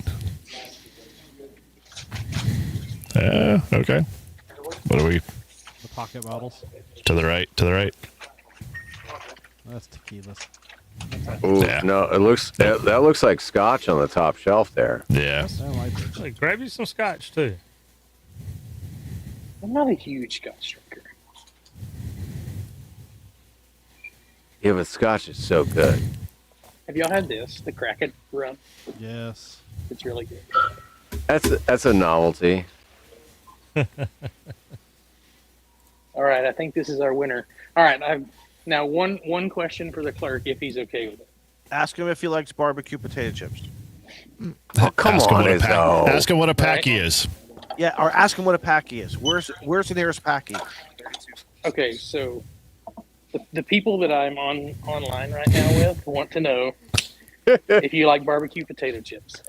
E: Okay. What are we?
B: The pocket bottles.
E: To the right. To the right.
B: That's tequilas.
G: Ooh,
E: Yeah.
G: no, that looks like scotch on the top shelf there.
E: Yeah.
D: Hey, grab you some scotch too.
K: I'm not a huge Scotch drinker.
G: Yeah, but scotch is so good.
K: Have y'all had this? The Kraken rum?
B: Yes.
K: It's really good.
G: That's a novelty.
K: All right, I think this is our winner. All right, I've now one question for the clerk, if he's okay with it.
C: Ask him if he likes barbecue potato chips.
G: Oh, come
E: Ask him
G: on,
E: what a
G: Izzo.
E: ask him what a packy is.
C: Yeah, or ask him what a packy is. Where's the nearest packy?
K: Okay, so the people that I'm online right now with want to know if you like barbecue potato chips.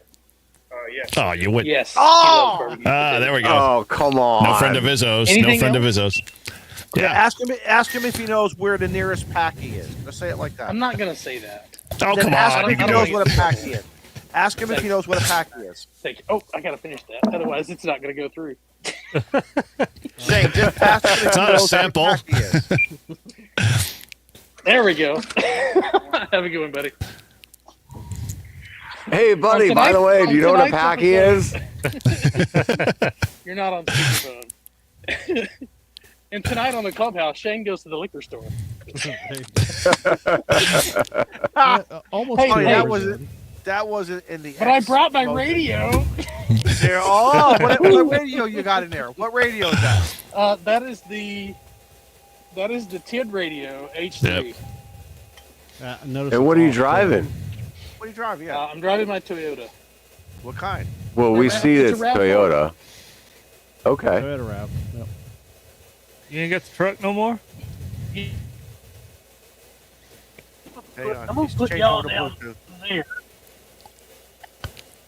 F: Yes.
E: Oh, you win.
K: Yes.
C: Oh!
E: There we go.
G: Oh, come on.
E: No friend of Izzo's.
K: Anything
E: No friend
K: else?
E: of Izzo's.
C: Yeah,
E: Yeah.
C: ask him if he knows where the nearest packy is. Let's say it like that.
K: I'm not gonna say that.
E: Oh,
C: Then
E: come
C: ask
E: on.
C: him
E: You
C: if he
E: can do
C: knows
E: it.
C: what a packy is. Ask him if he knows what a packy is.
K: I gotta finish that. Otherwise, it's not gonna go through.
C: Shane, just ask him if
E: It's
C: he
E: not a
C: knows
E: sample.
C: what a packy is.
K: There we go. Have a good one, buddy.
G: Hey, buddy, by the way, do you know what a packy is?
K: You're not on speakerphone. And tonight on the Clubhouse, Shane goes to the liquor store.
B: Almost.
K: Hey,
C: Funny,
K: hey.
C: that wasn't in the.
K: But I brought my radio.
C: There. Oh, what radio you got in there? What radio is that?
K: That is the TID radio H3.
B: Yep. Notice
G: And what are you driving?
C: What are you driving? Yeah.
K: I'm driving my Toyota.
C: What kind?
G: Well, we
K: It's
G: see
K: a
G: it's
K: RAV4.
G: Toyota. Okay.
B: Toyota RAV. Yep.
D: You ain't got the truck no more?
C: Hang on.
K: I'm gonna
C: He's
K: put
C: changing
K: y'all
C: the
K: down
C: Bluetooth.
K: there.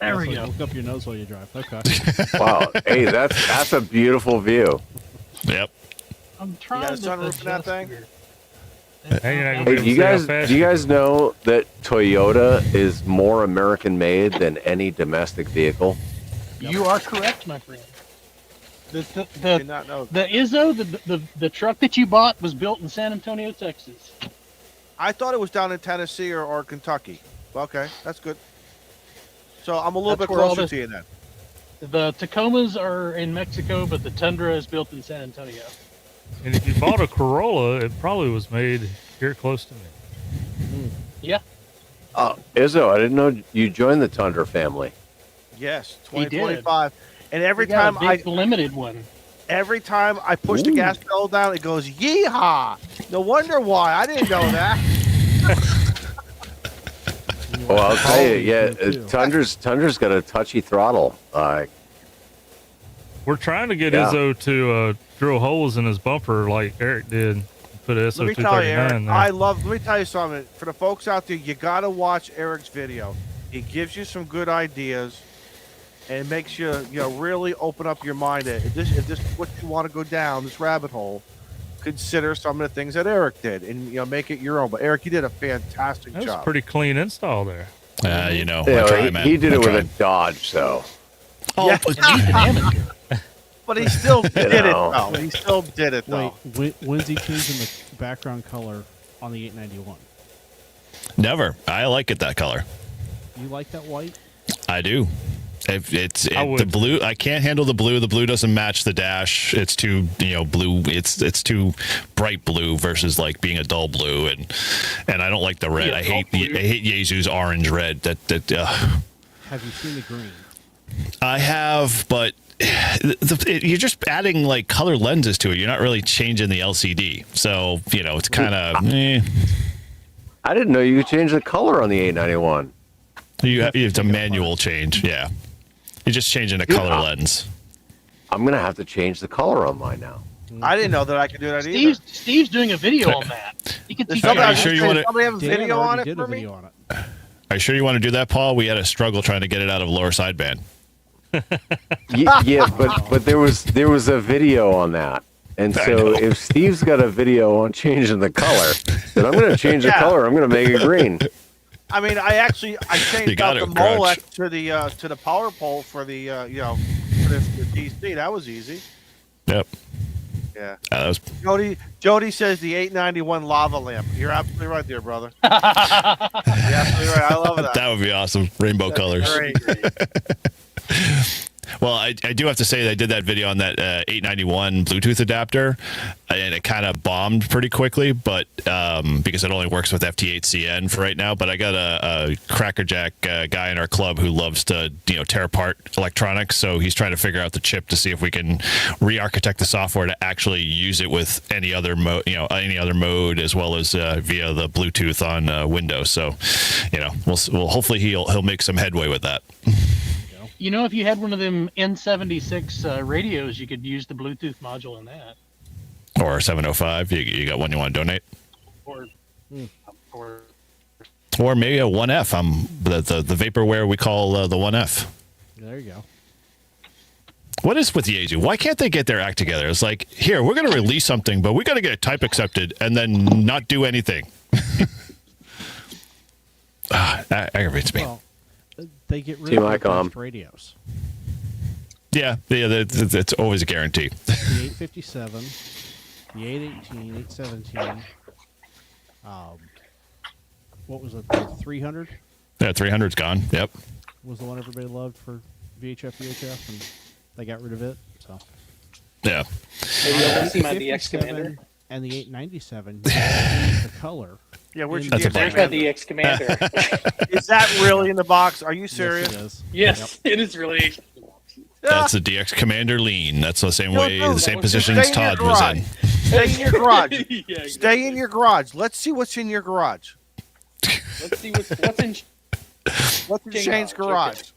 K: There we
B: So
K: go.
B: Look up your nose while you drive. Okay.
G: Wow. Hey, that's a beautiful view.
E: Yep.
K: I'm
C: You
K: trying
C: got a
K: to
C: sunroof in that
K: adjust
C: thing?
K: here.
D: Hey, you're not gonna be
G: Hey,
D: able
G: do you
D: to see how
G: guys
D: fast
G: do you guys know that Toyota is more American made than any domestic vehicle?
K: You are correct, my friend. The
C: Did not know.
K: the Izzo, the truck that you bought was built in San Antonio, Texas.
C: I thought it was down in Tennessee or Kentucky. Okay, that's good. So I'm a little
K: That's
C: bit
K: where all
C: closer
K: this-
C: to you then.
K: The Tacomas are in Mexico, but the Tundra is built in San Antonio.
D: And if you bought a Corolla, it probably was made here close to me.
K: Yeah,
G: Izzo, I didn't know you joined the Tundra family.
C: Yes,
K: He did.
C: 2025. And every
K: we got
C: time
K: a big limited one.
C: every time I push the
G: Ooh.
C: gas pedal down, it goes yeehaw. No wonder why. I didn't know that.
G: Well, I'll tell you,
B: Oh,
G: yeah,
B: me too.
G: Tundra's got a touchy throttle.
D: We're trying to get
G: Yeah.
D: Izzo to drill holes in his bumper like Eric did. And put a
C: Let me tell you, Eric.
D: SO239 there.
C: Let me tell you something. For the folks out there, you gotta watch Eric's video. He gives you some good ideas, and it makes you really open up your mind. If this is what you want to go down this rabbit hole, consider some of the things that Eric did, and make it your own. But Eric, you did a fantastic
D: That was a
C: job.
D: pretty clean install there.
E: You know,
G: You
E: I
G: know,
E: try, man.
G: he did
E: I
G: it with
E: try.
G: a Dodge, so.
E: Oh,
C: Yeah.
K: He's an amateur.
C: But he still did it
G: know.
C: though. He still did it though.
B: Wait, when's he changing the background color on the 891?
E: never. I like it that color.
B: You like that white?
E: I do. The blue. I can't handle the blue. The blue doesn't match the dash. It's too blue. It's too bright blue versus like being a dull blue, and I don't like the red. I hate Yaesu's orange red.
B: Have you seen the green?
E: I have, but you're just adding like color lenses to it. You're not really changing the LCD, so it's kind of.
G: I didn't know you could change the color on the 891.
E: You have a manual change, yeah. You're just changing the color lens.
G: I'm gonna have to change the color on mine now.
C: I didn't know that I could do that either.
A: Steve's doing a video on that. He can teach
E: Are you sure you want to?
C: Somebody have a video on it for me?
E: Are you sure you want to do that, Paul? We had a struggle trying to get it out of lower sideband.
G: Yeah, but there was a video on that, and so if Steve's got a video on changing the color, then I'm going to change the color. I'm going to make it green.
C: I mean, I changed out the Molech to the power pole for the for the DC. That was easy.
E: Yep.
C: Yeah.
E: That was...
C: Jody says the 891 lava lamp. You're absolutely right there, brother. You're absolutely right. I love that.
E: That would be awesome. Rainbow colors.
C: Great.
E: Well, I do have to say that I did that video on that 891 Bluetooth adapter, and it kind of bombed pretty quickly, but because it only works with FT8CN for right now. But I got a crackerjack guy in our club who loves to tear apart electronics, so he's trying to figure out the chip to see if we can re-architect the software to actually use it with any other mode, any other mode, as well as via the Bluetooth on Windows. So, we'll hopefully he'll make some headway with that.
A: If you had one of them N76 radios, you could use the Bluetooth module in that.
E: Or 705. You got one you want to donate?
A: Or
E: maybe a 1F. The vaporware we call the 1F.
B: There you go.
E: What is with Yaesu? Why can't they get their act together? It's like, here, we're going to release something, but we got to get it type accepted and then not do anything. That aggravates me.
B: Well, they get rid of the radios.
E: Yeah, that's always a guarantee.
B: The 857, the 818, 817. What was it? The 300?
E: Yeah, 300's gone. Yep.
B: Was the one everybody loved for VHF, and they got rid of it. So.
E: Yeah.
K: Maybe I'll see my DX Commander.
B: And the 897, the color.
C: Yeah, where's your
K: DX Commander?
C: Is that really in the box? Are you serious?
B: Yes, it is.
K: Yes, it is really.
E: That's the DX Commander lean. That's the same way, the same positions Todd was in.
C: Stay in your garage. Stay in your garage. Let's see what's in your garage.
K: Let's see what's in.
C: What's in Shane's garage? Okay.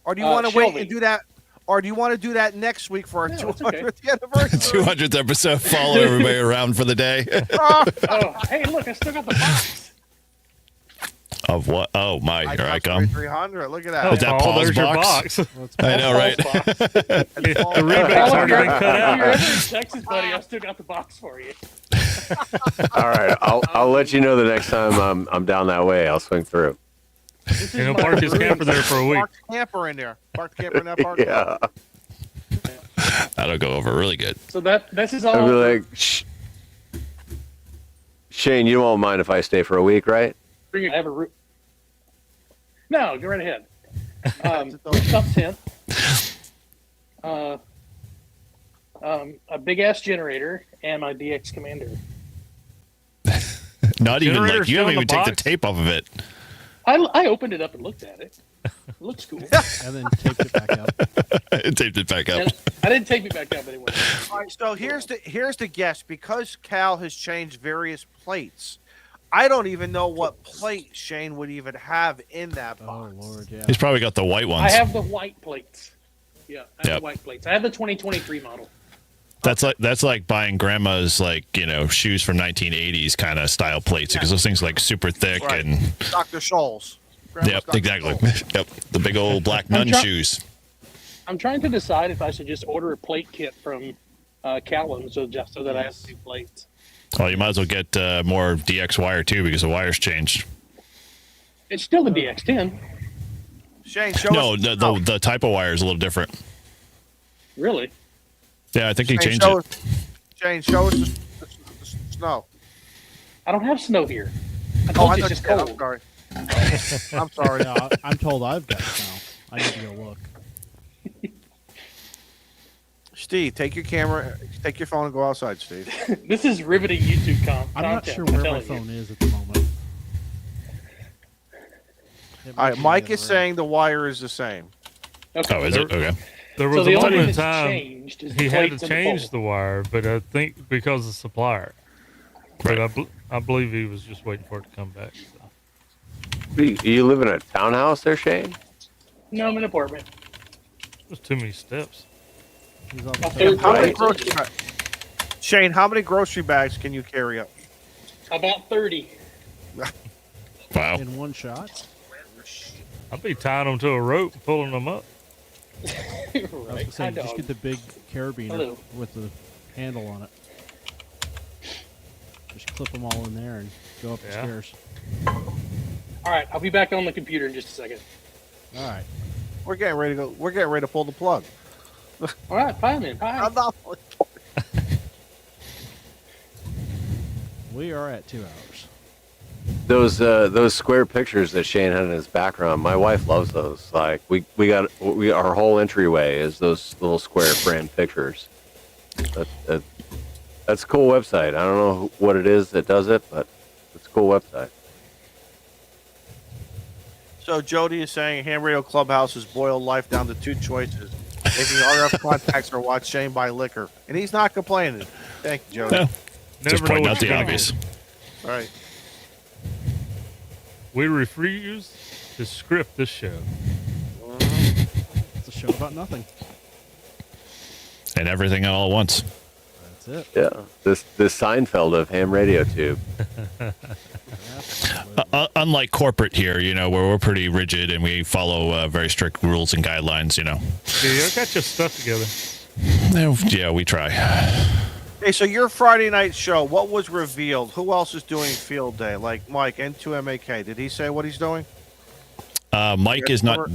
C: Or do you want to wait and do that? Or do you want to do that next week for our 200th anniversary?
E: 200th episode. Follow everybody around for the day.
K: Hey, look! I still got the box.
E: Of what? Oh my! Here I come.
C: 300. Look at that.
E: Is that Paul's box? I know, right?
D: The rebate's already been cut out.
K: If you're ever in Texas, buddy, I still got the box for you.
G: All right, I'll let you know the next time I'm down that way. I'll swing through.
D: He'll park his camper there for a week.
C: Park the camper in there. Park the camper in that park.
G: Yeah.
E: That'll go over really good.
K: So this is all.
G: I'll be like, Shane, you won't mind if I stay for a week, right?
K: I have a root. No, go right ahead. Rooftop tent. A big ass generator and my DX Commander.
E: Not even like you haven't even taken the tape off of it.
K: I opened it up and looked at it. It looks cool.
B: And then taped it back up.
E: Taped it back up.
K: I didn't tape it back up anyway.
C: All right, so here's the guess. Because Cal has changed various plates, I don't even know what plate Shane would even have in that box.
B: Oh Lord, yeah.
E: He's probably got the white ones.
K: I have the white plates. Yeah, I have the white plates. I have the 2023 model.
E: That's like buying grandma's shoes from 1980s kind of style plates because those things like super thick and
C: Dr. Scholl's.
E: Yep, exactly. Yep, the big old black nun shoes.
K: I'm trying to decide if I should just order a plate kit from Callum so that I have 2 plates.
E: Well, you might as well get more DX wire too because the wire's changed.
K: It's still the DX10.
C: Shane, show us.
E: No, the type of wire is a little different.
K: Really?
E: Yeah, I think he changed it.
C: Shane, show us the snow.
K: I don't have snow here. I told you it's just cold.
C: I'm sorry. I'm sorry.
B: No, I'm told I've got snow. I need to go look.
C: Steve, take your camera, take your phone, and go outside, Steve.
K: This is riveting YouTube content.
B: I'm not sure where my phone is at the moment.
C: All right, Mike is saying the wire is the same.
K: Okay.
E: Oh, is it? Okay.
D: There was
K: the
D: a
K: only
D: moment in
K: thing that's
D: time
K: changed is
D: he
K: the
D: had
K: plates
D: to
K: and the
D: change
K: pole.
D: the wire, but I think because of supplier. But I believe he was just waiting for it to come back. So.
G: You live in a townhouse there, Shane?
K: No, I'm in an apartment.
D: There's too many steps.
B: He's on
K: My
B: the
K: third
C: How many
K: floor.
C: grocery bags? Shane, how many grocery bags can you carry up?
K: About 30.
E: Wow.
B: in one shot.
D: I'd be tying them to a rope and pulling them up.
B: I was gonna say, just get the big carabiner
K: Hello.
B: with the handle on it. Just clip them all in there and go up the stairs.
K: All right, I'll be back on the computer in just a second.
B: All right.
C: We're getting ready to go. We're getting ready to pull the plug.
K: All right, bye, man. Bye.
C: I'm not-
B: We are at 2 hours.
G: Those square pictures that Shane had in his background, my wife loves those. Like our whole entryway is those little square frame pictures. That's a cool website. I don't know what it is that does it, but it's a cool website.
C: So Jody is saying Ham Radio Clubhouse has boiled life down to two choices: making RF contacts or watch Shane buy liquor, and he's not complaining. Thank you, Jody.
E: Yeah.
D: Never
E: Just
D: know
E: pointing
D: what
E: out the
D: you're gonna
E: obvious.
C: All right.
D: We refuse to script this show.
B: It's a show about nothing.
E: And everything all at once.
B: That's it.
G: Yeah, this Seinfeld of ham radio tube.
E: Unlike corporate here, where we're pretty rigid and we follow very strict rules and guidelines,
D: Yeah, you got your stuff together.
E: Yeah, we try.
C: Hey, so your Friday night show, what was revealed? Who else is doing field day? Like Mike, N2MAK. Did he say what he's doing?
E: Mike is not.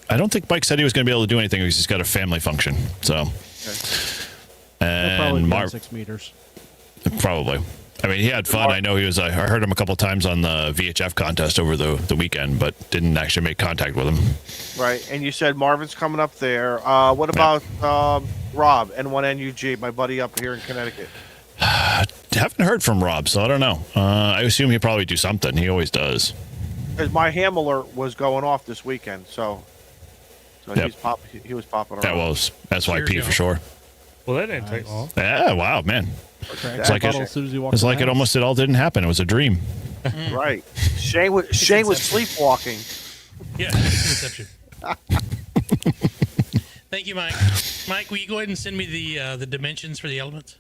E: I don't think Mike said he was going to be able to do anything because he's got a family function. So,
B: They'll probably
E: and
B: be
E: Marv
B: 6 meters.
E: probably. I mean, he had fun. I know he was. I heard him a couple times on the VHF contest over the weekend, but didn't actually make contact with him.
C: Right, and you said Marvin's coming up there. What about Rob, N1NUG, my buddy up here in Connecticut?
E: Haven't heard from Rob, so I don't know. I assume he'll probably do something. He always does.
C: Because my ham alert was going off this weekend, so
E: Yep.
C: he was popping around.
E: That was SYP
A: Cheers,
E: for
A: y'all.
E: sure.
D: Well, that didn't take long.
E: Yeah, wow, man.
B: Cracked
E: It's
B: the
E: like
B: bottle as soon as he walked
E: It's
B: in
E: like
B: the
E: it
B: house.
E: almost all didn't happen. It was a dream.
C: Right. Shane was sleepwalking.
A: Yeah, Inception. Thank you, Mike. Mike, will you go ahead and send me the dimensions for the elements?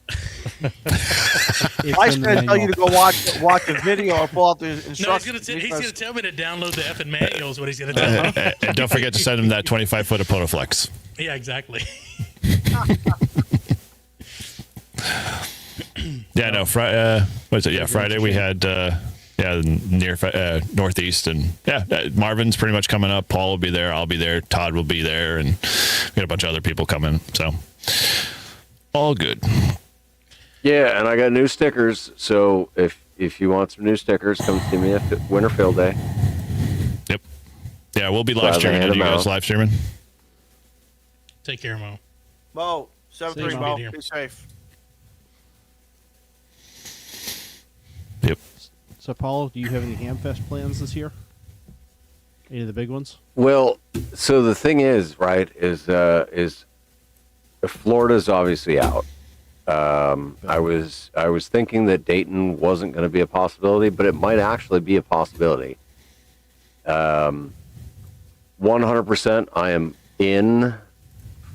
B: It's
C: Mike's
B: in the
C: going to tell you
B: manual.
C: to go watch a video or pull out the
A: No,
C: instructions.
A: he's gonna tell me to download the effing manual is what he's gonna tell me.
E: And don't forget to send him that 25-foot of Potoflex.
A: Yeah, exactly.
E: Yeah, no. What is it? Yeah, Friday we had near Northeast, and Marvin's pretty much coming up. Paul will be there. I'll be there. Todd will be there, and we got a bunch of other people coming. So all good.
G: Yeah, and I got new stickers. So if you want some new stickers, come see me at Winter Field Day.
E: Yep. Yeah, we'll be
G: Glad
E: live
G: to
E: streaming.
G: hand
E: Are you
G: them
E: guys
G: out.
E: live streaming?
A: Take care, Mo.
C: Mo, 7-3,
A: Safe
C: Mo.
A: being here.
C: Be safe.
E: Yep.
B: So, Paul, do you have any Hamfest plans this year? Any of the big ones?
G: Well, so the thing is, right, is Florida's obviously out. I was thinking that Dayton wasn't going to be a possibility, but it might actually be a possibility. 100%, I am in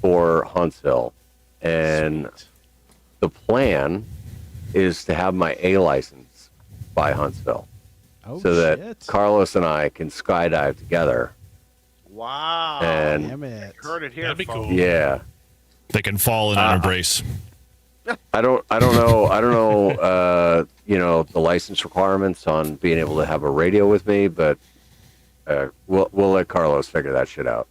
G: for Huntsville, and the plan is to have my A license by Huntsville, so that Carlos and I can skydive together.
C: Wow.
G: And
B: Damn it.
C: Heard it here,
A: That'd be
C: folks.
A: cool.
G: yeah.
E: They can fall in an embrace.
G: I don't know, the license requirements on being able to have a radio with me, but we'll let Carlos figure that shit out.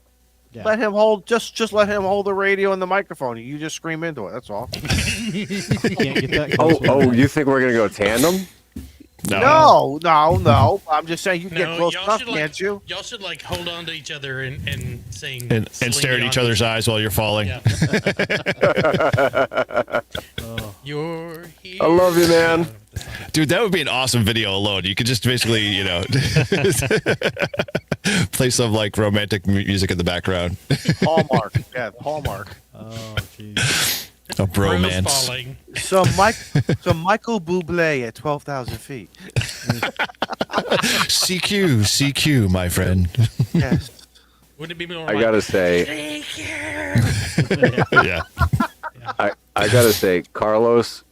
B: Yeah.
C: Let him hold just let him hold the radio and the microphone. You just scream into it. That's all.
B: You can't get that close with
G: Oh,
B: that.
G: you think we're gonna go tandem?
C: No. I'm just saying you can get close enough, can't you?
A: Y'all should like hold on to each other and sing
E: and stare at each other's eyes while you're falling.
A: Yeah. You're here.
L: I love you, man.
E: Dude, that would be an awesome video alone. You could just basically, play some like romantic music in the background.
C: Hallmark. Yeah, Hallmark.
B: Oh, jeez.
E: A bromance.
A: Falling.
C: Some Michael Bublé at 12,000 feet.
E: CQ, my friend.
C: Yes.
A: Wouldn't it be more
L: I
A: like,
L: gotta say,
E: Yeah.
L: I gotta say, Carlos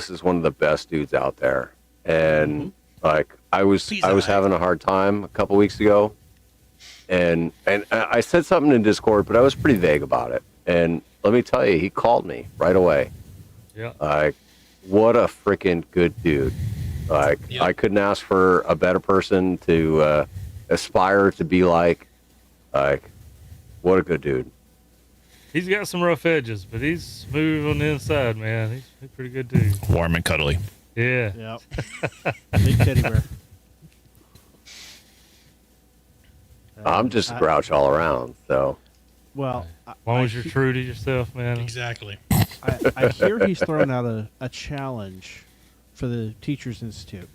L: is one of the best dudes out there, and like I was having a hard time a couple weeks ago, and I said something in Discord, but I was pretty vague about it, and let me tell you, he called me right away.
D: Yeah.
L: Like, what a freaking good dude. Like, I couldn't ask for a better person to aspire to be like. Like, what a good dude.
D: He's got some rough edges, but he's smooth on the inside, man. He's a pretty good dude.
E: Warm and cuddly.
D: Yeah.
B: Yep. Big teddy bear.
L: I'm just a grouch all around, so.
B: Well,
D: As long as you're true to yourself, man.
A: Exactly.
B: I hear he's throwing out a challenge for the Teachers Institute.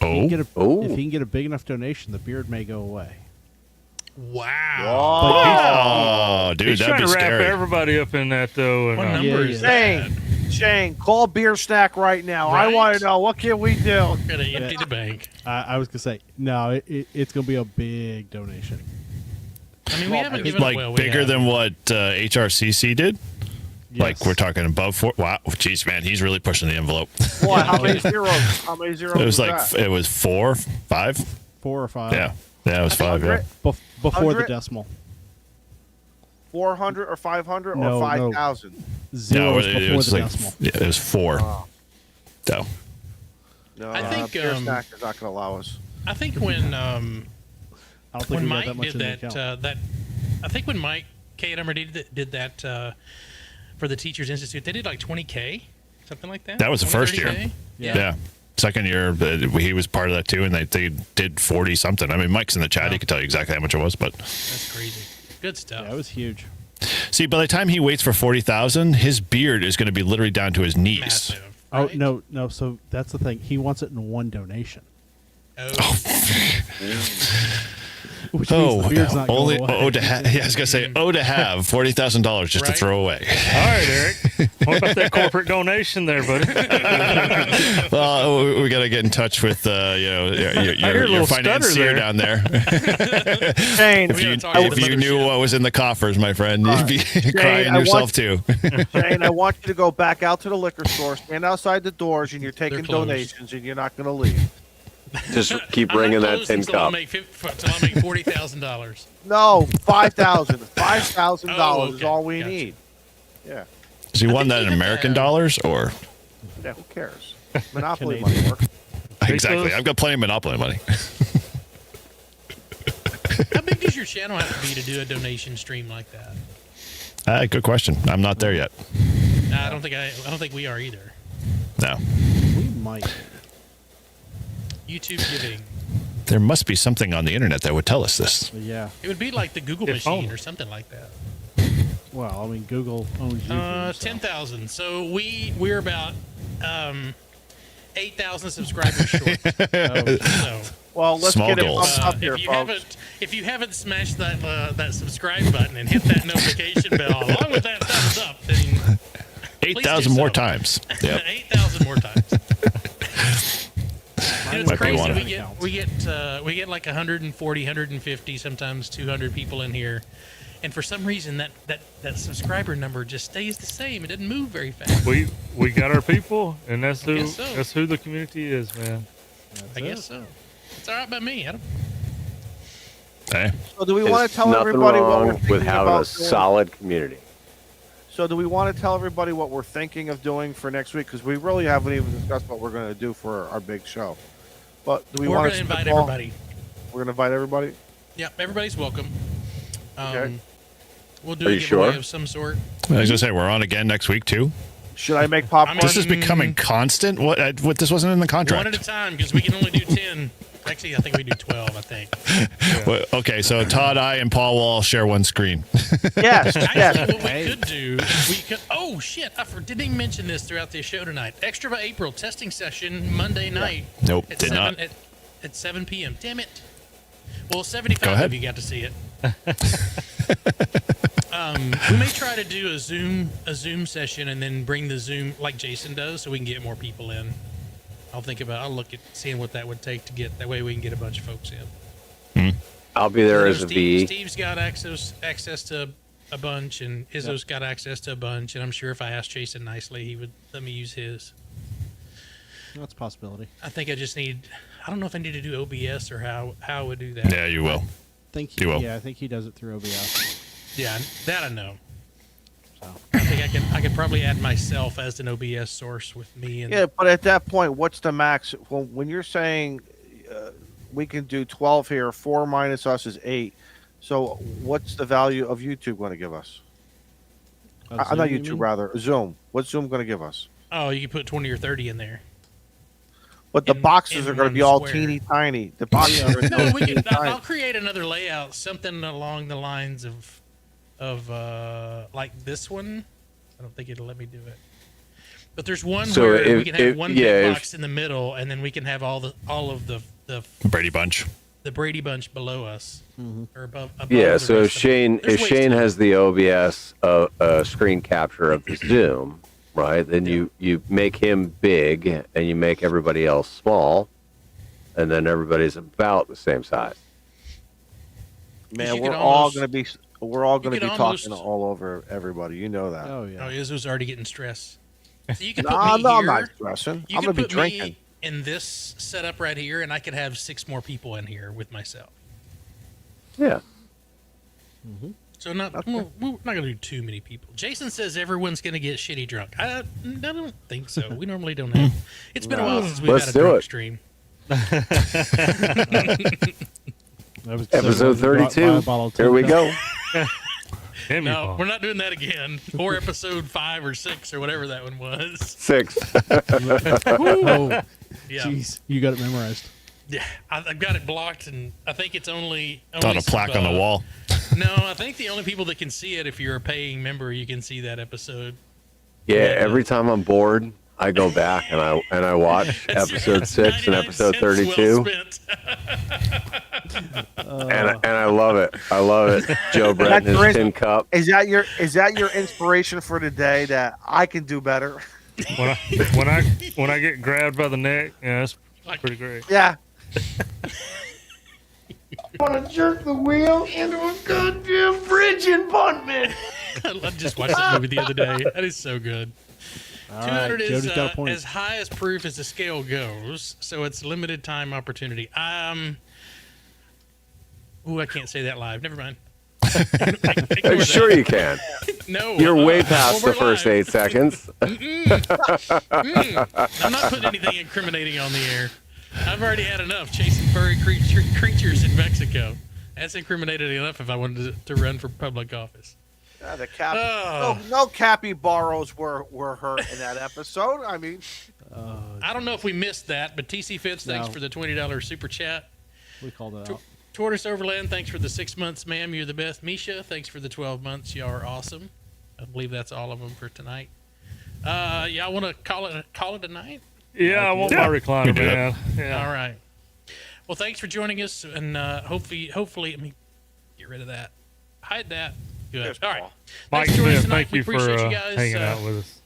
E: Oh.
B: If he can get a big enough donation, the beard may go away.
A: Wow.
E: Oh, dude,
D: He's
E: that'd
D: trying
E: be
D: to wrap
E: scary.
D: everybody up in that, though. And,
A: What number is that?
C: Shane, call Beer Snack right now. I
A: Right?
C: want to know, what can we do?
A: We're gonna empty the bank.
B: I was gonna say no. It's gonna be a big donation.
A: I mean, we haven't given
E: Like
A: well, we
E: bigger
A: have.
E: than what HRCC did? Like
B: Yes.
E: we're talking above 4. Wow, jeez, man, he's really pushing the envelope.
C: What? How many zeros? How many zeros?
E: It was like
C: that?
E: it was 4, 5.
B: 4 or 5.
E: Yeah, it was 5. Yeah.
B: Before the
C: 100?
B: decimal.
C: 400 or 500 or
B: No,
C: 5,000?
B: Zeros
E: it
B: before
E: was
B: the
E: like
B: decimal.
E: it was 4. So
C: No,
A: I think,
C: Beer Snack is not going to allow us.
A: I think when
B: I don't think
A: when
B: we got
A: Mike
B: that much
A: did
B: in the
A: that
B: account.
A: I think when Mike K at Hammer did that for the Teachers Institute, they did like 20K, something like that.
E: that was the
A: 20,
E: first year.
A: 30K?
E: Yeah. Second year, he was part of that too, and they did 40 something. I mean, Mike's in the chat; he could tell you exactly how much it was. But
A: That's crazy. Good stuff.
B: Yeah, it was huge.
E: see, by the time he waits for 40,000, his beard is going to be literally down to his knees.
A: Massive.
B: Oh
A: right?
B: no. So that's the thing. He wants it in one donation,
A: Oh.
B: which means the beard's not
E: only
B: going away.
E: to have. Yeah, I was going to say to have $40,000 just to
A: Right.
E: throw away.
D: All right, Eric. What about that corporate donation there, buddy?
E: Well, we got to get in touch with your
D: little
E: financier
D: stutter there.
E: down there.
C: Shane,
E: If you,
A: talk to
E: if
A: the
E: you knew
A: mothership.
E: what was in the coffers, my friend, you'd be crying
C: I
E: yourself
C: want-
E: too.
C: Shane, I want you to go back out to the liquor store, stand outside the doors, and you're taking
A: closed.
C: donations, and you're not going to leave.
L: Just keep
A: I'm
L: bringing
A: not
L: that
A: closed
L: tin
A: until I
L: cup.
A: make $40,000.
C: No, 5,000. $5,000
A: Oh,
C: is
A: okay.
C: all we
A: Gotcha.
C: need. Yeah.
E: Does he want
A: think
E: that in
A: even
E: American
A: the-
E: dollars or
C: Yeah, who cares? Monopoly money work.
E: exactly?
D: Pesos?
E: I've got plenty of Monopoly money.
A: How big does your channel have to be to do a donation stream like that?
E: Good question. I'm not there yet.
A: Nah, I don't think we are either.
E: No,
B: We might.
A: YouTube giving.
E: there must be something on the internet that would tell us this.
B: But yeah.
A: It would be like the Google
D: If
A: machine
D: only.
A: or something like that.
B: Well, I mean, Google owns YouTube. so.
A: 10,000. So we're about 8,000 subscribers short. So,
C: Well, let's
E: Small
C: get it
E: goals.
C: pumped up here, folks.
A: if you haven't smashed that subscribe button and hit that notification bell along with that thumbs up, then
E: 8,000
A: do
E: more
A: so.
E: times. Yep.
A: 8,000 more times. You know, it's
E: Might be
A: crazy.
E: one.
A: We get like 140, 150, sometimes 200 people in here, and for some reason that subscriber number just stays the same. It doesn't move very fast.
D: we got our people, and that's who
A: guess so.
D: that's who the community is, man.
A: I guess so. It's all right by me, Adam.
E: Hey,
C: So do we want
L: There's
C: to tell
L: nothing
C: everybody what we're
L: wrong
C: thinking
L: with having
C: about
L: a solid community.
C: So do we want to tell everybody what we're thinking of doing for next week? Because we really haven't even discussed what we're going to do for our big show. But do we
A: We're
C: want
A: going
C: to
A: to invite everybody.
C: We're going to invite everybody?
A: Yep, everybody's welcome.
C: Okay.
A: We'll do
L: Are
A: a
L: you
A: giveaway
L: sure?
A: of some sort.
E: I was gonna say we're on again next week too.
C: Should I make popcorn?
E: This is becoming constant. What this wasn't in the contract.
A: One at a time, because we can only do 10. Actually, I think we do 12, I think.
E: Well, okay, so Todd, I, and Paul will all share one screen.
C: Yes.
A: Actually, what we could do, oh, shit, didn't even mention this throughout the show tonight. Extra by April testing session Monday night.
E: Nope, did not.
A: At 7 p.m. Damn it. Well, 75 of you got to see it. We may try to do a Zoom session and then bring the Zoom like Jason does, so we can get more people in. I'll look at seeing what that would take to get that way we can get a bunch of folks in.
L: I'll be there as a V.
A: Steve's got access to a bunch, and Izzo's got access to a bunch, and I'm sure if I asked Jason nicely, he would let me use his.
B: That's a possibility.
A: I think I don't know if I need to do OBS or how I would do that.
E: Yeah, you will.
B: You will. Yeah, I think he does it through OBS.
A: Yeah, that I know. So I think I could probably add myself as an OBS source with me. And
C: yeah, but at that point, what's the max? Well, when you're saying we can do 12 here, 4 minus us is 8. So what's the value of YouTube going to give us? Not YouTube, rather Zoom. What's Zoom going to give us?
A: Oh, you can put 20 or 30 in there.
C: But the boxes are going to be all teeny tiny. The boxes are
A: no, we can. I'll create another layout, something along the lines of like this one. I don't think it'll let me do it. But there's one where we can have one big box in the middle, and then we can have all of the
E: Brady Bunch.
A: The Brady Bunch below us, or above
L: yeah. So if Shane has the OBS screen capture of the Zoom, right? Then you make him big and you make everybody else small, and then everybody's about the same size.
C: Man, we're all going to be talking all over everybody. You know that.
B: Oh yeah.
A: Oh, Izzo's already getting stressed. So you can
C: no,
A: put me here.
C: I'm not stressing. I'm going to be drinking.
A: In this setup right here, and I could have 6 more people in here with myself.
L: Yeah.
A: So we're not going to do too many people. Jason says everyone's going to get shitty drunk. I don't think so. We normally don't have. It's been a while since we've had a drunk stream.
L: Episode 32. Here we go.
A: No, we're not doing that again. Or episode 5 or 6 or whatever that one was.
L: 6.
B: Oh,
A: yeah.
B: Jeez, you got it memorized.
A: Yeah, I've got it blocked, and I think it's only
E: on a plaque on the wall.
A: No, I think the only people that can see it, if you're a paying member, you can see that episode.
L: Yeah, every time I'm bored, I go back and I watch episode 6 and episode 32. And I love it. I love it. Joe Brett and his tin cup.
C: Is that your inspiration for today? That I can do better.
D: When I get grabbed by the neck, yeah, that's pretty great.
C: Yeah.
M: I want to jerk the wheel into a goddamn bridge in Buntman.
A: I just watched that movie the other day. That is so good.
B: All
A: 200
B: right,
A: is
B: got a point.
A: as high as proof as the scale goes, so it's limited time opportunity. Ooh, I can't say that live. Never mind.
L: Sure you can.
A: No.
L: You're way past the first 8 seconds.
A: I'm not putting anything incriminating on the air. I've already had enough chasing furry creatures in Mexico. That's incriminated enough if I wanted to run for public office.
C: No capybaras were hurt in that episode. I mean,
A: I don't know if we missed that, but TC Fitz, thanks for the $20 super chat.
B: We called it out.
A: Tortoise Overland, thanks for the 6 months, ma'am. You're the best. Misha, thanks for the 12 months. Y'all are awesome. I believe that's all of them for tonight. Y'all want to call it a night?
D: Yeah, I want my recliner, man. Yeah.
A: All right. Well, thanks for joining us, and hopefully, let me get rid of that. Hide that. Good. All right.
D: Mike Smith, thank you for hanging out with us.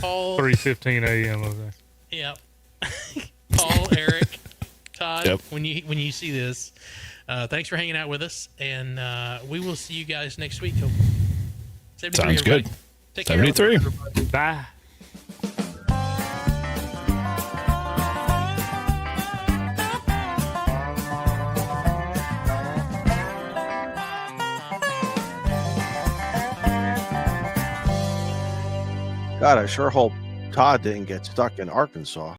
A: Paul,
D: 3:15 a.m. over there.
A: Yeah. Paul, Eric, Todd, when you see this, thanks for hanging out with us, and we will see you guys next week.
E: Sounds good.
A: Take
E: 73.
A: care.
D: Bye.
C: God, I sure hope Todd didn't get stuck in Arkansas.